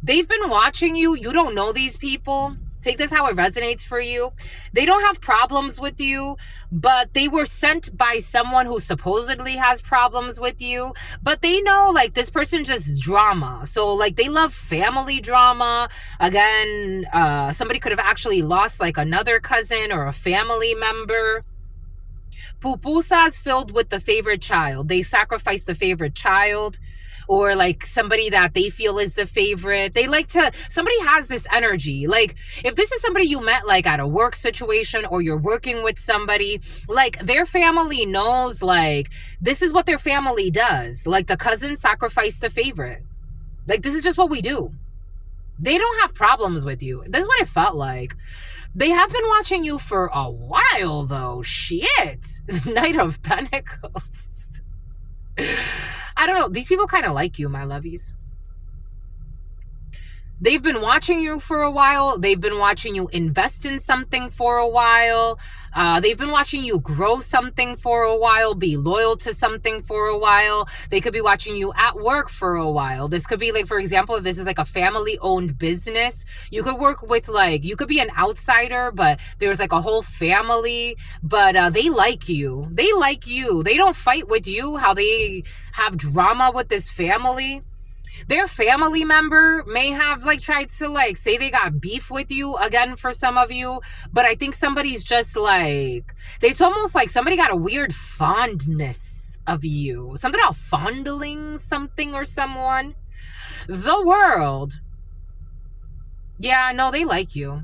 They've been watching you. You don't know these people. Take this how it resonates for you. They don't have problems with you, but they were sent by someone who supposedly has problems with you. But they know, like, this person just drama. So, like, they love family drama. Again, somebody could have actually lost, like, another cousin or a family member. Pupusas filled with the favorite child. They sacrifice the favorite child. or like somebody that they feel is the favorite. They like to, somebody has this energy. Like if this is somebody you met like at a work situation, or you're working with somebody, like their family knows like this is what their family does. Like the cousins sacrifice the favorite. Like this is just what we do. They don't have problems with you. This is what it felt like. They have been watching you for a while though. Shit. Knight of Pentacles. I don't know. These people kind of like you, my lovies. They've been watching you for a while. They've been watching you invest in something for a while. They've been watching you grow something for a while, be loyal to something for a while. They could be watching you at work for a while. This could be like, for example, if this is like a family-owned business, you could work with like, you could be an outsider, but there's like a whole family, but they like you. They like you. They don't fight with you, how they have drama with this family. Their family member may have like tried to like say they got beef with you again for some of you, but I think somebody's just like, it's almost like somebody got a weird fondness of you. Something about fondling something or someone. The World. Yeah, no, they like you.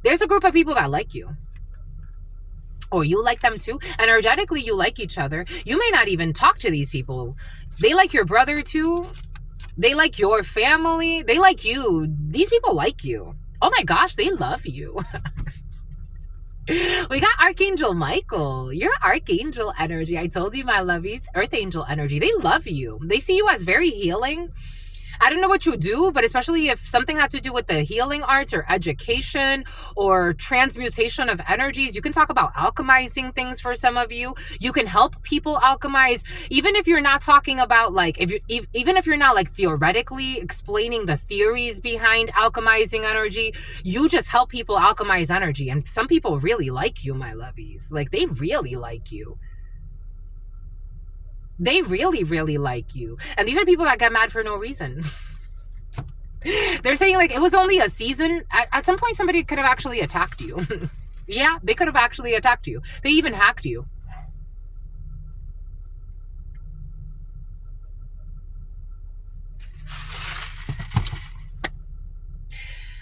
There's a group of people that like you. Or you like them too. Energetically, you like each other. You may not even talk to these people. They like your brother too. They like your family. They like you. These people like you. Oh my gosh, they love you. We got Archangel Michael. You're Archangel energy. I told you, my lovies. Earth Angel energy. They love you. They see you as very healing. I don't know what you do, but especially if something had to do with the healing arts or education or transmutation of energies, you can talk about alchemizing things for some of you. You can help people alchemize, even if you're not talking about like, even if you're not like theoretically explaining the theories behind alchemizing energy, you just help people alchemize energy. And some people really like you, my lovies. Like they really like you. They really, really like you. And these are people that get mad for no reason. They're saying like, it was only a season. At some point, somebody could have actually attacked you. Yeah, they could have actually attacked you. They even hacked you.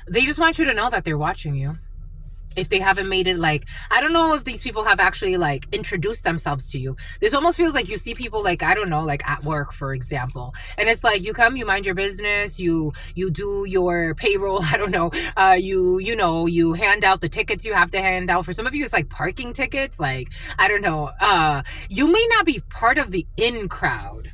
They just want you to know that they're watching you. If they haven't made it like, I don't know if these people have actually like introduced themselves to you. This almost feels like you see people like, I don't know, like at work, for example. And it's like, you come, you mind your business, you do your payroll. I don't know. You hand out the tickets you have to hand out. For some of you, it's like parking tickets. Like, I don't know. You may not be part of the in crowd.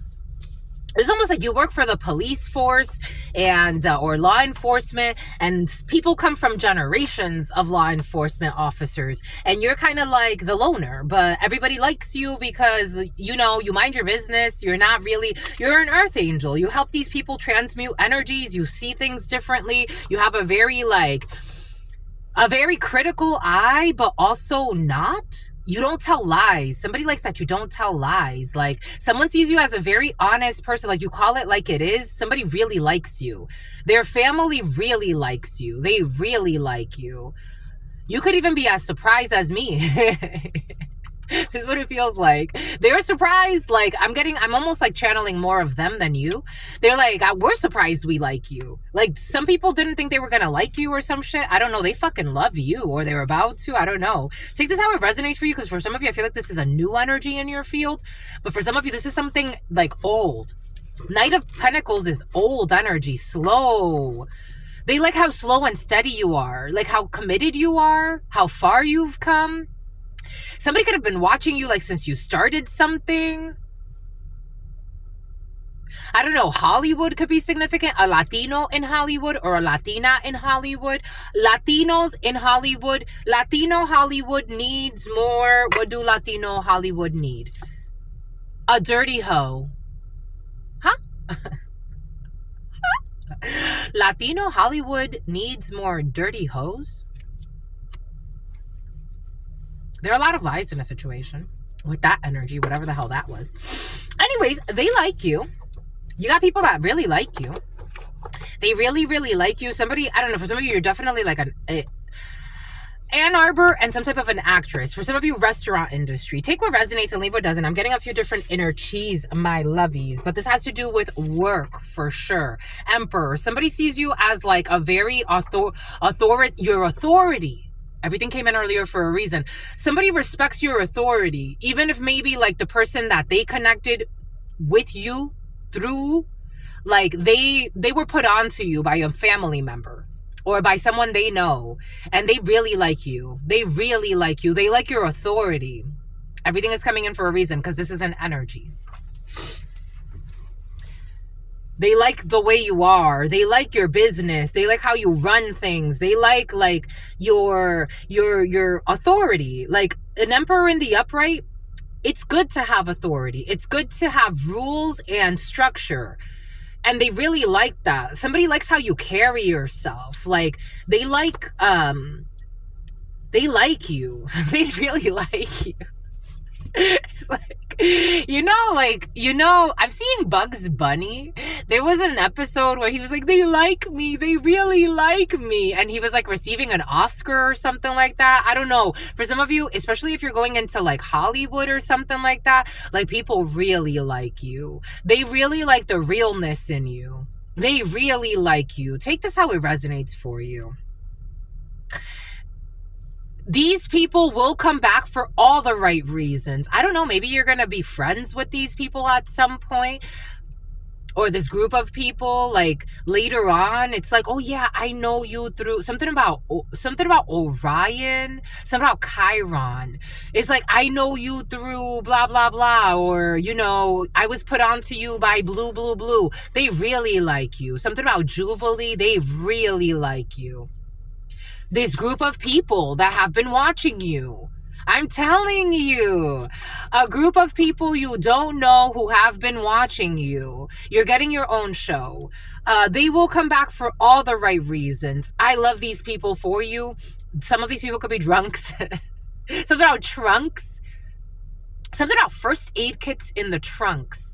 It's almost like you work for the police force and or law enforcement, and people come from generations of law enforcement officers, and you're kind of like the loner, but everybody likes you because, you know, you mind your business. You're not really, you're an earth angel. You help these people transmute energies. You see things differently. You have a very critical eye, but also not. You don't tell lies. Somebody likes that you don't tell lies. Like someone sees you as a very honest person. Like you call it like it is. Somebody really likes you. Their family really likes you. They really like you. You could even be as surprised as me. This is what it feels like. They're surprised. Like I'm almost like channeling more of them than you. They're like, we're surprised we like you. Like some people didn't think they were going to like you or some shit. I don't know. They fucking love you, or they're about to. I don't know. Take this how it resonates for you. Because for some of you, I feel like this is a new energy in your field. But for some of you, this is something like old. Knight of Pentacles is old energy, slow. They like how slow and steady you are. Like how committed you are. How far you've come. Somebody could have been watching you like since you started something. I don't know. Hollywood could be significant. A Latino in Hollywood or a Latina in Hollywood. Latinos in Hollywood. Latino Hollywood needs more. What do Latino Hollywood need? A dirty hoe. Huh? Latino Hollywood needs more dirty hoes. There are a lot of lies in a situation with that energy, whatever the hell that was. Anyways, they like you. You got people that really like you. They really, really like you. Somebody, I don't know, for some of you, you're definitely like Ann Arbor and some type of an actress. For some of you, restaurant industry. Take what resonates and leave what doesn't. I'm getting a few different inner cheese, my lovies, but this has to do with work for sure. Emperor. Somebody sees you as like a very your authority. Everything came in earlier for a reason. Somebody respects your authority, even if maybe like the person that they connected with you through, like they were put onto you by a family member or by someone they know, and they really like you. They really like you. They like your authority. Everything is coming in for a reason because this is an energy. They like the way you are. They like your business. They like how you run things. They like your authority. Like an emperor in the upright, it's good to have authority. It's good to have rules and structure. And they really like that. Somebody likes how you carry yourself. Like they like you. They really like you. It's like, I've seen Bugs Bunny. There was an episode where he was like, they like me. They really like me. And he was like receiving an Oscar or something like that. I don't know. For some of you, especially if you're going into like Hollywood or something like that, like people really like you. They really like the realness in you. They really like you. Take this how it resonates for you. These people will come back for all the right reasons. I don't know, maybe you're going to be friends with these people at some point, or this group of people, like later on. It's like, oh yeah, I know you through something about Orion, something about Chiron. It's like, I know you through blah, blah, blah, or, I was put onto you by blue, blue, blue. They really like you. Something about Jubilee. They really like you. This group of people that have been watching you. I'm telling you, a group of people you don't know who have been watching you. You're getting your own show. They will come back for all the right reasons. I love these people for you. Some of these people could be drunks. Something about trunks. Something about first aid kits in the trunks.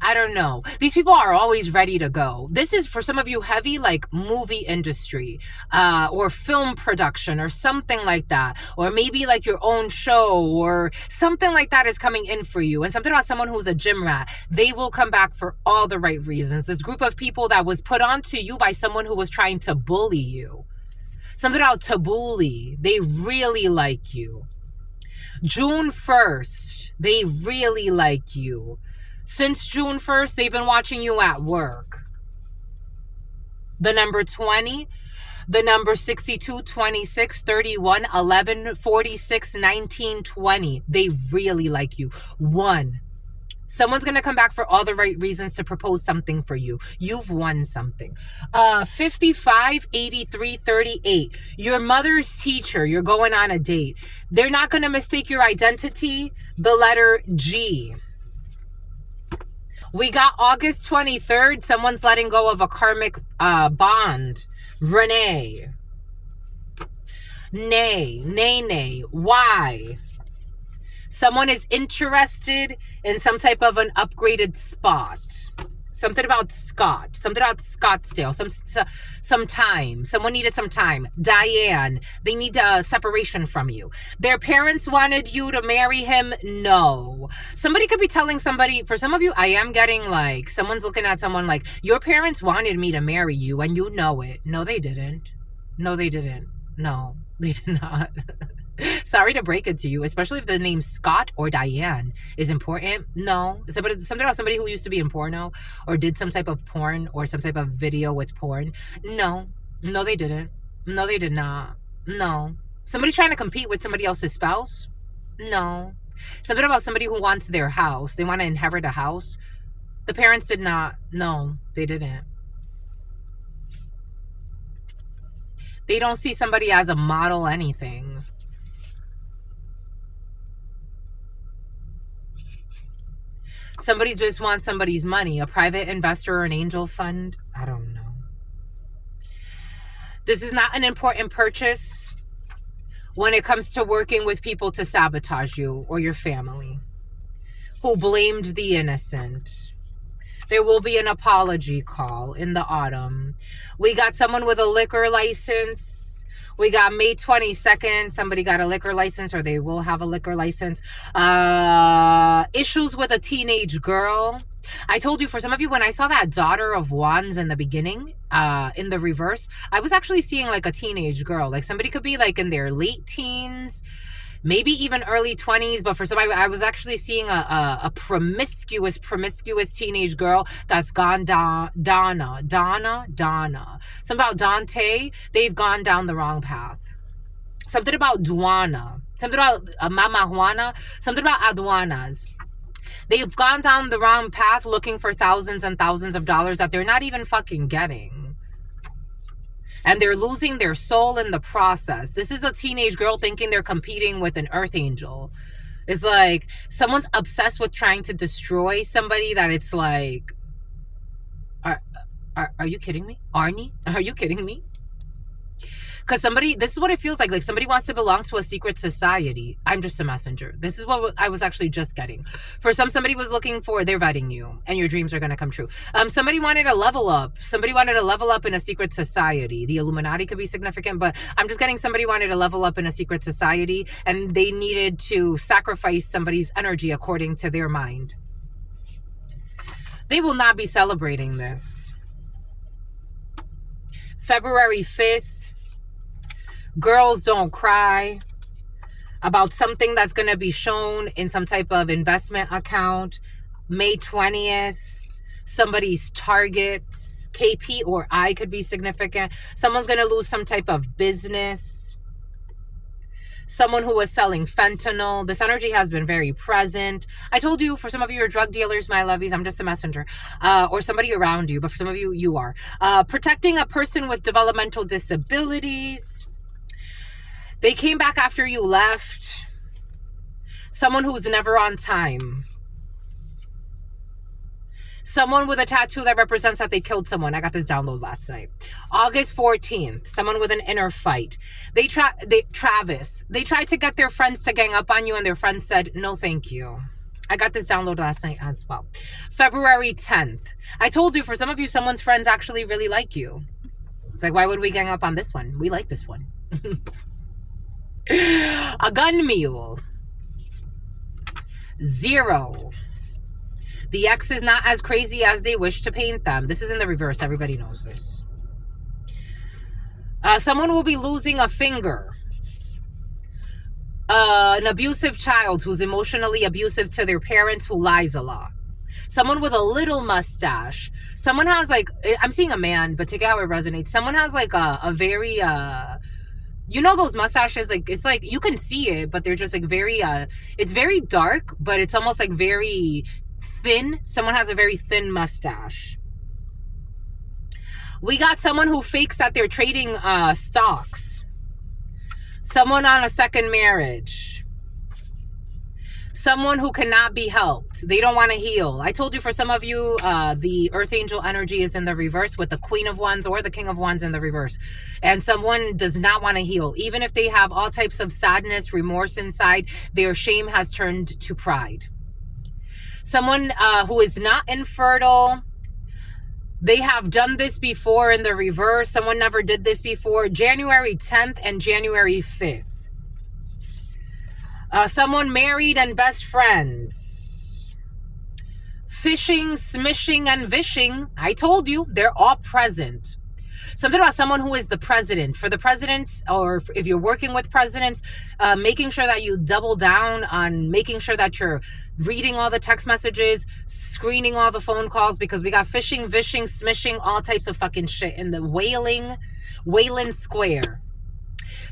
I don't know. These people are always ready to go. This is for some of you heavy, like movie industry, or film production or something like that. Or maybe like your own show or something like that is coming in for you. And something about someone who's a gym rat. They will come back for all the right reasons. This group of people that was put onto you by someone who was trying to bully you. Something about to bully. They really like you. June 1st, they really like you. Since June 1st, they've been watching you at work. The number 20, the number 62, 26, 31, 11, 46, 19, 20. They really like you. 1. Someone's going to come back for all the right reasons to propose something for you. You've won something. 55, 83, 38. Your mother's teacher. You're going on a date. They're not going to mistake your identity. The letter G. We got August 23rd. Someone's letting go of a karmic bond. Renee. Nay. Why? Someone is interested in some type of an upgraded spot. Something about Scott. Something about Scottsdale. Some time. Someone needed some time. Diane. They need a separation from you. Their parents wanted you to marry him. No. Somebody could be telling somebody. For some of you, I am getting like, someone's looking at someone like, your parents wanted me to marry you and you know it. No, they didn't. No, they didn't. No, they did not. Sorry to break it to you, especially if the name Scott or Diane is important. No. Something about somebody who used to be in porno or did some type of porn or some type of video with porn. No. No, they didn't. No, they did not. No. Somebody's trying to compete with somebody else's spouse? No. Something about somebody who wants their house. They want to inherit a house. The parents did not. No, they didn't. They don't see somebody as a model anything. Somebody just wants somebody's money, a private investor or an angel fund. I don't know. This is not an important purchase when it comes to working with people to sabotage you or your family who blamed the innocent. There will be an apology call in the autumn. We got someone with a liquor license. We got May 22nd. Somebody got a liquor license, or they will have a liquor license. Issues with a teenage girl. I told you, for some of you, when I saw that Daughter of Wands in the beginning, in the reverse, I was actually seeing like a teenage girl. Like somebody could be like in their late teens, maybe even early 20s, but for somebody, I was actually seeing a promiscuous teenage girl that's gone down. Donna. Something about Dante, they've gone down the wrong path. Something about Duana. Something about Mama Juana. Something about aduanas. They've gone down the wrong path looking for thousands and thousands of dollars that they're not even fucking getting. And they're losing their soul in the process. This is a teenage girl thinking they're competing with an earth angel. It's like someone's obsessed with trying to destroy somebody that it's like, are you kidding me? Arnie? Are you kidding me? Because this is what it feels like. Like somebody wants to belong to a secret society. I'm just a messenger. This is what I was actually just getting. For somebody was looking for, they're vetting you and your dreams are going to come true. Somebody wanted a level up. Somebody wanted to level up in a secret society. The Illuminati could be significant, but I'm just getting somebody wanted to level up in a secret society and they needed to sacrifice somebody's energy according to their mind. They will not be celebrating this. February 5th. Girls don't cry about something that's going to be shown in some type of investment account. May 20th, somebody's targets, KP or I could be significant. Someone's going to lose some type of business. Someone who was selling fentanyl. This energy has been very present. I told you, for some of you, you're drug dealers, my lovies. I'm just a messenger. Or somebody around you. But for some of you, you are. Protecting a person with developmental disabilities. They came back after you left. Someone who's never on time. Someone with a tattoo that represents that they killed someone. I got this download last night. August 14th. Someone with an inner fight. Travis. They tried to get their friends to gang up on you and their friends said, no, thank you. I got this download last night as well. February 10th. I told you, for some of you, someone's friends actually really like you. It's like, why would we gang up on this one? We like this one. A gun mule. 0. The ex is not as crazy as they wish to paint them. This is in the reverse. Everybody knows this. Someone will be losing a finger. An abusive child who's emotionally abusive to their parents, who lies a lot. Someone with a little mustache. Someone has like, I'm seeing a man, but take it how it resonates. Someone has like a very... you know those mustaches, like it's like you can see it, but they're just like very it's very dark, but it's almost like very thin. Someone has a very thin mustache. We got someone who fakes that they're trading stocks. Someone on a second marriage. Someone who cannot be helped. They don't want to heal. I told you, for some of you, the Earth Angel energy is in the reverse with the Queen of Wands or the King of Wands in the reverse. And someone does not want to heal. Even if they have all types of sadness, remorse inside, their shame has turned to pride. Someone who is not infertile. They have done this before in the reverse. Someone never did this before. January 10th and January 5th. Someone married and best friends. Fishing, smishing, and vishing. I told you, they're all present. Something about someone who is the president. For the presidents, or if you're working with presidents, making sure that you double down on making sure that you're reading all the text messages, screening all the phone calls, because we got fishing, vishing, smishing, all types of fucking shit in the Wayland Square.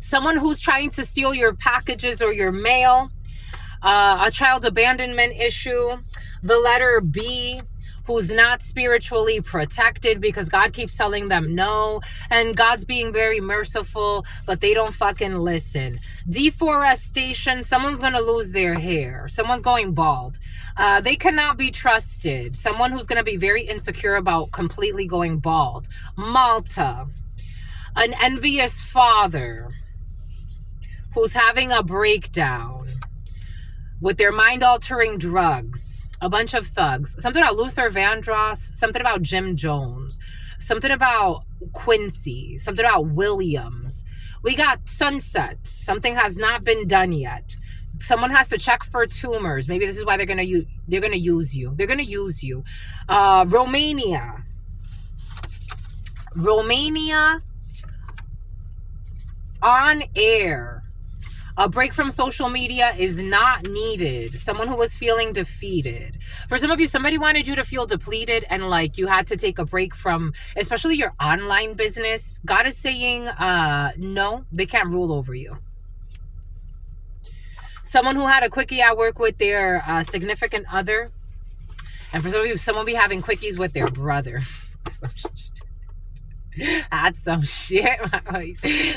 Someone who's trying to steal your packages or your mail. A child abandonment issue. The letter B, who's not spiritually protected because God keeps telling them no. And God's being very merciful, but they don't fucking listen. Deforestation. Someone's going to lose their hair. Someone's going bald. They cannot be trusted. Someone who's going to be very insecure about completely going bald. Malta. An envious father who's having a breakdown with their mind-altering drugs. A bunch of thugs. Something about Luther Vandross. Something about Jim Jones. something about Quincy, something about Williams. We got sunset. Something has not been done yet. Someone has to check for tumors. Maybe this is why they're gonna use you. They're gonna use you. Romania on air. A break from social media is not needed. Someone who was feeling defeated. For some of you, somebody wanted you to feel depleted and like you had to take a break from, especially your online business. God is saying, no, they can't rule over you. Someone who had a quickie at work with their significant other. And for some of you, someone be having quickies with their brother. That's some shit.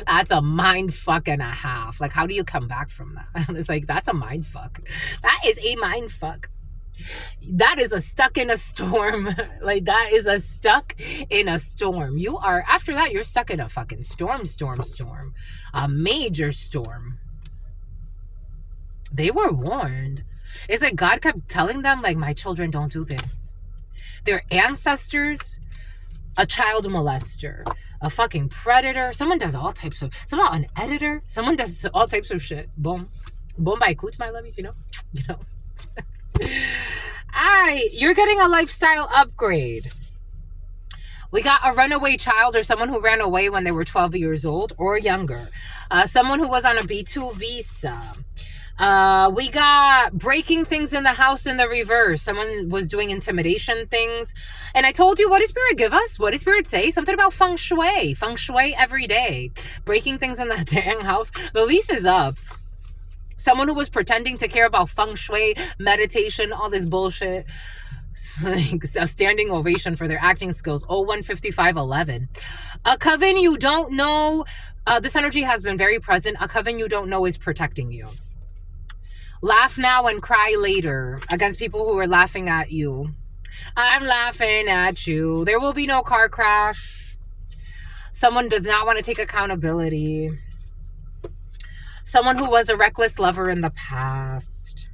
That's a mind fuck and a half. Like, how do you come back from that? It's like, that's a mind fuck. That is a mind fuck. That is a stuck in a storm. Like, that is a stuck in a storm. You are, after that, you're stuck in a fucking storm. A major storm. They were warned. It's like God kept telling them, like, my children, don't do this. Their ancestors, a child molester, a fucking predator. Someone does all types of, an editor. Someone does all types of shit. Boom. Boom by Koot, my lovies, you know? You're getting a lifestyle upgrade. We got a runaway child or someone who ran away when they were 12 years old or younger. Someone who was on a B2 visa. We got breaking things in the house in the reverse. Someone was doing intimidation things. And I told you, what did Spirit give us? What did Spirit say? Something about feng shui. Feng shui every day. Breaking things in the dang house. The lease is up. Someone who was pretending to care about feng shui, meditation, all this bullshit. Like a standing ovation for their acting skills. 015511. A coven you don't know. This energy has been very present. A coven you don't know is protecting you. Laugh now and cry later against people who are laughing at you. I'm laughing at you. There will be no car crash. Someone does not want to take accountability. Someone who was a reckless lover in the past.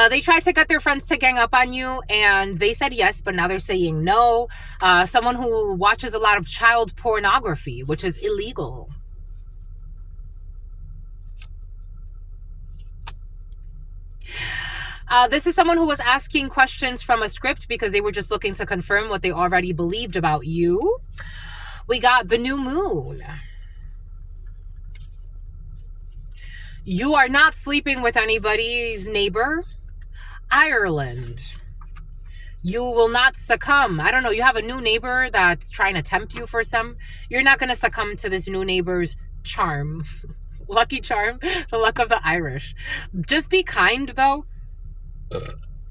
They tried to get their friends to gang up on you and they said yes, but now they're saying no. Someone who watches a lot of child pornography, which is illegal. This is someone who was asking questions from a script because they were just looking to confirm what they already believed about you. We got the new moon. You are not sleeping with anybody's neighbor. Ireland. You will not succumb. I don't know. You have a new neighbor that's trying to tempt you for some. You're not going to succumb to this new neighbor's charm. Lucky charm. The luck of the Irish. Just be kind, though.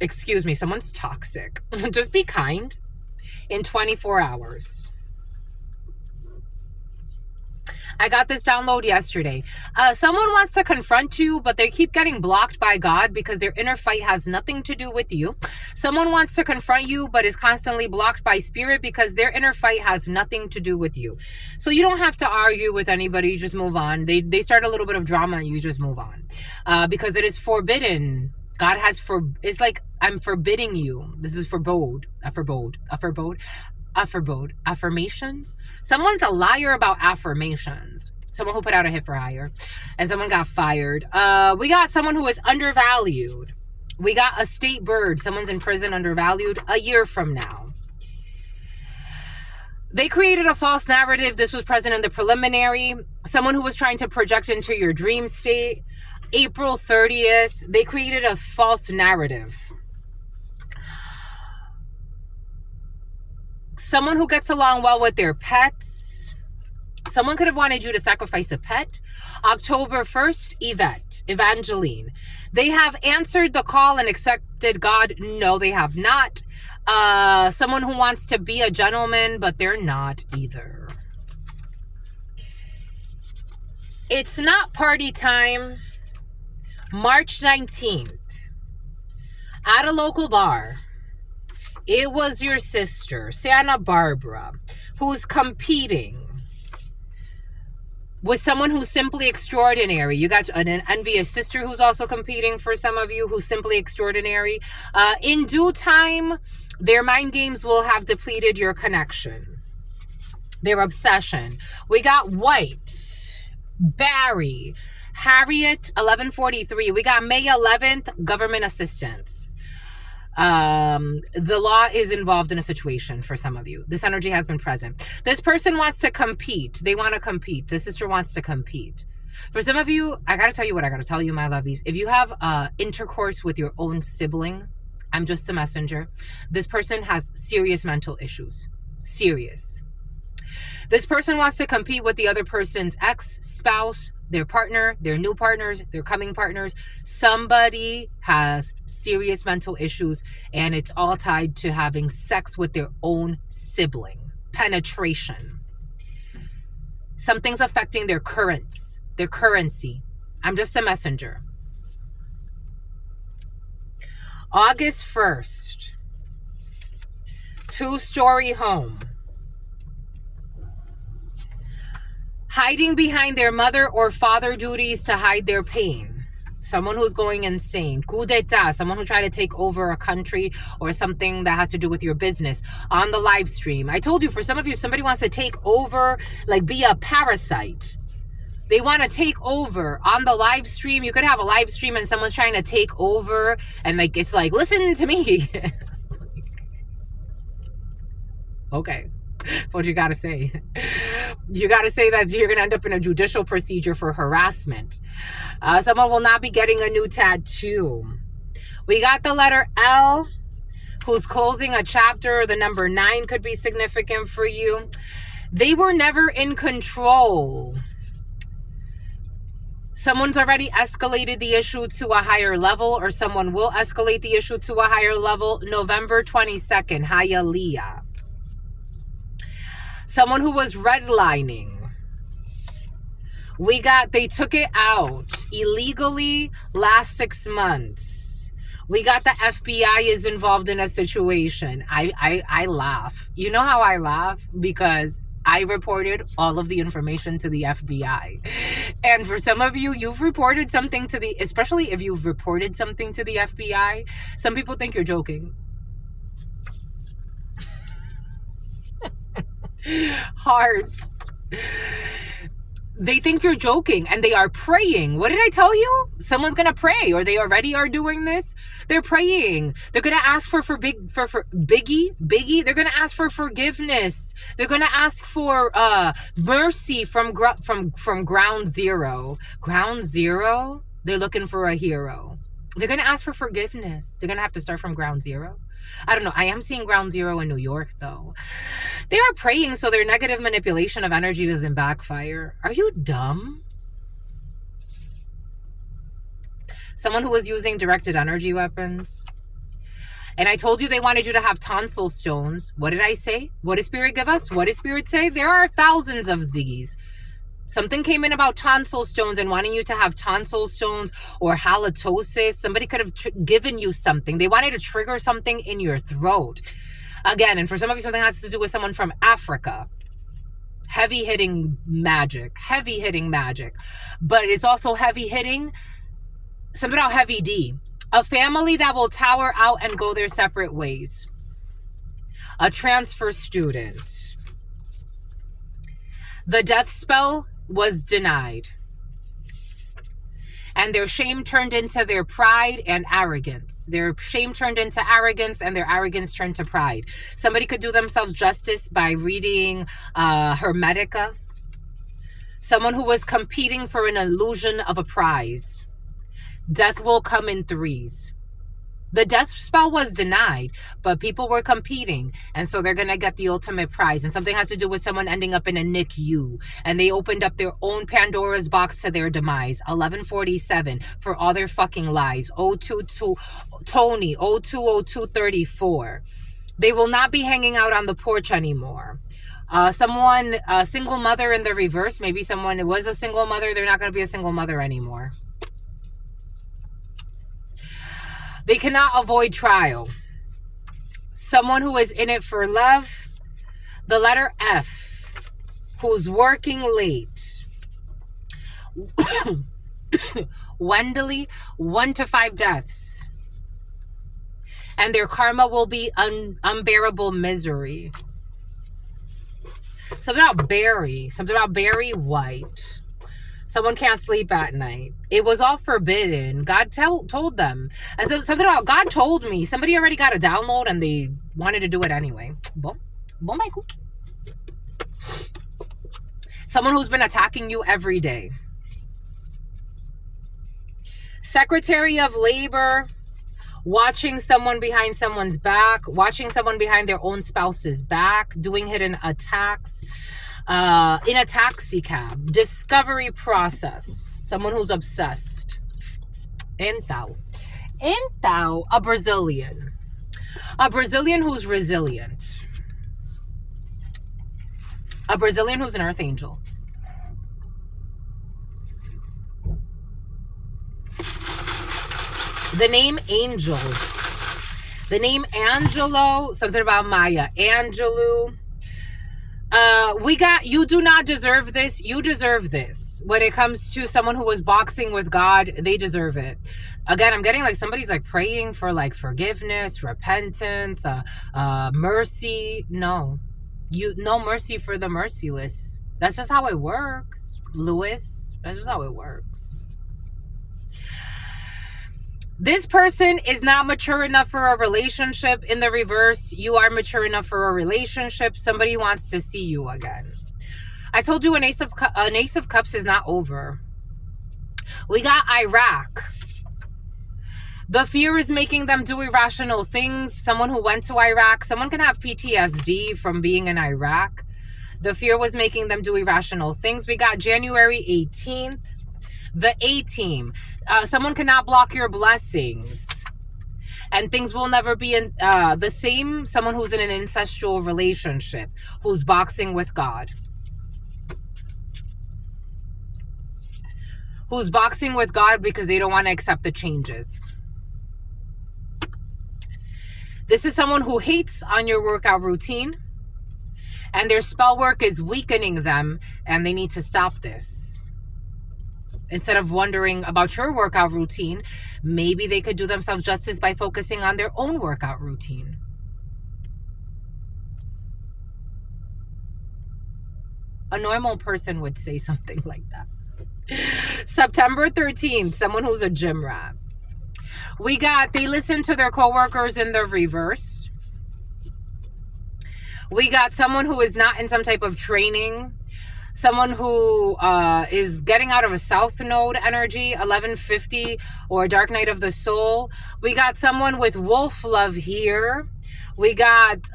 Excuse me. Someone's toxic. Just be kind in 24 hours. I got this download yesterday. Someone wants to confront you, but they keep getting blocked by God because their inner fight has nothing to do with you. Someone wants to confront you, but is constantly blocked by spirit because their inner fight has nothing to do with you. So you don't have to argue with anybody. You just move on. They start a little bit of drama and you just move on. Because it is forbidden. God has it's like, I'm forbidding you. This is forbode. Affirmations. Someone's a liar about affirmations. Someone who put out a hit for hire and someone got fired. We got someone who is undervalued. We got a state bird. Someone's in prison undervalued a year from now. They created a false narrative. This was present in the preliminary. Someone who was trying to project into your dream state. April 30th, they created a false narrative. Someone who gets along well with their pets. Someone could have wanted you to sacrifice a pet. October 1st, Yvette, Evangeline. They have answered the call and accepted God. No, they have not. Someone who wants to be a gentleman, but they're not either. It's not party time. March 19th. At a local bar. It was your sister, Santa Barbara, who's competing with someone who's simply extraordinary. You got an envious sister who's also competing for some of you, who's simply extraordinary. In due time, their mind games will have depleted your connection. Their obsession. We got White, Barry, Harriet, 1143. We got May 11th, government assistance. The law is involved in a situation for some of you. This energy has been present. This person wants to compete. They want to compete. This sister wants to compete. For some of you, I got to tell you what I got to tell you, my lovies. If you have intercourse with your own sibling, I'm just a messenger. This person has serious mental issues. Serious. This person wants to compete with the other person's ex-spouse, their partner, their new partners, their coming partners. Somebody has serious mental issues, and it's all tied to having sex with their own sibling. Penetration. Something's affecting their currency. I'm just a messenger. August 1st. 2-story home. Hiding behind their mother or father duties to hide their pain. Someone who's going insane. Coup d'etat. Someone who tried to take over a country or something that has to do with your business on the live stream. I told you, for some of you, somebody wants to take over, like be a parasite. They want to take over on the live stream. You could have a live stream and someone's trying to take over, and like it's like, listen to me. Okay. What you gotta say? You gotta say that you're gonna end up in a judicial procedure for harassment. Someone will not be getting a new tattoo. We got the letter L, who's closing a chapter. The number 9 could be significant for you. They were never in control. Someone's already escalated the issue to a higher level, or someone will escalate the issue to a higher level. November 22nd, Hialeah. Someone who was redlining. They took it out illegally last 6 months. We got the FBI is involved in a situation. I laugh. You know how I laugh? Because I reported all of the information to the FBI. And for some of you, you've reported something to especially if you've reported something to the FBI, some people think you're joking. Heart. They think you're joking, and they are praying. What did I tell you? Someone's gonna pray, or they already are doing this. They're praying. They're gonna ask for Biggie. They're gonna ask for forgiveness. They're gonna ask for mercy from ground zero. Ground zero. They're looking for a hero. They're gonna ask for forgiveness. They're gonna have to start from ground zero. I don't know. I am seeing ground zero in New York, though. They are praying so their negative manipulation of energy doesn't backfire. Are you dumb? Someone who was using directed energy weapons. And I told you they wanted you to have tonsil stones. What did I say? What did Spirit give us? What did Spirit say? There are thousands of these. Something came in about tonsil stones and wanting you to have tonsil stones or halitosis. Somebody could have given you something. They wanted to trigger something in your throat. Again, and for some of you, something has to do with someone from Africa. Heavy-hitting magic. Heavy-hitting magic. But it's also heavy-hitting, something about heavy D. A family that will tower out and go their separate ways. A transfer student. The death spell was denied. And their shame turned into their pride and arrogance. Their shame turned into arrogance, and their arrogance turned to pride. Somebody could do themselves justice by reading Hermetica. Someone who was competing for an illusion of a prize. Death will come in 3s. The death spell was denied, but people were competing, and so they're going to get the ultimate prize. And something has to do with someone ending up in a NICU, and they opened up their own Pandora's box to their demise. 1147 for all their fucking lies. 022 Tony, 020234. They will not be hanging out on the porch anymore. Someone, a single mother in the reverse. Maybe someone was a single mother. They're not going to be a single mother anymore. They cannot avoid trial. Someone who is in it for love. The letter F, who's working late. Wendley, 1 to 5 deaths. And their karma will be unbearable misery. Something about Barry White. Someone can't sleep at night. It was all forbidden. God told them. And so something about God told me. Somebody already got a download and they wanted to do it anyway. Boom. Boom, my good. Someone who's been attacking you every day. Secretary of Labor, watching someone behind someone's back, watching someone behind their own spouse's back, doing hidden attacks, in a taxi cab, discovery process, someone who's obsessed. Então, a Brazilian who's resilient, a Brazilian who's an earth angel. The name Angel. The name Angelo. Something about Maya Angelou. We got, you do not deserve this. You deserve this. When it comes to someone who was boxing with God, they deserve it. Again, I'm getting like somebody's like praying for like forgiveness, repentance, mercy. No mercy for the merciless. That's just how it works, Lewis. That's just how it works. This person is not mature enough for a relationship. In the reverse, you are mature enough for a relationship. Somebody wants to see you again. I told you an Ace of Cups is not over. We got Iraq. The fear is making them do irrational things. Someone who went to Iraq, someone can have PTSD from being in Iraq. The fear was making them do irrational things. We got January 18th. The A-team. Someone cannot block your blessings. And things will never be in the same. Someone who's in an incestual relationship, who's boxing with God. Who's boxing with God because they don't want to accept the changes. This is someone who hates on your workout routine. And their spell work is weakening them. And they need to stop this. Instead of wondering about your workout routine, maybe they could do themselves justice by focusing on their own workout routine. A normal person would say something like that. September 13th, someone who's a gym rat. We got, they listen to their coworkers in the reverse. We got someone who is not in some type of training. Someone who is getting out of a South Node energy, 1150, or Dark Night of the Soul. We got someone with wolf love here. We got,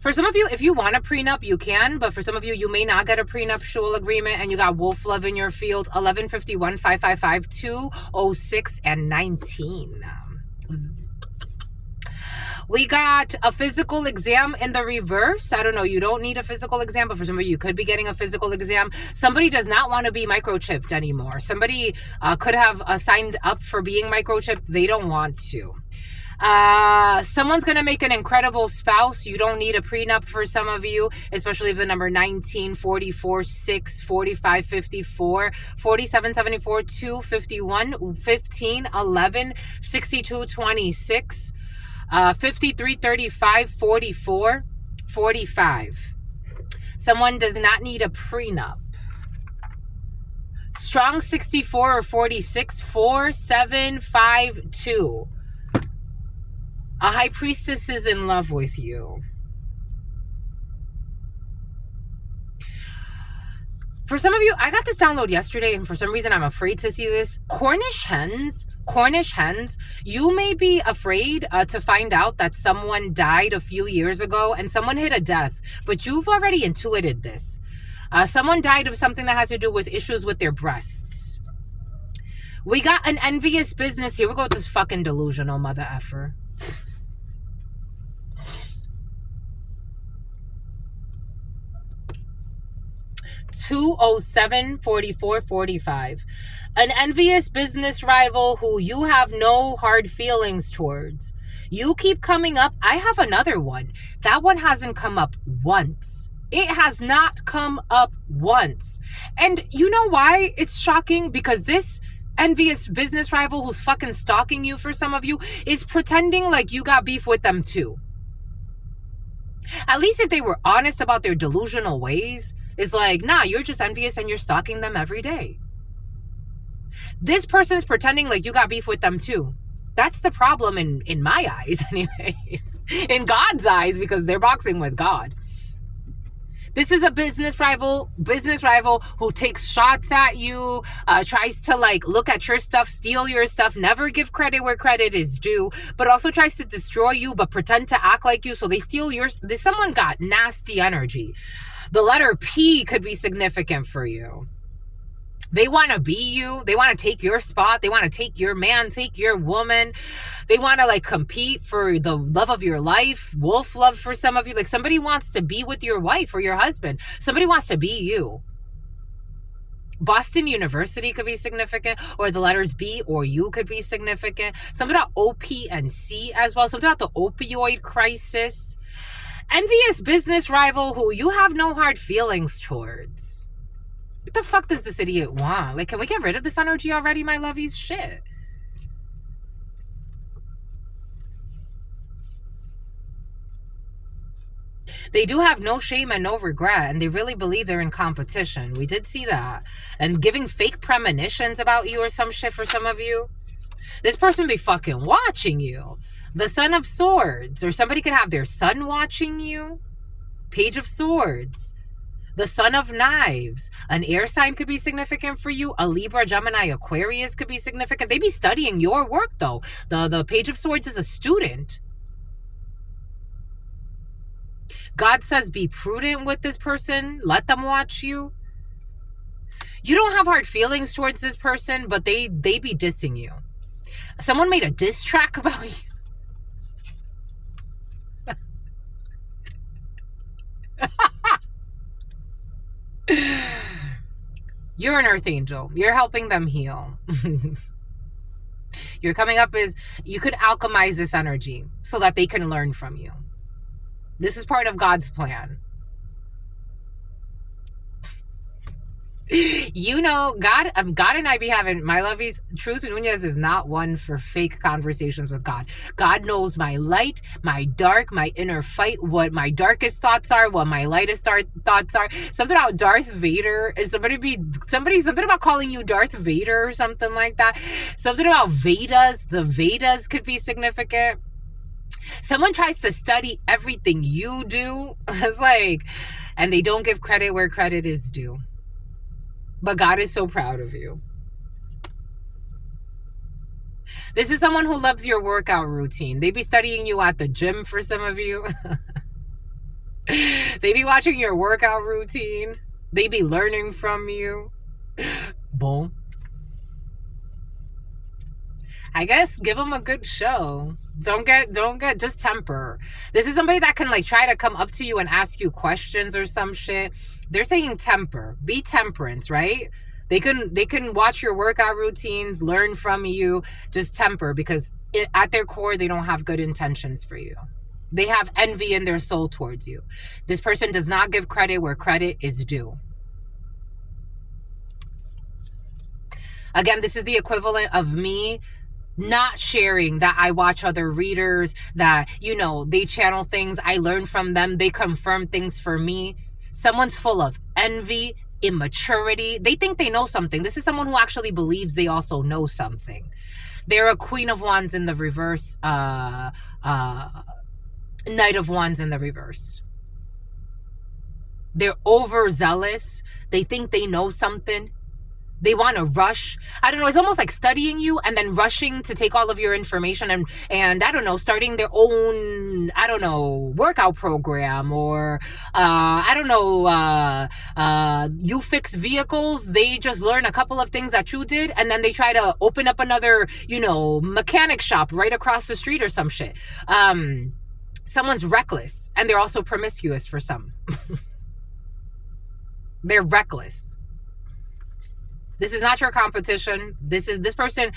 for some of you, if you want a prenup, you can. But for some of you, you may not get a prenuptial agreement. And you got wolf love in your field, 1151, 555, 206, and 19. We got a physical exam in the reverse. I don't know. You don't need a physical exam, but for somebody, you could be getting a physical exam. Somebody does not want to be microchipped anymore. Somebody could have signed up for being microchipped. They don't want to. Someone's going to make an incredible spouse. You don't need a prenup for some of you, especially if the number 19, 44, 6, 45, 54, 47, 74, 2, 51, 15, 11, 62, 26. 53, 35, 44, 45. Someone does not need a prenup. Strong 64 or 46, 4, 7, 5, 2. A high priestess is in love with you. For some of you, I got this download yesterday, and for some reason I'm afraid to see this. Cornish hens, you may be afraid to find out that someone died a few years ago and someone hit a death, but you've already intuited this. Someone died of something that has to do with issues with their breasts. We got an envious business. Here we go with this fucking delusional mother effer. 207 44 45. An envious business rival who you have no hard feelings towards. You keep coming up. I have another one. That one hasn't come up once. It has not come up once. And you know why it's shocking? Because this envious business rival who's fucking stalking you, for some of you, is pretending like you got beef with them too. At least if they were honest about their delusional ways, it's like, nah, you're just envious and you're stalking them every day. This person's pretending like you got beef with them too. That's the problem in my eyes anyways. In God's eyes, because they're boxing with God. This is a business rival who takes shots at you, tries to like look at your stuff, steal your stuff, never give credit where credit is due, but also tries to destroy you, but pretend to act like you. So they steal your, someone got nasty energy. The letter P could be significant for you. They want to be you. They want to take your spot. They want to take your man, take your woman. They want to like compete for the love of your life. Wolf love for some of you. Like somebody wants to be with your wife or your husband. Somebody wants to be you. Boston University could be significant, or the letters B or U could be significant. Something about O, P, and C as well. Something about the opioid crisis. Envious business rival who you have no hard feelings towards. What the fuck does this idiot want? Like, can we get rid of this energy already, my lovies? Shit. They do have no shame and no regret, and they really believe they're in competition. We did see that. And giving fake premonitions about you or some shit for some of you. This person be fucking watching you. The Son of Swords. Or somebody could have their son watching you. Page of Swords. The Son of Knives. An air sign could be significant for you. A Libra, Gemini, Aquarius could be significant. They be studying your work, though. The Page of Swords is a student. God says be prudent with this person. Let them watch you. You don't have hard feelings towards this person, but they be dissing you. Someone made a diss track about you. You're an earth angel. You're helping them heal. You're coming up as, you could alchemize this energy so that they can learn from you. This is part of God's plan. You know, God and I be having, my lovies, Truth Nunez is not one for fake conversations with God. God knows my light, my dark, my inner fight, what my darkest thoughts are, what my lightest thoughts are. Something about Darth Vader. Is something about calling you Darth Vader or something like that. Something about Vedas. The Vedas could be significant. Someone tries to study everything you do. It's like, and they don't give credit where credit is due. But God is so proud of you. This is someone who loves your workout routine. They be studying you at the gym for some of you. They be watching your workout routine. They be learning from you. Boom. I guess give them a good show. Don't get, just temper. This is somebody that can like try to come up to you and ask you questions or some shit. They're saying temper. Be temperance, right? They can watch your workout routines, learn from you, just temper, because at their core, they don't have good intentions for you. They have envy in their soul towards you. This person does not give credit where credit is due. Again, this is the equivalent of me not sharing that I watch other readers, that, you know, they channel things, I learn from them, they confirm things for me. Someone's full of envy, immaturity. They think they know something. This is someone who actually believes they also know something. They're a Queen of Wands in the reverse, Knight of Wands in the reverse. They're overzealous. They think they know something. They want to rush. I don't know. It's almost like studying you and then rushing to take all of your information and I don't know, starting their own, I don't know, workout program, or, I don't know, you fix vehicles. They just learn a couple of things that you did, and then they try to open up another, you know, mechanic shop right across the street or some shit. Someone's reckless, and they're also promiscuous for some. They're reckless. This is not your competition. This person,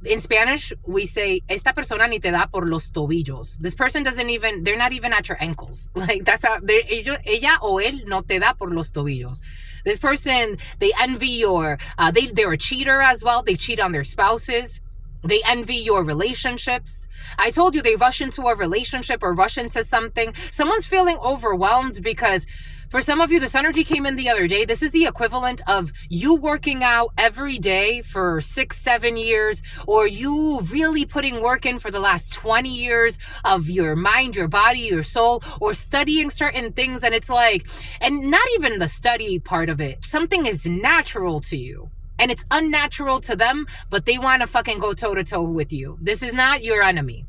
in Spanish, we say, esta persona ni te da por los tobillos. This person they're not even at your ankles. Like, that's how, ella o él no te da por los tobillos. This person, they envy they're a cheater as well. They cheat on their spouses. They envy your relationships. I told you they rush into a relationship or rush into something. Someone's feeling overwhelmed because for some of you, this energy came in the other day. This is the equivalent of you working out every day for 6-7 years, or you really putting work in for the last 20 years of your mind, your body, your soul, or studying certain things. And it's like, and not even the study part of it. Something is natural to you. And it's unnatural to them, but they want to fucking go toe-to-toe with you. This is not your enemy.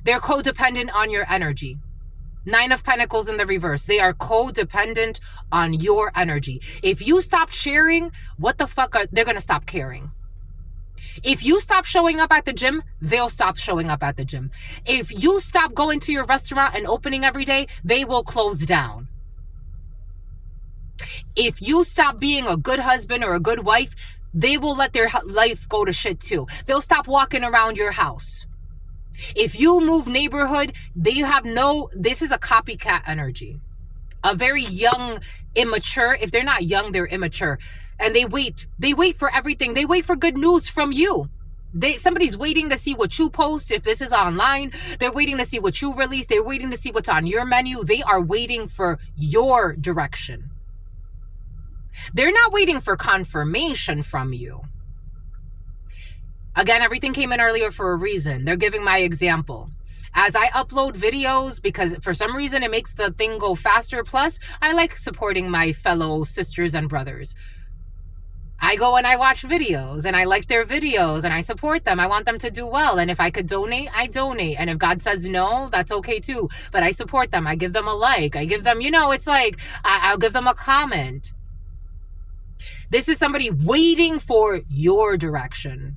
They're codependent on your energy. 9 of Pentacles in the reverse. They are codependent on your energy. If you stop sharing, what the fuck they're going to stop caring. If you stop showing up at the gym, they'll stop showing up at the gym. If you stop going to your restaurant and opening every day, they will close down. If you stop being a good husband or a good wife, they will let their life go to shit too. They'll stop walking around your house. If you move neighborhood, this is a copycat energy. A very young, immature. If they're not young, they're immature. And they wait for everything. They wait for good news from you. Somebody's waiting to see what you post. If this is online, they're waiting to see what you release. They're waiting to see what's on your menu. They are waiting for your direction. They're not waiting for confirmation from you. Again, everything came in earlier for a reason. They're giving my example. As I upload videos, because for some reason it makes the thing go faster. Plus, I like supporting my fellow sisters and brothers. I go and I watch videos and I like their videos and I support them. I want them to do well. And if I could donate, I donate. And if God says no, that's okay too. But I support them. I give them a like. I give them, it's like, I'll give them a comment. This is somebody waiting for your direction.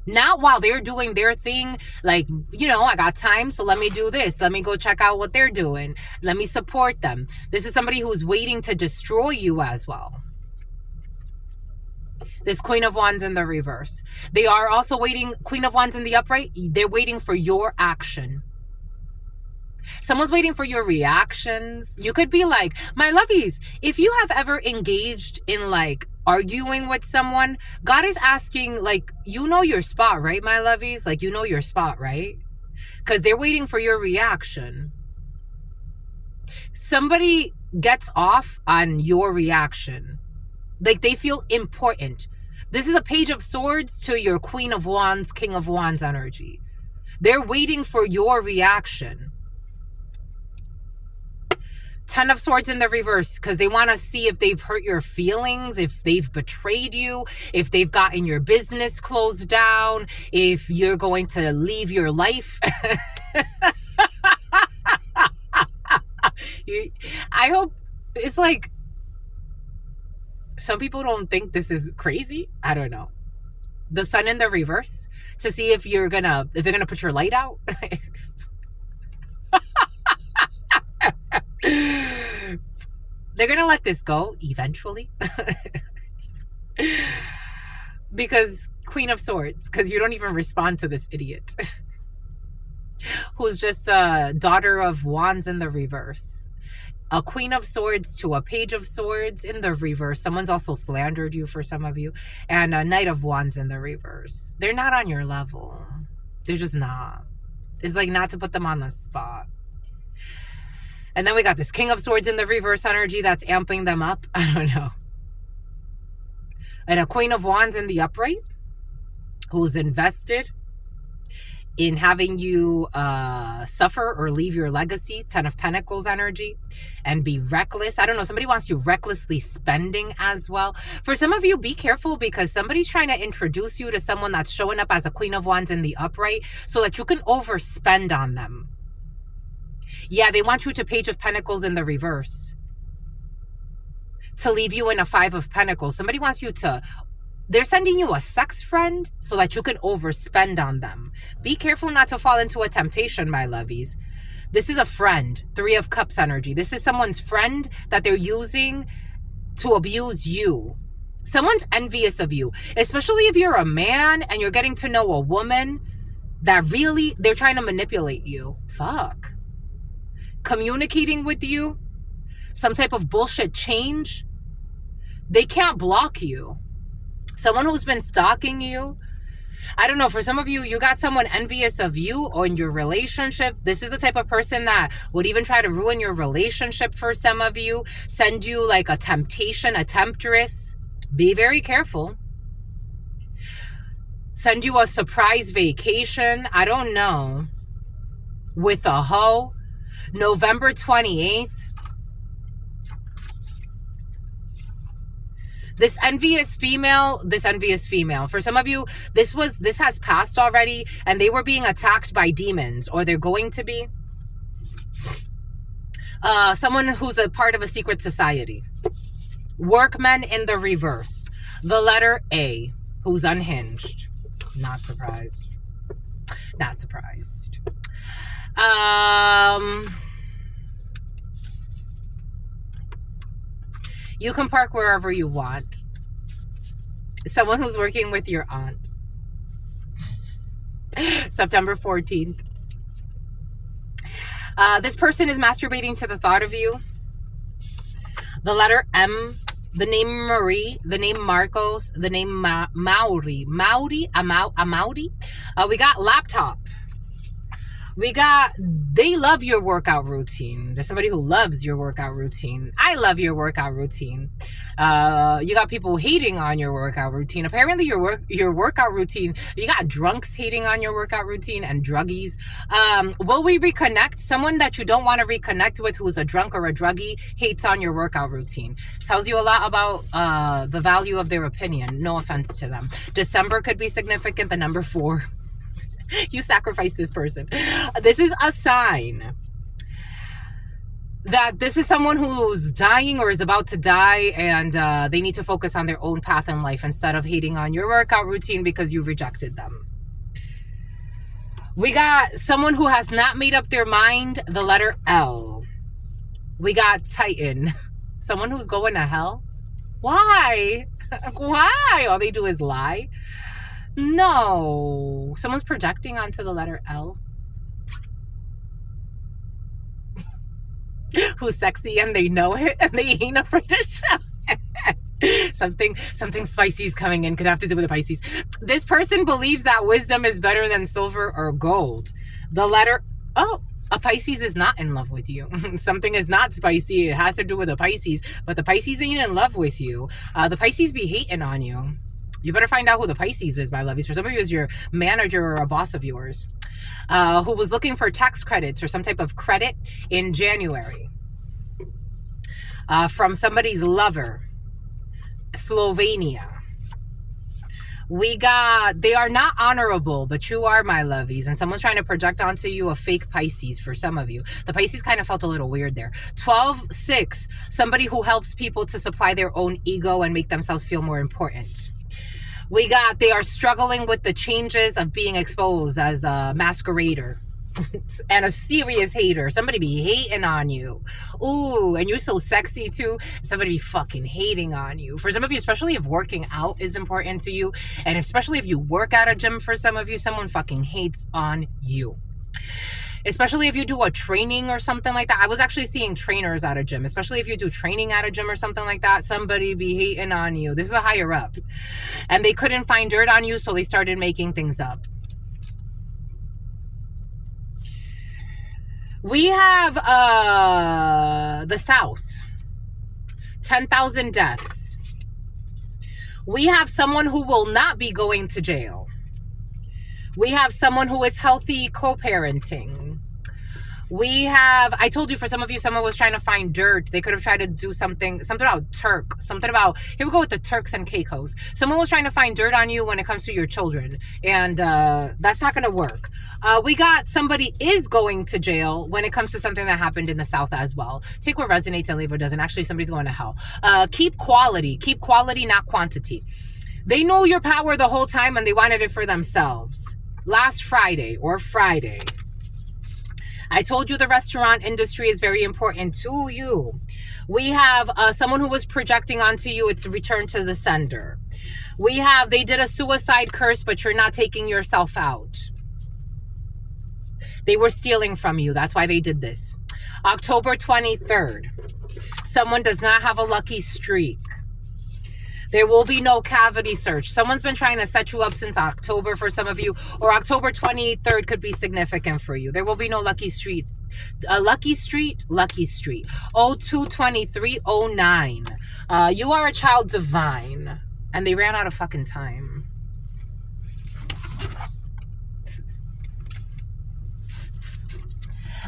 Not while they're doing their thing, like, I got time, so let me do this. Let me go check out what they're doing. Let me support them. This is somebody who's waiting to destroy you as well. This Queen of Wands in the reverse. They are also waiting, Queen of Wands in the upright, they're waiting for your action. Someone's waiting for your reactions. You could be like, my lovies, if you have ever engaged in like arguing with someone, God is asking, like, you know your spot, right, my lovies? Like, you know your spot, right? Because they're waiting for your reaction. Somebody gets off on your reaction. Like, they feel important. This is a Page of Swords to your Queen of Wands, King of Wands energy. They're waiting for your reaction. 10 of Swords in the reverse, because they want to see if they've hurt your feelings, if they've betrayed you, if they've gotten your business closed down, if you're going to leave your life. I hope it's like, some people don't think this is crazy. I don't know. The Sun in the reverse, to see if they're gonna put your light out. They're gonna let this go eventually. Because Queen of Swords, because you don't even respond to this idiot who's just a daughter of Wands in the reverse. A Queen of Swords to a Page of Swords in the reverse. Someone's also slandered you for some of you. And a Knight of Wands in the reverse. They're not on your level. They're just not. It's like not to put them on the spot. And then we got this King of Swords in the reverse energy that's amping them up. I don't know. And a Queen of Wands in the upright who's invested in having you suffer or leave your legacy. 10 of Pentacles energy. And be reckless. I don't know. Somebody wants you recklessly spending as well. For some of you, be careful because somebody's trying to introduce you to someone that's showing up as a Queen of Wands in the upright so that you can overspend on them. Yeah, they want you to Page of Pentacles in the reverse. To leave you in a 5 of Pentacles. Somebody wants you to... They're sending you a sex friend so that you can overspend on them. Be careful not to fall into a temptation, my lovies. This is a friend. 3 of Cups energy. This is someone's friend that they're using to abuse you. Someone's envious of you. Especially if you're a man and you're getting to know a woman that really... They're trying to manipulate you. Fuck. Communicating with you, some type of bullshit change, they can't block you. Someone who's been stalking you, I don't know, for some of you, you got someone envious of you or in your relationship. This is the type of person that would even try to ruin your relationship for some of you. Send you like a temptation, a temptress. Be very careful. Send you a surprise vacation. I don't know. With a hoe. November 28th. This envious female, for some of you, this has passed already, and they were being attacked by demons, or they're going to be. Someone who's a part of a secret society. Workmen in the reverse. The letter A, who's unhinged. Not surprised. Not surprised. You can park wherever you want. Someone who's working with your aunt. September 14th. This person is masturbating to the thought of you. The letter M, the name Marie, the name Marcos, the name Mauri. We got laptop. We got, they love your workout routine. There's somebody who loves your workout routine. I love your workout routine. You got people hating on your workout routine. Apparently your workout routine, you got drunks hating on your workout routine and druggies. Will we reconnect? Someone that you don't want to reconnect with who's a drunk or a druggie hates on your workout routine. Tells you a lot about the value of their opinion. No offense to them. December could be significant. The number 4. You sacrifice this person. This is a sign that this is someone who's dying or is about to die, and they need to focus on their own path in life instead of hating on your workout routine because you rejected them. We got someone who has not made up their mind, the letter L. We got Titan. Someone who's going to hell. Why? Why? All they do is lie. No. Someone's projecting onto the letter L. Who's sexy and they know it and they ain't afraid to show it. Something spicy is coming in. Could have to do with the Pisces. This person believes that wisdom is better than silver or gold. The letter, oh, a Pisces is not in love with you. Something is not spicy. It has to do with the Pisces, but the Pisces ain't in love with you. The Pisces be hating on you. You better find out who the Pisces is, my lovies. For some of you, is your manager or a boss of yours who was looking for tax credits or some type of credit in January from somebody's lover, Slovenia. We got, they are not honorable, but you are, my lovies. And someone's trying to project onto you a fake Pisces for some of you. The Pisces kind of felt a little weird there. 12-6, somebody who helps people to supply their own ego and make themselves feel more important. We got, they are struggling with the changes of being exposed as a masquerader and a serious hater. Somebody be hating on you. Ooh, and you're so sexy too. Somebody be fucking hating on you. For some of you, especially if working out is important to you, and especially if you work at a gym, for some of you, someone fucking hates on you. Especially if you do a training or something like that. I was actually seeing trainers at a gym. Especially if you do training at a gym or something like that, somebody be hating on you. This is a higher up. And they couldn't find dirt on you, so they started making things up. We have the South. 10,000 deaths. We have someone who will not be going to jail. We have someone who is healthy co-parenting. We have, I told you, for some of you, someone was trying to find dirt. They could have tried to do something about Turk, something about, here we go with the Turks and Caicos. Someone was trying to find dirt on you when it comes to your children. And that's not going to work. We got somebody is going to jail when it comes to something that happened in the South as well. Take what resonates and leave what doesn't. Actually, somebody's going to hell. Keep quality, not quantity. They know your power the whole time and they wanted it for themselves. Last Friday or Friday, I told you the restaurant industry is very important to you. We have someone who was projecting onto you. It's return to the sender. We have, they did a suicide curse, but you're not taking yourself out. They were stealing from you. That's why they did this. October 23rd. Someone does not have a lucky streak. There will be no cavity search. Someone's been trying to set you up since October for some of you, or October 23rd could be significant for you. There will be no lucky street. Lucky Street. 022309. You are a child divine. And they ran out of fucking time.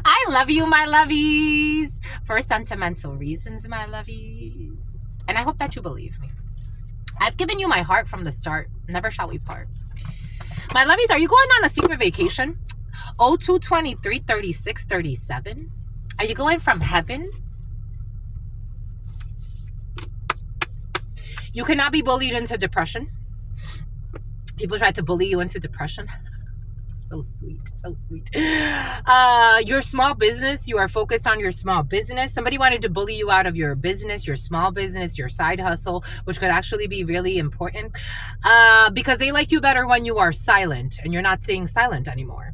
I love you, my lovies. For sentimental reasons, my lovies. And I hope that you believe me. I've given you my heart from the start. Never shall we part. My lovies, are you going on a secret vacation? 02233637. Are you going from heaven? You cannot be bullied into depression. People try to bully you into depression. So sweet, so sweet. Your small business, you are focused on your small business. Somebody wanted to bully you out of your business, your small business, your side hustle, which could actually be really important because they like you better when you are silent and you're not staying silent anymore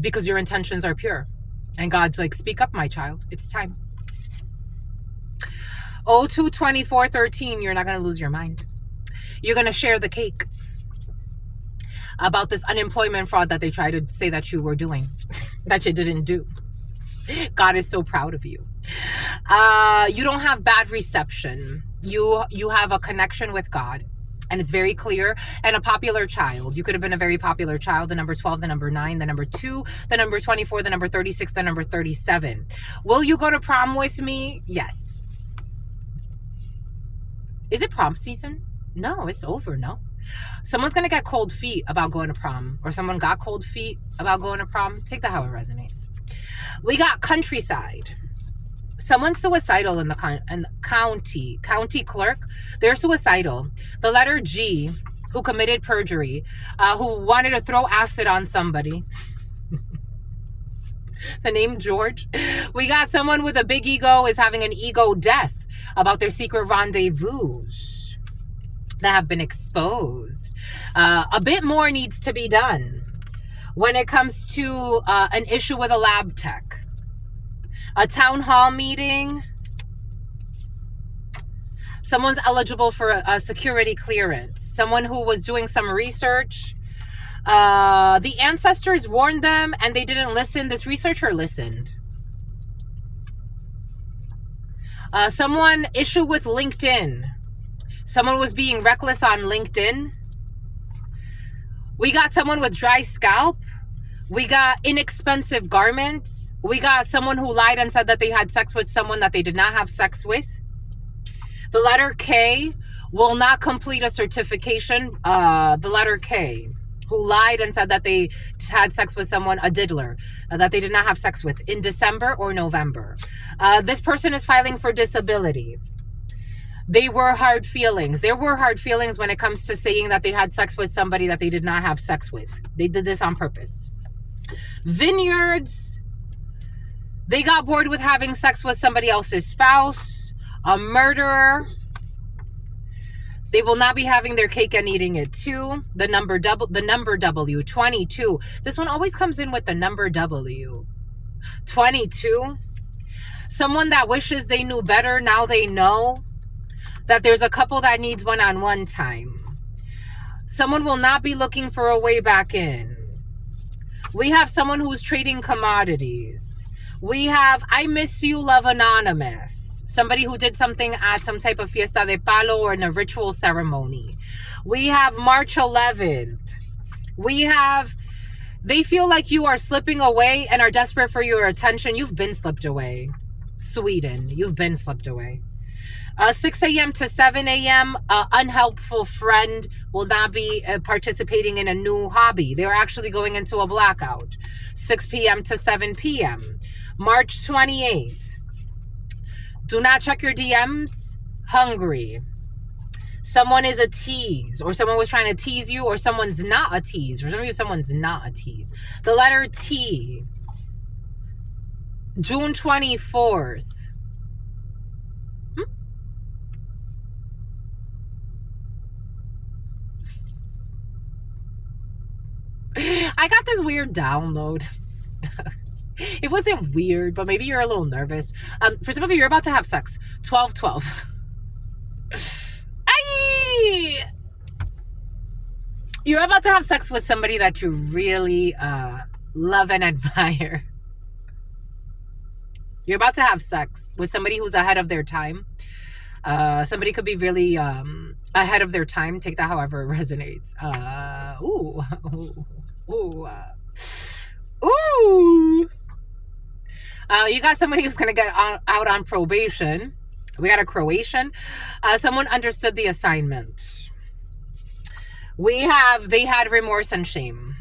because your intentions are pure. And God's like, speak up, my child. It's time. 022413, you're not going to lose your mind. You're going to share the cake about this unemployment fraud that they try to say that you were doing, that you didn't do. God is so proud of you. You don't have bad reception. You have a connection with God, and it's very clear. And a popular child. You could have been a very popular child. The number 12, the number 9, the number 2, the number 24, the number 36, the number 37. Will you go to prom with me? Yes. Is it prom season? No, it's over. No. Someone's going to get cold feet about going to prom, or someone got cold feet about going to prom. Take that how it resonates. We got countryside. Someone's suicidal in the county clerk. They're suicidal. The letter G, who committed perjury, who wanted to throw acid on somebody. The name George. We got someone with a big ego is having an ego death about their secret rendezvous that have been exposed. A bit more needs to be done when it comes to an issue with a lab tech. A town hall meeting. Someone's eligible for a security clearance. Someone who was doing some research. The ancestors warned them and they didn't listen. This researcher listened. Someone issue with LinkedIn. Someone was being reckless on LinkedIn. We got someone with dry scalp. We got inexpensive garments. We got someone who lied and said that they had sex with someone that they did not have sex with. The letter K will not complete a certification. The letter K, who lied and said that they had sex with someone, a diddler, that they did not have sex with in December or November. This person is filing for disability. They were hard feelings. There were hard feelings when it comes to saying that they had sex with somebody that they did not have sex with. They did this on purpose. Vineyards. They got bored with having sex with somebody else's spouse. A murderer. They will not be having their cake and eating it too. The number W, 22. This one always comes in with the number W. 22. Someone that wishes they knew better, now they know that there's a couple that needs one-on-one time. Someone will not be looking for a way back in. We have someone who's trading commodities. We have I Miss You, Love Anonymous. Somebody who did something at some type of fiesta de palo or in a ritual ceremony. We have March 11th. We have, they feel like you are slipping away and are desperate for your attention. You've been slipped away. Sweden, you've been slipped away. 6 a.m. to 7 a.m., unhelpful friend will not be participating in a new hobby. They're actually going into a blackout. 6 p.m. to 7 p.m. March 28th. Do not check your DMs. Hungry. Someone is a tease, or someone was trying to tease you, or someone's not a tease. For some of you, someone's not a tease. The letter T. June 24th. I got this weird download. It wasn't weird, but maybe you're a little nervous. For some of you, you're about to have sex. 12-12. You're about to have sex with somebody that you really love and admire. You're about to have sex with somebody who's ahead of their time. Somebody could be really ahead of their time. Take that however it resonates. You got somebody who's going to get out on probation. We got a Croatian. Someone understood the assignment. They had remorse and shame.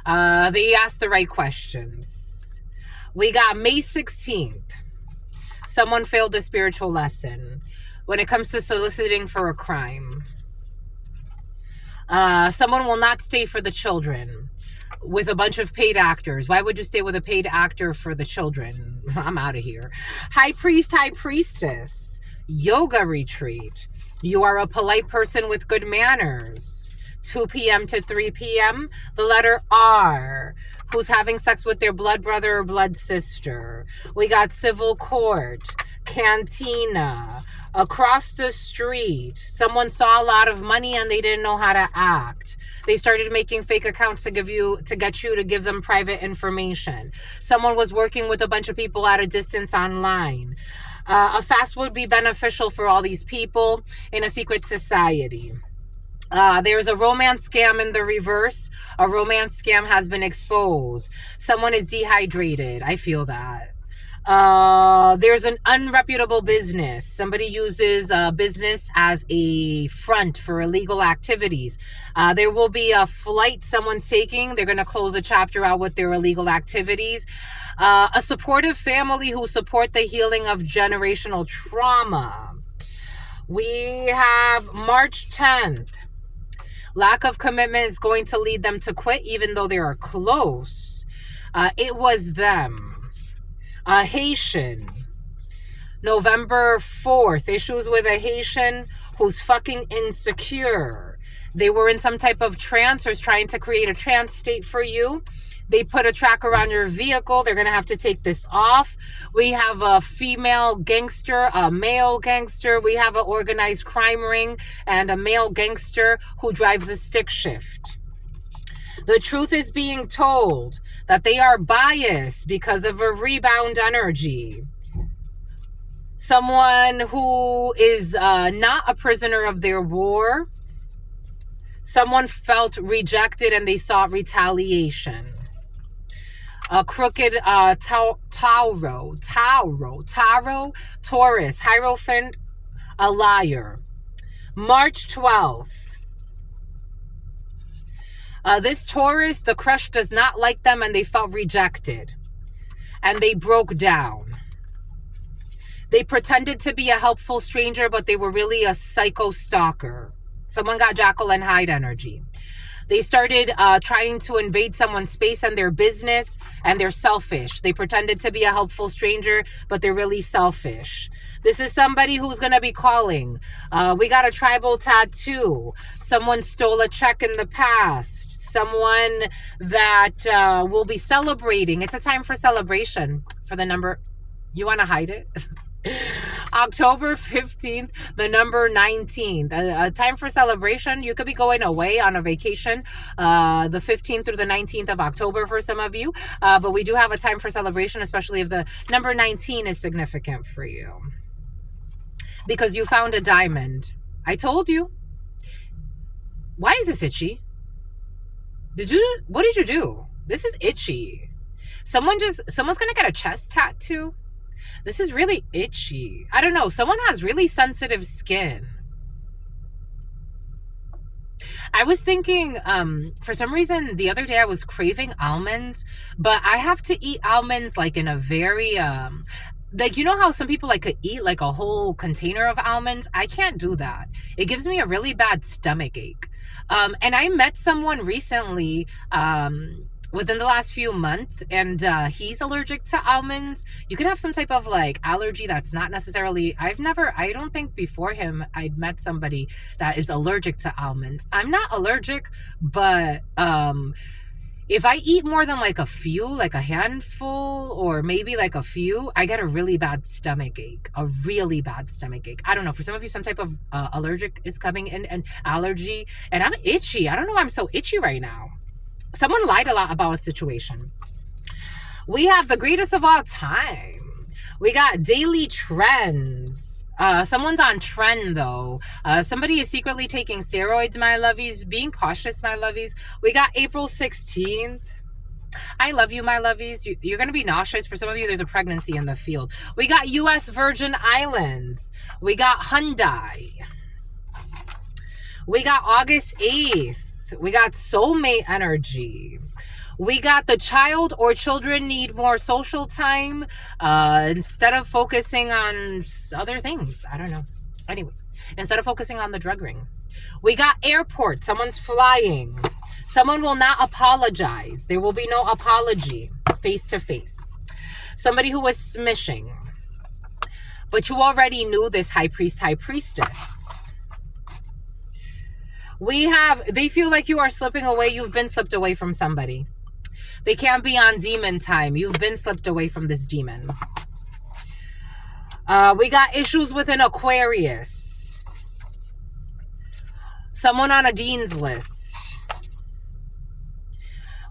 They asked the right questions. We got May 16th. Someone failed a spiritual lesson when it comes to soliciting for a crime. Someone will not stay for the children with a bunch of paid actors. Why would you stay with a paid actor for the children? I'm out of here. High priest, high priestess. Yoga retreat. You are a polite person with good manners. 2 p.m. to 3 p.m. The letter R. Who's having sex with their blood brother or blood sister. We got civil court. Cantina. Across the street. Someone saw a lot of money and they didn't know how to act. They started making fake accounts to get you to give them private information. Someone was working with a bunch of people at a distance online. A fast would be beneficial for all these people in a secret society. There's a romance scam in the reverse. A romance scam has been exposed. Someone is dehydrated. I feel that. There's an unreputable business. Somebody uses business as a front for illegal activities. There will be a flight someone's taking. They're going to close a chapter out with their illegal activities. A supportive family who support the healing of generational trauma. We have March 10th. Lack of commitment is going to lead them to quit even though they are close. It was them. Haitian. November 4th. Issues with a Haitian who's fucking insecure. They were in some type of trance or is trying to create a trance state for you. They put a tracker on your vehicle. They're going to have to take this off. We have a female gangster, a male gangster. We have an organized crime ring and a male gangster who drives a stick shift. The truth is being told that they are biased because of a rebound energy. Someone who is not a prisoner of their war. Someone felt rejected and they sought retaliation. A crooked Taurus, Hierophant, a liar. March 12th. This Taurus, the crush does not like them and they felt rejected. And they broke down. They pretended to be a helpful stranger, but they were really a psycho stalker. Someone got Jekyll and Hyde energy. They started trying to invade someone's space and their business, and they're selfish. They pretended to be a helpful stranger, but they're really selfish. This is somebody who's going to be calling. We got a tribal tattoo. Someone stole a check in the past. Someone that will be celebrating. It's a time for celebration for the number. You want to hide it? October 15th, the number 19. A time for celebration. You could be going away on a vacation the 15th through the 19th of October for some of you. But we do have a time for celebration, especially if the number 19 is significant for you. Because you found a diamond. I told you. Why is this itchy? What did you do? This is itchy. Someone's gonna get a chest tattoo. This is really itchy. I don't know. Someone has really sensitive skin. I was thinking, for some reason, the other day I was craving almonds, but I have to eat almonds like in a very, like, you know how some people like could eat like a whole container of almonds? I can't do that. It gives me a really bad stomach ache. And I met someone recently, within the last few months, and he's allergic to almonds. You could have some type of like allergy that's not necessarily, I don't think before him I'd met somebody that is allergic to almonds. I'm not allergic, but If I eat more than like a few, like a handful or maybe like a few, I get a really bad stomach ache, a really bad stomach ache. I don't know. For some of you, some type of allergic is coming in, an allergy, and I'm itchy. I don't know why I'm so itchy right now. Someone lied a lot about a situation. We have the greatest of all time. We got daily trends. Someone's on trend though. Somebody is secretly taking steroids, my lovies. Being cautious, my lovies. We got April 16th. I love you, my lovies. You're going to be nauseous. For some of you, there's a pregnancy in the field. We got U.S. Virgin Islands. We got Hyundai. We got August 8th. We got soulmate energy. We got the child or children need more social time instead of focusing on other things. I don't know. Anyways, instead of focusing on the drug ring. We got airport. Someone's flying. Someone will not apologize. There will be no apology face to face. Somebody who was smishing. But you already knew this high priest, high priestess. We have, they feel like you are slipping away. You've been slipped away from somebody. They can't be on demon time. You've been slipped away from this demon. We got issues with an Aquarius. Someone on a dean's list.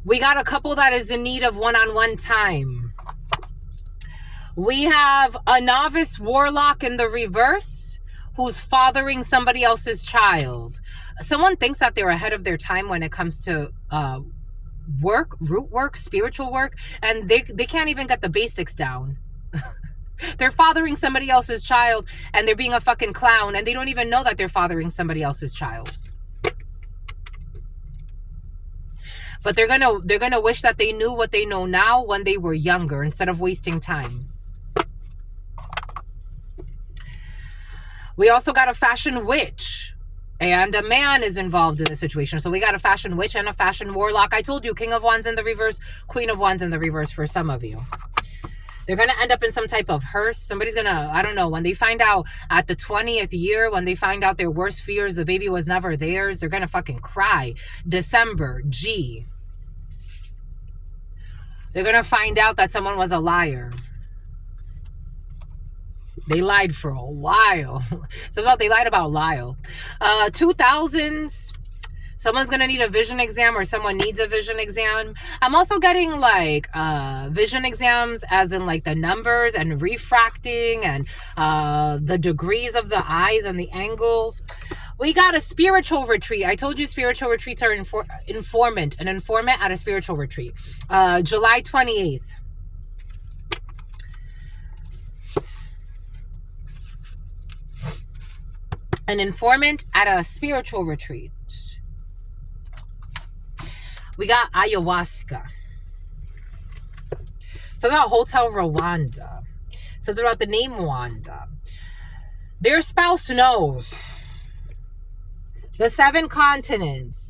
We got a couple that is in need of one-on-one time. We have a novice warlock in the reverse who's fathering somebody else's child. Someone thinks that they're ahead of their time when it comes to work, root work, spiritual work, and they can't even get the basics down. They're fathering somebody else's child and they're being a fucking clown and they don't even know that they're fathering somebody else's child. But they're gonna wish that they knew what they know now when they were younger instead of wasting time. We also got a fashion witch. And a man is involved in the situation. So we got a fashion witch and a fashion warlock. I told you, King of Wands in the reverse, Queen of Wands in the reverse for some of you. They're going to end up in some type of hearse. Somebody's going to, I don't know, when they find out at the 20th year, when they find out their worst fears, the baby was never theirs, they're going to fucking cry. December, G. They're going to find out that someone was a liar. They lied for a while. They lied about Lyle. 2000s. Someone's going to need a vision exam or someone needs a vision exam. I'm also getting like vision exams as in like the numbers and refracting and the degrees of the eyes and the angles. We got a spiritual retreat. I told you spiritual retreats are informant. An informant at a spiritual retreat. July 28th. An informant at a spiritual retreat. We got ayahuasca. Something about Hotel Rwanda. Something about the name Wanda. Their spouse knows. The 7 continents.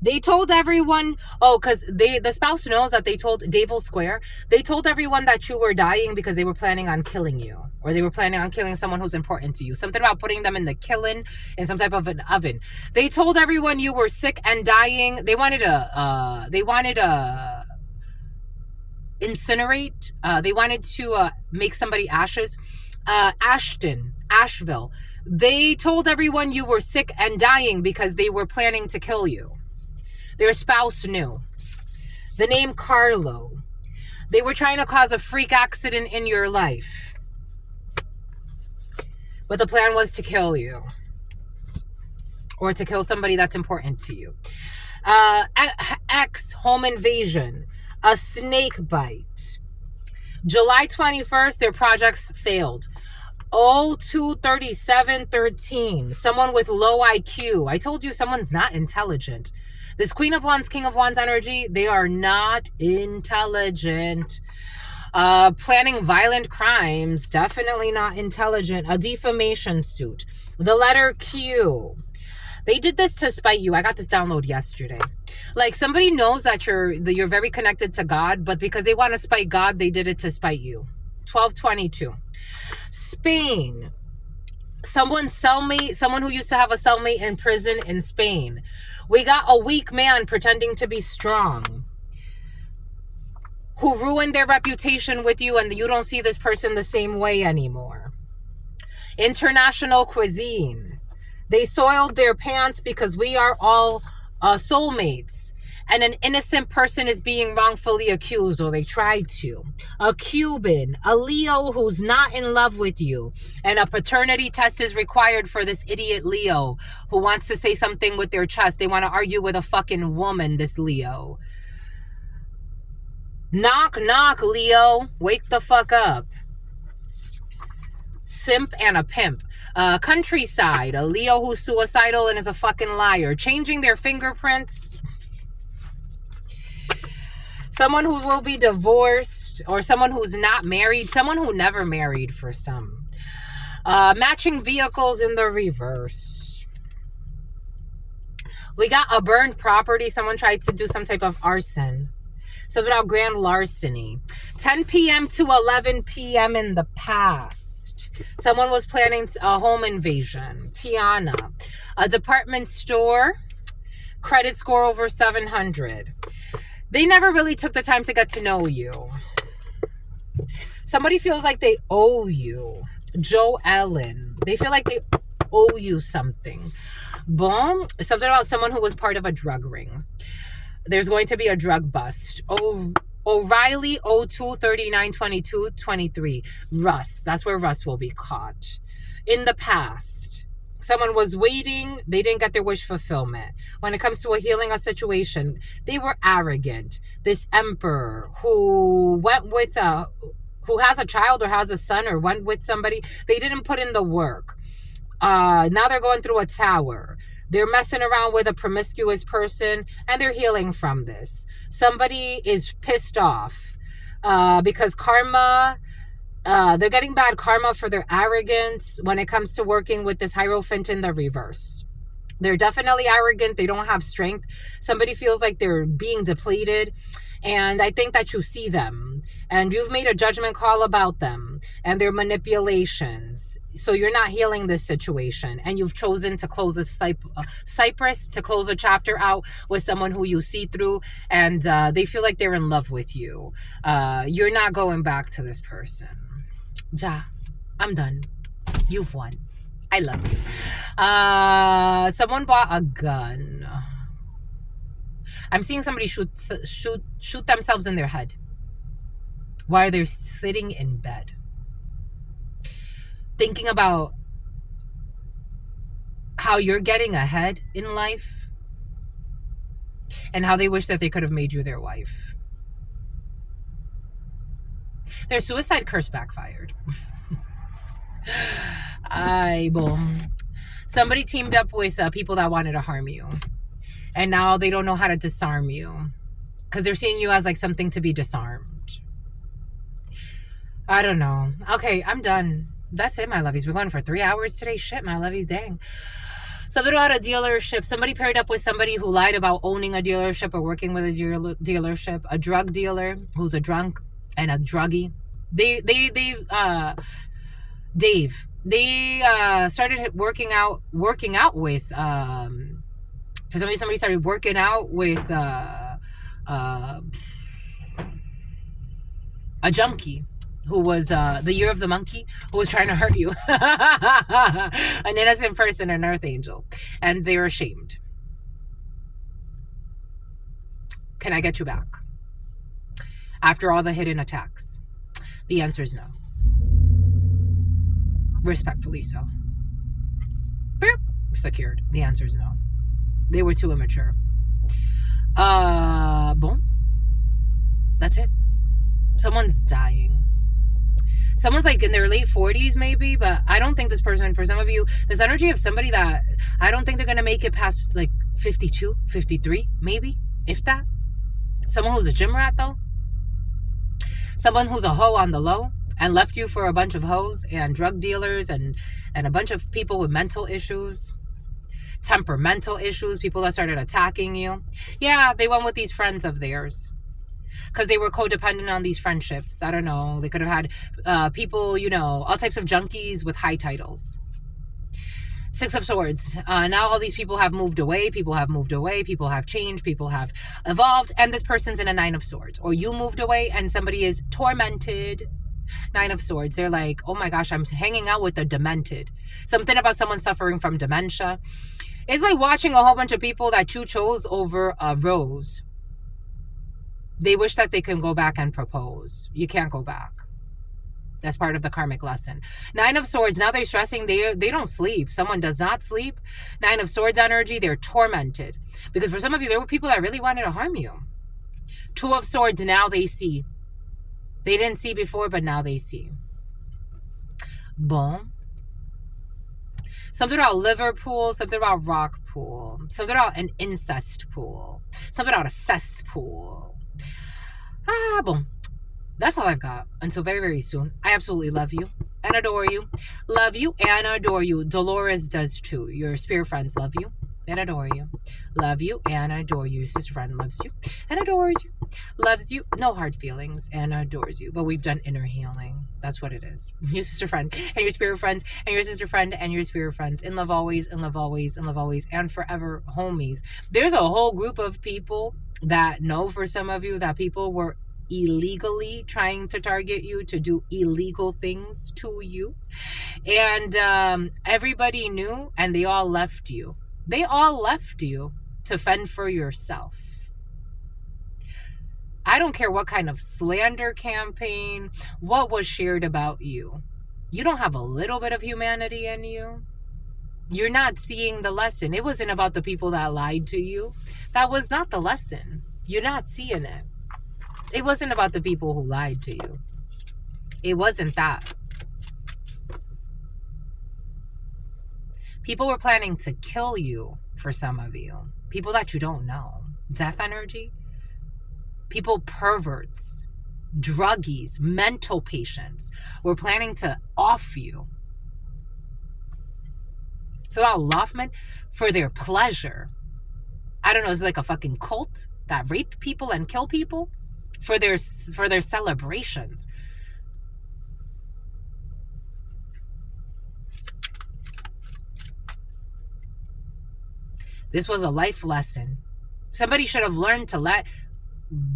They told everyone, because the spouse knows that they told Davil Square, they told everyone that you were dying because they were planning on killing you. Or they were planning on killing someone who's important to you. Something about putting them in the kiln in some type of an oven. They told everyone you were sick and dying. They wanted to incinerate. They wanted to make somebody ashes. Asheville. They told everyone you were sick and dying because they were planning to kill you. Their spouse knew. The name Carlo. They were trying to cause a freak accident in your life. But the plan was to kill you. Or to kill somebody that's important to you. Home invasion. A snake bite. July 21st, their projects failed. 023713. Someone with low IQ. I told you someone's not intelligent. This Queen of Wands, King of Wands energy, they are not intelligent. Planning violent crimes, definitely not intelligent. A defamation suit. The letter Q. They did this to spite you. I got this download yesterday. Like somebody knows that you're very connected to God, but because they want to spite God, they did it to spite you. 1222. Spain. Someone's cellmate, someone who used to have a cellmate in prison in Spain. We got a weak man pretending to be strong, who ruined their reputation with you, and you don't see this person the same way anymore. International cuisine. They soiled their pants because we are all soulmates. And an innocent person is being wrongfully accused, or they tried to. A Cuban, a Leo who's not in love with you. And a paternity test is required for this idiot Leo who wants to say something with their chest. They want to argue with a fucking woman, this Leo. Knock, knock, Leo. Wake the fuck up. Simp and a pimp. Countryside, a Leo who's suicidal and is a fucking liar. Changing their fingerprints. Someone who will be divorced, or someone who's not married. Someone who never married for some. Matching vehicles in the reverse. We got a burned property. Someone tried to do some type of arson. Something about grand larceny. 10 p.m. to 11 p.m. in the past. Someone was planning a home invasion. Tiana. A department store. Credit score over 700. They never really took the time to get to know you. Somebody feels like they owe you. Joe Ellen. They feel like they owe you something. Boom. Something about someone who was part of a drug ring. There's going to be a drug bust. O'Reilly 02 39 22 23. Russ. That's where Russ will be caught. In the past, someone was waiting. They didn't get their wish fulfillment. When it comes to a healing a situation, they were arrogant. This emperor who went with who has a child or has a son or went with somebody, they didn't put in the work. Now they're going through a tower. They're messing around with a promiscuous person, and they're healing from this. Somebody is pissed off because karma, they're getting bad karma for their arrogance when it comes to working with this Hierophant in the reverse. They're definitely arrogant. They don't have strength. Somebody feels like they're being depleted. And I think that you see them and you've made a judgment call about them and their manipulations. So you're not healing this situation, and you've chosen to close a Cypress, to close a chapter out with someone who you see through, and they feel like they're in love with you. You're not going back to this person. Ja, I'm done. You've won. I love you. Someone bought a gun. I'm seeing somebody shoot themselves in their head while they're sitting in bed, thinking about how you're getting ahead in life and how they wish that they could have made you their wife. Their suicide curse backfired. Boom. Somebody teamed up with people that wanted to harm you. And now they don't know how to disarm you because they're seeing you as like something to be disarmed. I don't know. Okay, I'm done. That's it, my lovies. We're going for 3 hours today. Shit, my lovies, dang. Something about a dealership. Somebody paired up with somebody who lied about owning a dealership or working with a dealership. A drug dealer who's a drunk and a druggie. Dave. They started working out with for somebody started working out with a junkie who was the year of the monkey, who was trying to hurt you. An innocent person, an earth angel. And they're ashamed. Can I get you back? After all the hidden attacks? The answer is no. Respectfully so. Boop. Secured. The answer is no. They were too immature. Boom. That's it. Someone's dying. Someone's like in their late 40s maybe, but I don't think this person, for some of you, this energy of somebody that I don't think they're going to make it past like 52, 53, maybe, if that. Someone who's a gym rat though. Someone who's a hoe on the low and left you for a bunch of hoes and drug dealers and a bunch of people with mental issues. Temperamental issues, people that started attacking you. Yeah, they went with these friends of theirs because they were codependent on these friendships. I don't know. They could have had people, all types of junkies with high titles. Six of Swords. Now all these people have moved away. People have moved away. People have changed. People have evolved. And this person's in a Nine of Swords. Or you moved away and somebody is tormented. Nine of Swords. They're like, oh my gosh, I'm hanging out with the demented. Something about someone suffering from dementia. It's like watching a whole bunch of people that you chose over a rose. They wish that they can go back and propose. You can't go back. That's part of the karmic lesson. Nine of Swords. Now they're stressing. They don't sleep. Someone does not sleep. Nine of Swords energy. They're tormented. Because for some of you, there were people that really wanted to harm you. Two of Swords. Now they see. They didn't see before, but now they see. Bon. Something about Liverpool. Something about rock pool. Something about an incest pool. Something about a cesspool. Bon. That's all I've got. Until very, very soon. I absolutely love you and adore you. Love you and adore you. Dolores does too. Your spirit friends love you and adore you. Love you and adore you. Your sister friend loves you and adores you. Loves you. No hard feelings and adores you. But we've done inner healing. That's what it is. Your sister friend and your spirit friends and your sister friend and your spirit friends. In love always, in love always, in love always, and forever homies. There's a whole group of people that know for some of you that people were illegally trying to target you to do illegal things to you, and everybody knew, and they all left you. They all left you to fend for yourself. I don't care what kind of slander campaign, what was shared about you. You don't have a little bit of humanity in you. You're not seeing the lesson. It wasn't about the people that lied to you. That was not the lesson. You're not seeing it. It wasn't about the people who lied to you. It wasn't that. People were planning to kill you for some of you. People that you don't know. Death energy. People, perverts, druggies, mental patients were planning to off you. It's about Loftman for their pleasure. I don't know, it's like a fucking cult that rape people and kill people. For their celebrations. This was a life lesson. Somebody should have learned to let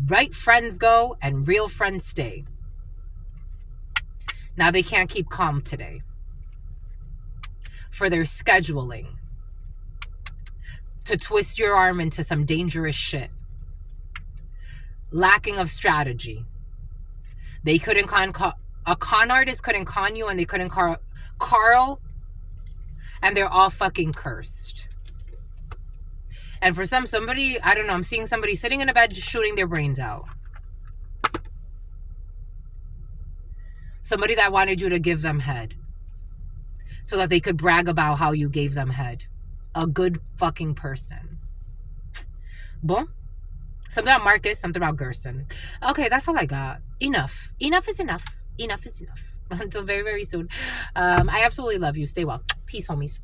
right friends go and real friends stay. Now they can't keep calm today. For their scheduling. To twist your arm into some dangerous shit. Lacking of strategy. They couldn't a con artist couldn't con you, and they couldn't Carl, and they're all fucking cursed. And for somebody, I don't know, I'm seeing somebody sitting in a bed just shooting their brains out. Somebody that wanted you to give them head so that they could brag about how you gave them head. A good fucking person. Bon. Something about Marcus, something about Gerson. Okay, that's all I got. Enough. Enough is enough. Enough is enough. Until very, very soon. I absolutely love you. Stay well. Peace, homies.